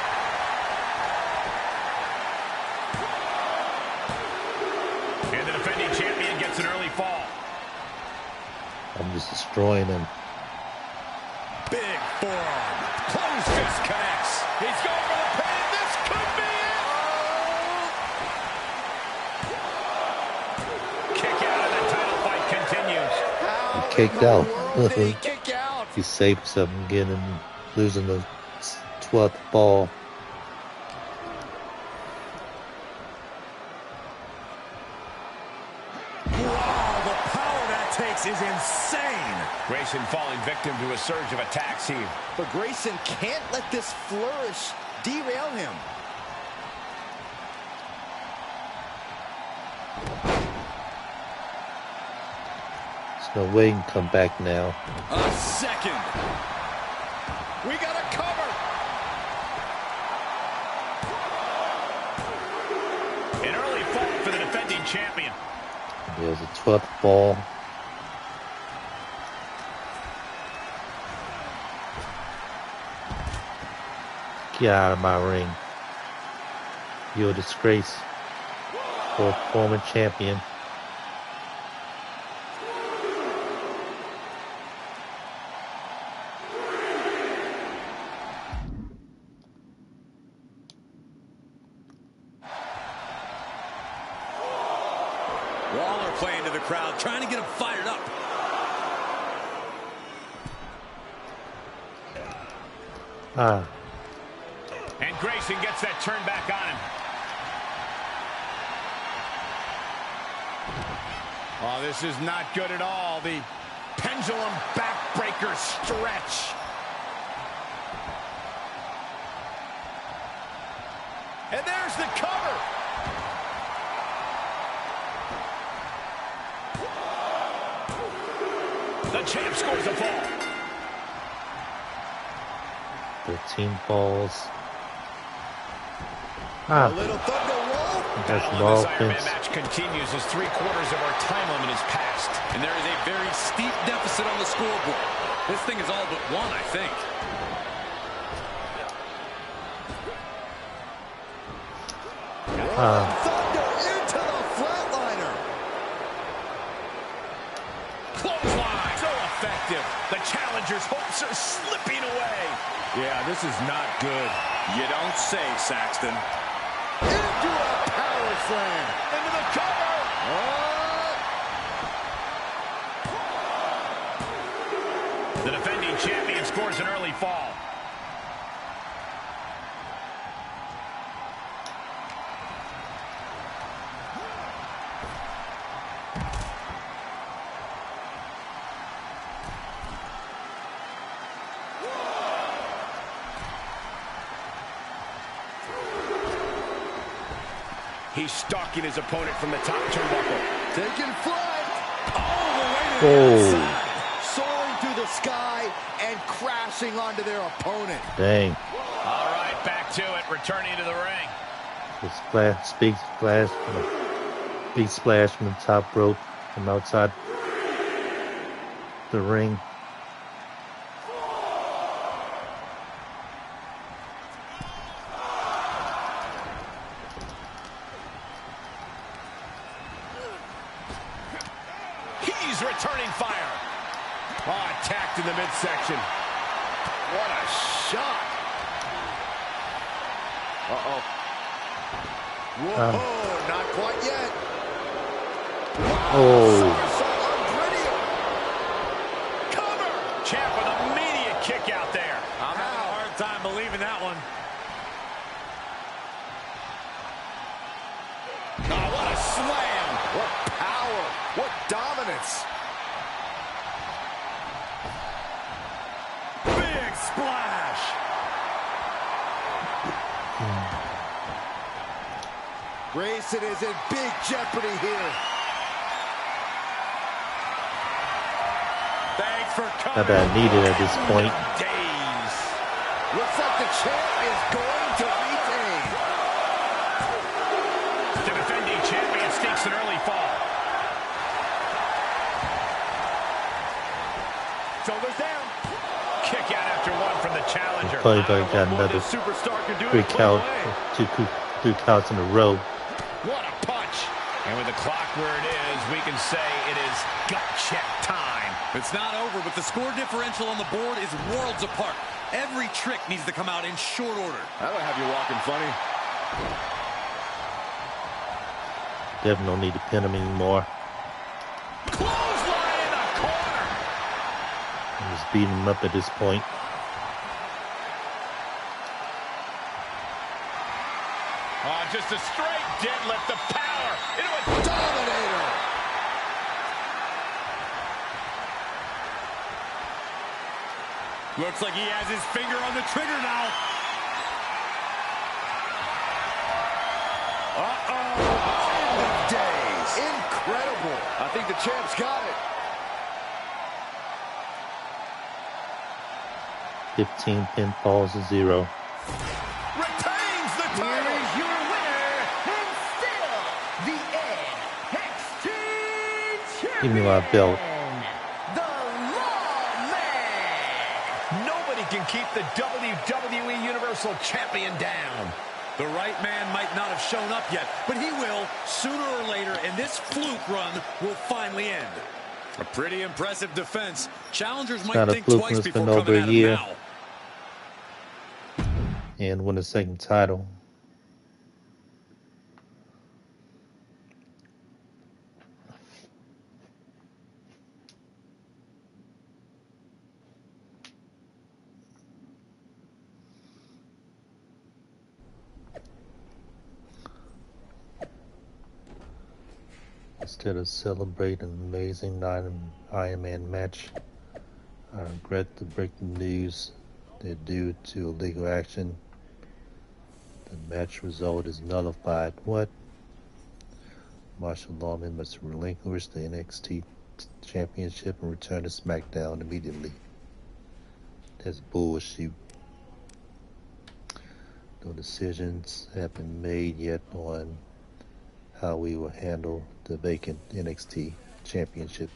And the defending champion gets an early fall. I'm just destroying him. Big forearm. Closed fist connects. He's going for the pin. This could be it. Kicked out. He saved himself from getting losing the 12th ball. Wow, the power that takes is insane. Grayson falling victim to a surge of attacks here. But Grayson can't let this flourish derail him. No way he can come back now. A second. We got a cover. champion. There's a 12th ball. Get out of my ring. You're a disgrace for a former champion. Waller playing to the crowd, trying to get him fired up. And Grayson gets that turn back on him. Oh, this is not good at all. The pendulum backbreaker stretch. And there's the cover. The champ scores a fall. 13 balls. A little thunder roll. That's Battle no in this Iron Man offense. match continues as 3/4 of our time limit is passed. And there is a very steep deficit on the scoreboard. This thing is all but won, I think. Thunder into the flatliner. Clothesline. So effective. The challenger's hopes are slipping away. Yeah, this is not good. You don't say, Saxton. Into a power slam. Into the cover. The defending champion scores an early fall. He's stalking his opponent from the top turnbuckle. Taking flight. All the way to the outside. Soaring through the sky and crashing onto their opponent. Dang. All right, back to it. Returning to the ring. The splash, big splash from the top rope from outside the ring. He's returning fire. Oh, attacked in the midsection. What a shot. Uh-oh. Whoa, not quite yet. Somersault on Brilliant. Cover. Champ with an immediate kick out there. I'm having a hard time believing that one. Oh, what a slam. What power. What dominance. Big splash. Grayson is in big jeopardy here. Thanks for coming. Not that I need it at this point. Days. Looks like the champ is going to retain. The defending champion stakes an early fall. Shoulders down. Kick out after one from the challenger. Probably got another superstar can do 3 count, two counts in a row. What a punch. And with the clock where it is, we can say it is gut check time. It's not over, but the score differential on the board is worlds apart. Every trick needs to come out in short order. That'll have you walking funny. Definitely don't need to pin him anymore. Clothesline in the corner. I'm just beating him up at this point. Oh, just a straight deadlift of power into a dominator. Looks like he has his finger on the trigger now. End of days. Incredible. I think the champ's got it. 15 pinfalls to 0. Retains the title. Here is your winner, and still the Edge, Give me my belt. Nobody can keep the WWE Universal Champion down. The right man might not have shown up yet, but he will sooner or later, and this fluke run will finally end. A pretty impressive defense. Challengers might think twice before coming at him now. And win the second title. Instead of celebrating an amazing Iron Man match, I regret to break the news that due to illegal action, the match result is nullified. What? Marshall Lawman must relinquish the NXT Championship and return to SmackDown immediately. That's bullshit. No decisions have been made yet on how we will handle the vacant NXT Championship.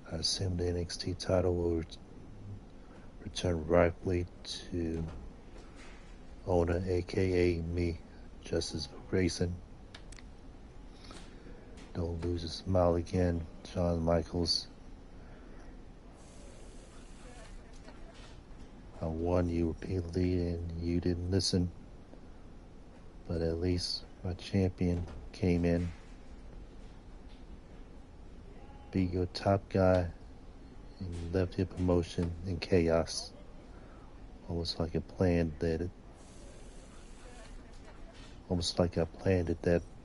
I assume the NXT title will return rightfully to owner, aka me, Justice Grayson. Don't lose a smile again, Shawn Michaels. I warned you repeatedly and you didn't listen. But at least my champion came in, beat your top guy, and left your promotion in chaos. Almost like I planned it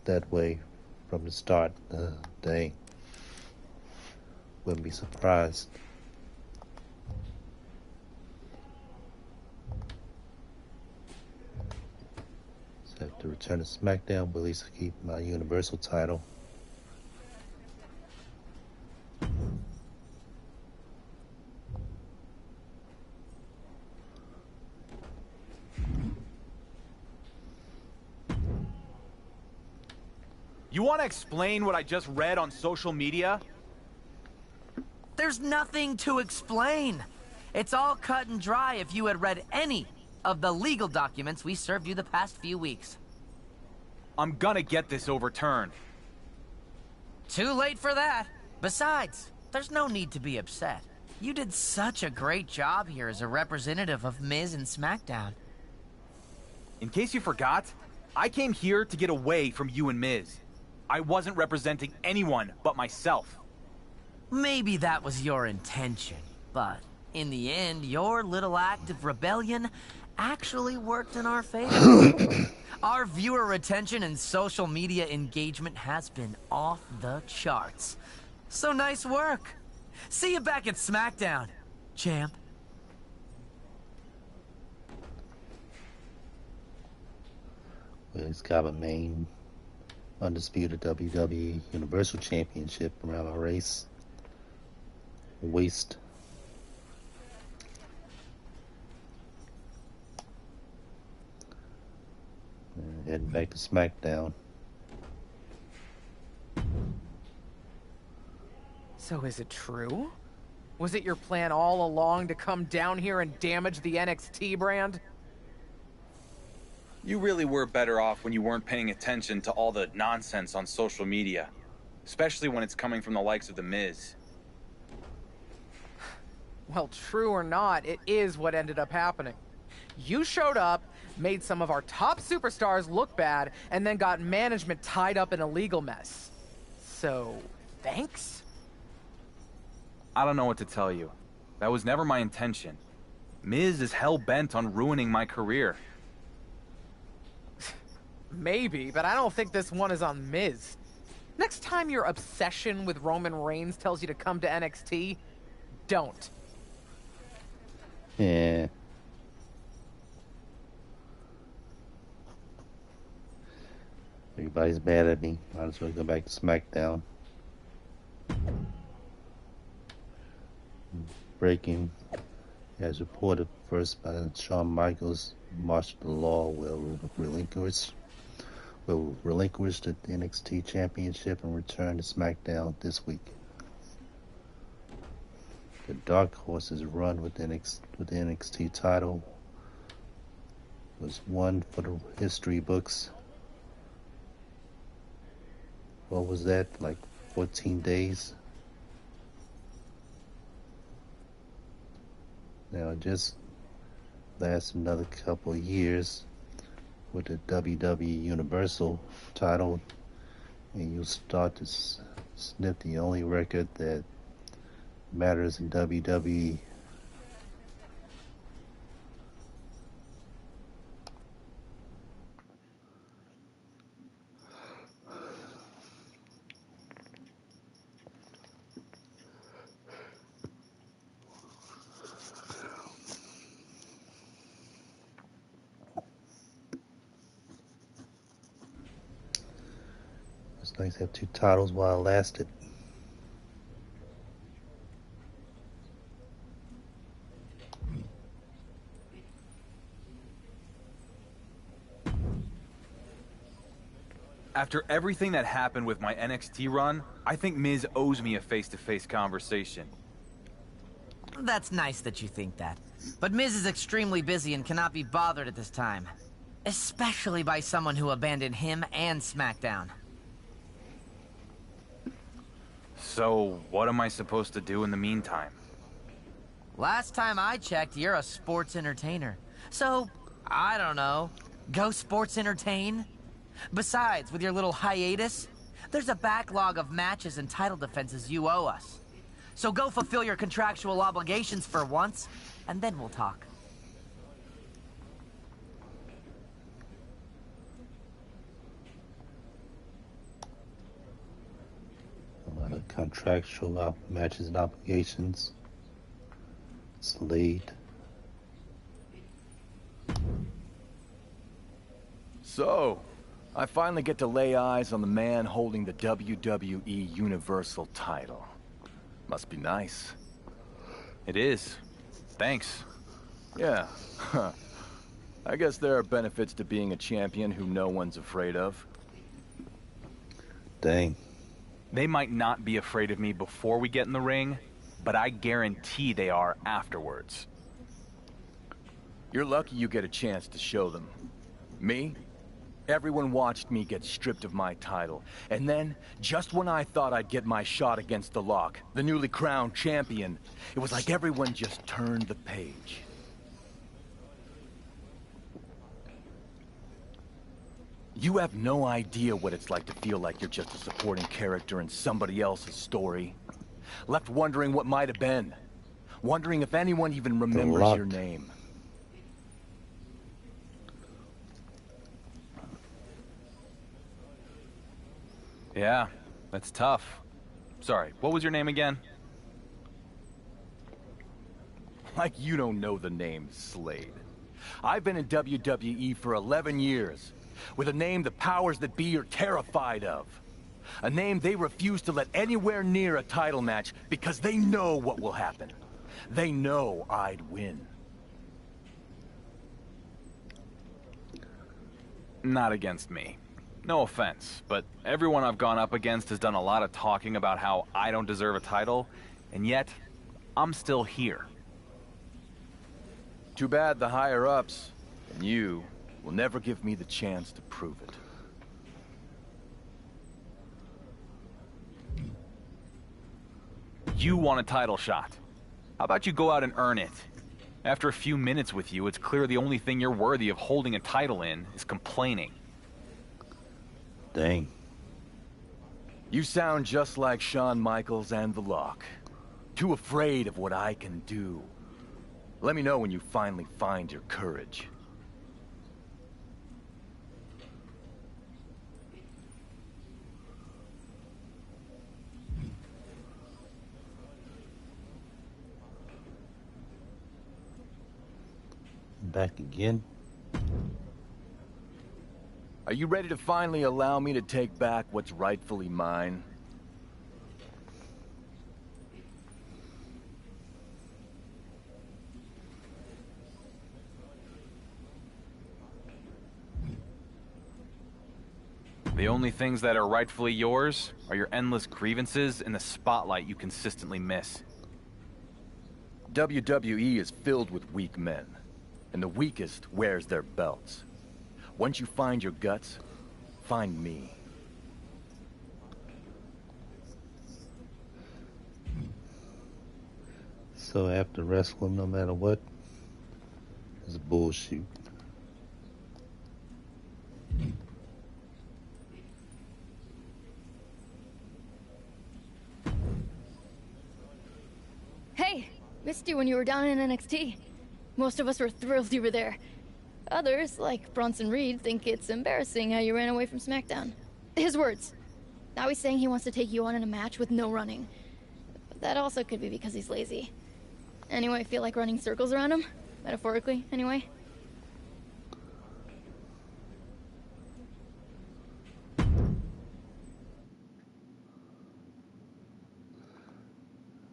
that way from the start. Dang. Wouldn't be surprised. So I have to return to SmackDown, but at least I keep my Universal title. You want to explain what I just read on social media? There's nothing to explain. It's all cut and dry if you had read any of the legal documents we served you the past few weeks. I'm gonna get this overturned. Too late for that. Besides, there's no need to be upset. You did such a great job here as a representative of Miz and SmackDown. In case you forgot, I came here to get away from you and Miz. I wasn't representing anyone but myself. Maybe that was your intention, but in the end, your little act of rebellion actually worked in our favor. Our viewer retention and social media engagement has been off the charts. So nice work. See you back at SmackDown, champ. Well, he's got a main undisputed WWE Universal Championship around our waist. Heading back to SmackDown. So is it true? Was it your plan all along to come down here and damage the NXT brand? You really were better off when you weren't paying attention to all the nonsense on social media. Especially when it's coming from the likes of The Miz. Well, true or not, it is what ended up happening. You showed up, made some of our top superstars look bad, and then got management tied up in a legal mess. So, thanks? I don't know what to tell you. That was never my intention. Miz is hell-bent on ruining my career. Maybe, but I don't think this one is on Miz. Next time your obsession with Roman Reigns tells you to come to NXT, don't. Yeah. Everybody's mad at me. Might as well go back to SmackDown. Breaking, as reported first by Shawn Michaels, Marshall Law will relinquish will relinquish the NXT Championship and return to SmackDown this week. The Dark Horse's run with the NXT title was one for the history books. What was that, like 14 days? Now just last another couple of years with the WWE Universal title, and you'll start to sniff the only record that matters in WWE. It's nice to have two titles while it lasted. After everything that happened with my NXT run, I think Miz owes me a face-to-face conversation. That's nice that you think that. But Miz is extremely busy and cannot be bothered at this time. Especially by someone who abandoned him and SmackDown. So, what am I supposed to do in the meantime? Last time I checked, you're a sports entertainer. So, I don't know, go sports entertain? Besides, with your little hiatus, there's a backlog of matches and title defenses you owe us. So go fulfill your contractual obligations for once, and then we'll talk. A lot of contractual matches and obligations. Slade. So, I finally get to lay eyes on the man holding the WWE Universal title. Must be nice. It is. Thanks. Yeah. I guess there are benefits to being a champion who no one's afraid of. Dang. They might not be afraid of me before we get in the ring, but I guarantee they are afterwards. You're lucky you get a chance to show them. Me? Everyone watched me get stripped of my title. And then, just when I thought I'd get my shot against the Lock, the newly crowned champion, it was like everyone just turned the page. You have no idea what it's like to feel like you're just a supporting character in somebody else's story. Left wondering what might have been. Wondering if anyone even remembers your name. Yeah, that's tough. Sorry, what was your name again? Like you don't know the name Slade. I've been in WWE for 11 years, with a name the powers that be are terrified of. A name they refuse to let anywhere near a title match because they know what will happen. They know I'd win. Not against me. No offense, but everyone I've gone up against has done a lot of talking about how I don't deserve a title, and yet, I'm still here. Too bad the higher-ups, and you, will never give me the chance to prove it. You want a title shot. How about you go out and earn it? After a few minutes with you, it's clear the only thing you're worthy of holding a title in is complaining. Dang. You sound just like Shawn Michaels and The Lock. Too afraid of what I can do. Let me know when you finally find your courage. Back again. Are you ready to finally allow me to take back what's rightfully mine? The only things that are rightfully yours are your endless grievances and the spotlight you consistently miss. WWE is filled with weak men, and the weakest wears their belts. Once you find your guts, find me. So after wrestling, no matter what, is bullshit. Hey, missed you when you were down in NXT. Most of us were thrilled you were there. Others, like Bronson Reed, think it's embarrassing how you ran away from SmackDown. His words. Now he's saying he wants to take you on in a match with no running. But that also could be because he's lazy. Anyway, I feel like running circles around him. Metaphorically, anyway.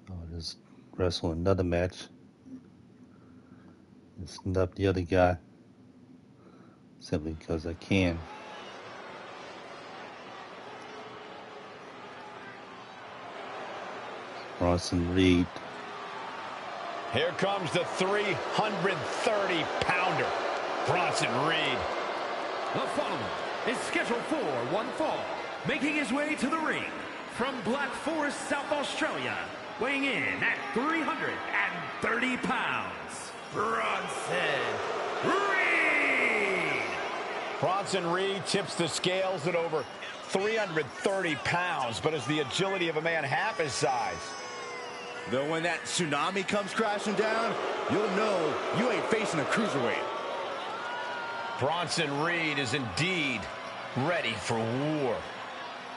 I'll just wrestle another match and snub the other guy simply because I can. Bronson Reed. Here comes the 330-pounder, Bronson Reed. The following is scheduled for one fall, making his way to the ring from Black Forest, South Australia, weighing in at 330 pounds, Bronson Reed. Bronson Reed tips the scales at over 330 pounds, but has the agility of a man half his size. Though when that tsunami comes crashing down, you'll know you ain't facing a cruiserweight. Bronson Reed is indeed ready for war.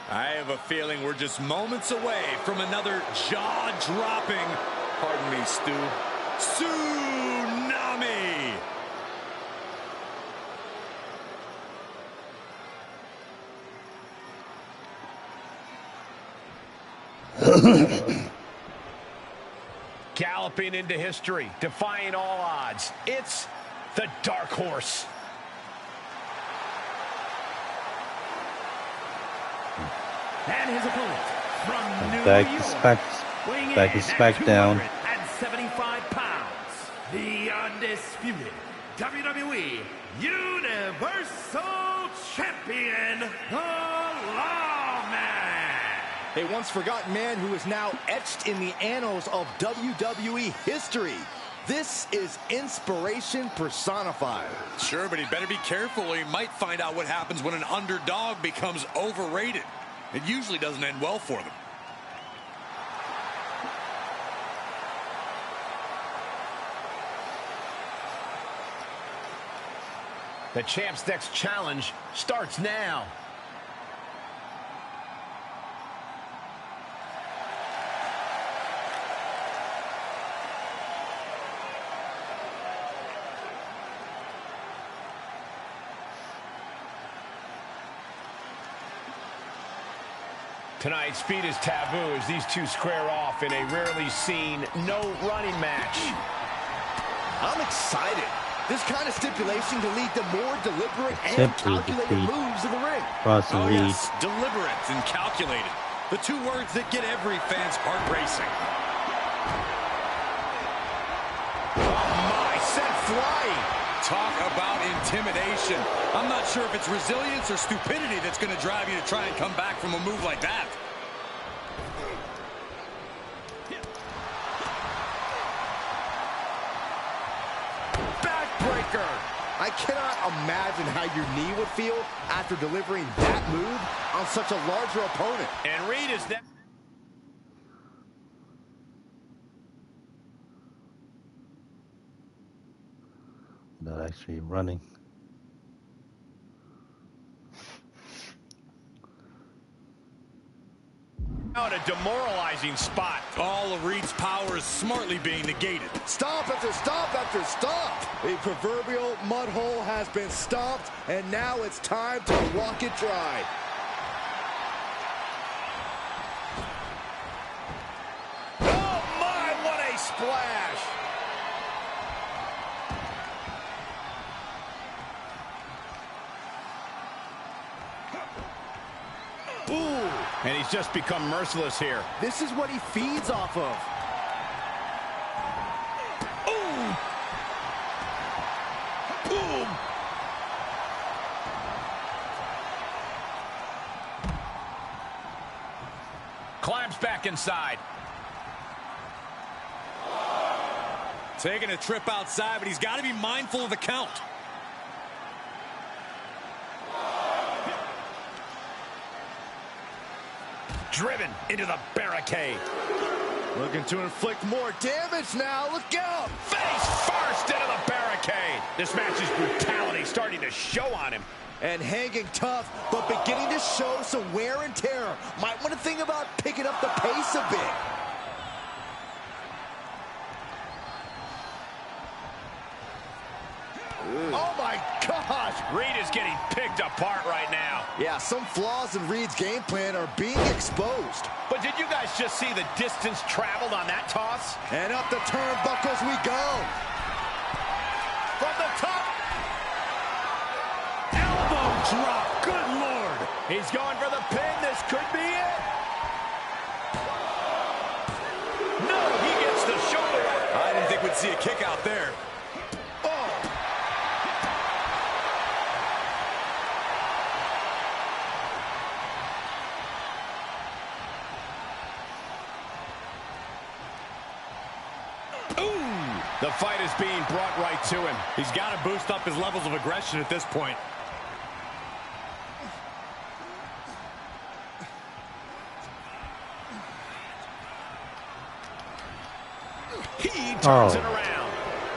I have a feeling we're just moments away from another jaw-dropping, pardon me, Stu, tsunami! Galloping into history, defying all odds, it's the Dark Horse. And his opponent from New Back York, to SmackDown. at 75 pounds, the undisputed WWE Universal Champion, the Lawman. A once forgotten man who is now etched in the annals of WWE history. This is inspiration personified. Sure, but he'd better be careful or he might find out what happens when an underdog becomes overrated. It usually doesn't end well for them. The champ's next challenge starts now. Tonight, speed is taboo as these two square off in a rarely seen no-running match. I'm excited. This kind of stipulation can lead to more deliberate and calculated moves in the ring. Bronson Reed. Yes, deliberate and calculated. The two words that get every fan's heart racing. Oh my, sent flying. Talk about intimidation. I'm not sure if it's resilience or stupidity that's going to drive you to try and come back from a move like that. Backbreaker. I cannot imagine how your knee would feel after delivering that move on such a larger opponent. And Reed is now... Not actually running. Out a demoralizing spot. All of Reed's power is smartly being negated. Stop after stop after stop. A proverbial mud hole has been stomped, and now it's time to walk it dry. Oh my, what a splash! And he's just become merciless here. This is what he feeds off of. Ooh! Boom! Climbs back inside. Taking a trip outside, but he's got to be mindful of the count. Driven into the barricade. Looking to inflict more damage now. Look out! Face first into the barricade. This match's brutality starting to show on him. And hanging tough, but beginning to show some wear and tear. Might want to think about picking up the pace a bit. Oh my gosh! Reed is getting picked apart right now. Yeah, some flaws in Reed's game plan are being exposed. But did you guys just see the distance traveled on that toss? And up the turnbuckles we go. From the top. Elbow drop. Good Lord. He's going for the pin. This could be it. No, he gets the shoulder. I didn't think we'd see a kick out there. The fight is being brought right to him. He's got to boost up his levels of aggression at this point. He turns it around.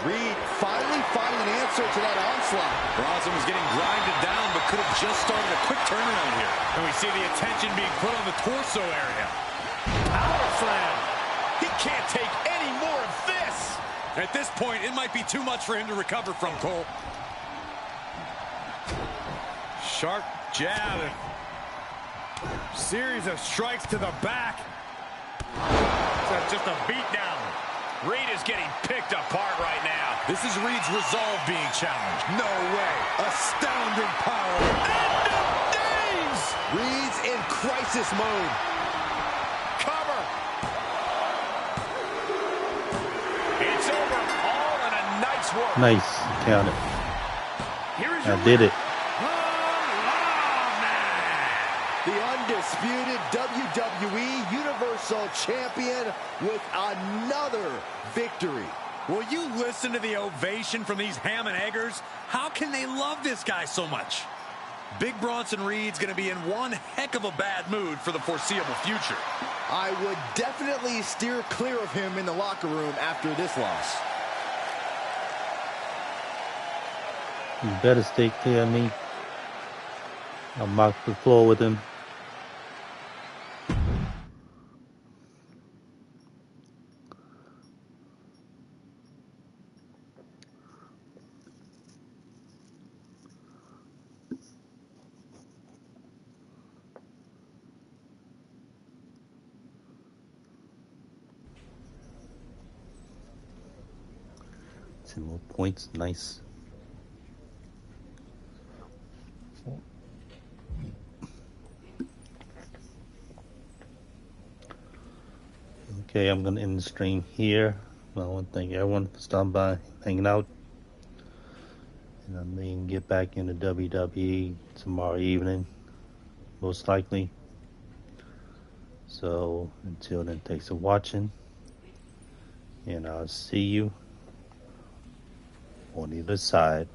Reed finally finding an answer to that onslaught. Bronson was getting grinded down, but could have just started a quick turnaround here. And we see the attention being put on the torso area. Power slam. He can't take any more of this. At this point, it might be too much for him to recover from, Cole. Sharp jab. Series of strikes to the back. That's just a beatdown. Reed is getting picked apart right now. This is Reed's resolve being challenged. No way. Astounding power. End of days. Reed's in crisis mode. Cover. It's over. All in a nice work. Nice. Count it. I did it. The undisputed WWE Universal Champion with another victory. Will you listen to the ovation from these ham and eggers? How can they love this guy so much? Big Bronson Reed's going to be in one heck of a bad mood for the foreseeable future. I would definitely steer clear of him in the locker room after this loss. You better stay clear of me. I'll mop the floor with him. Some more points, nice. Okay, I'm gonna end the stream here. I want to thank everyone for stopping by, hanging out. And I may get back into WWE tomorrow evening, most likely. So until then, thanks for watching. And I'll see you on the other side.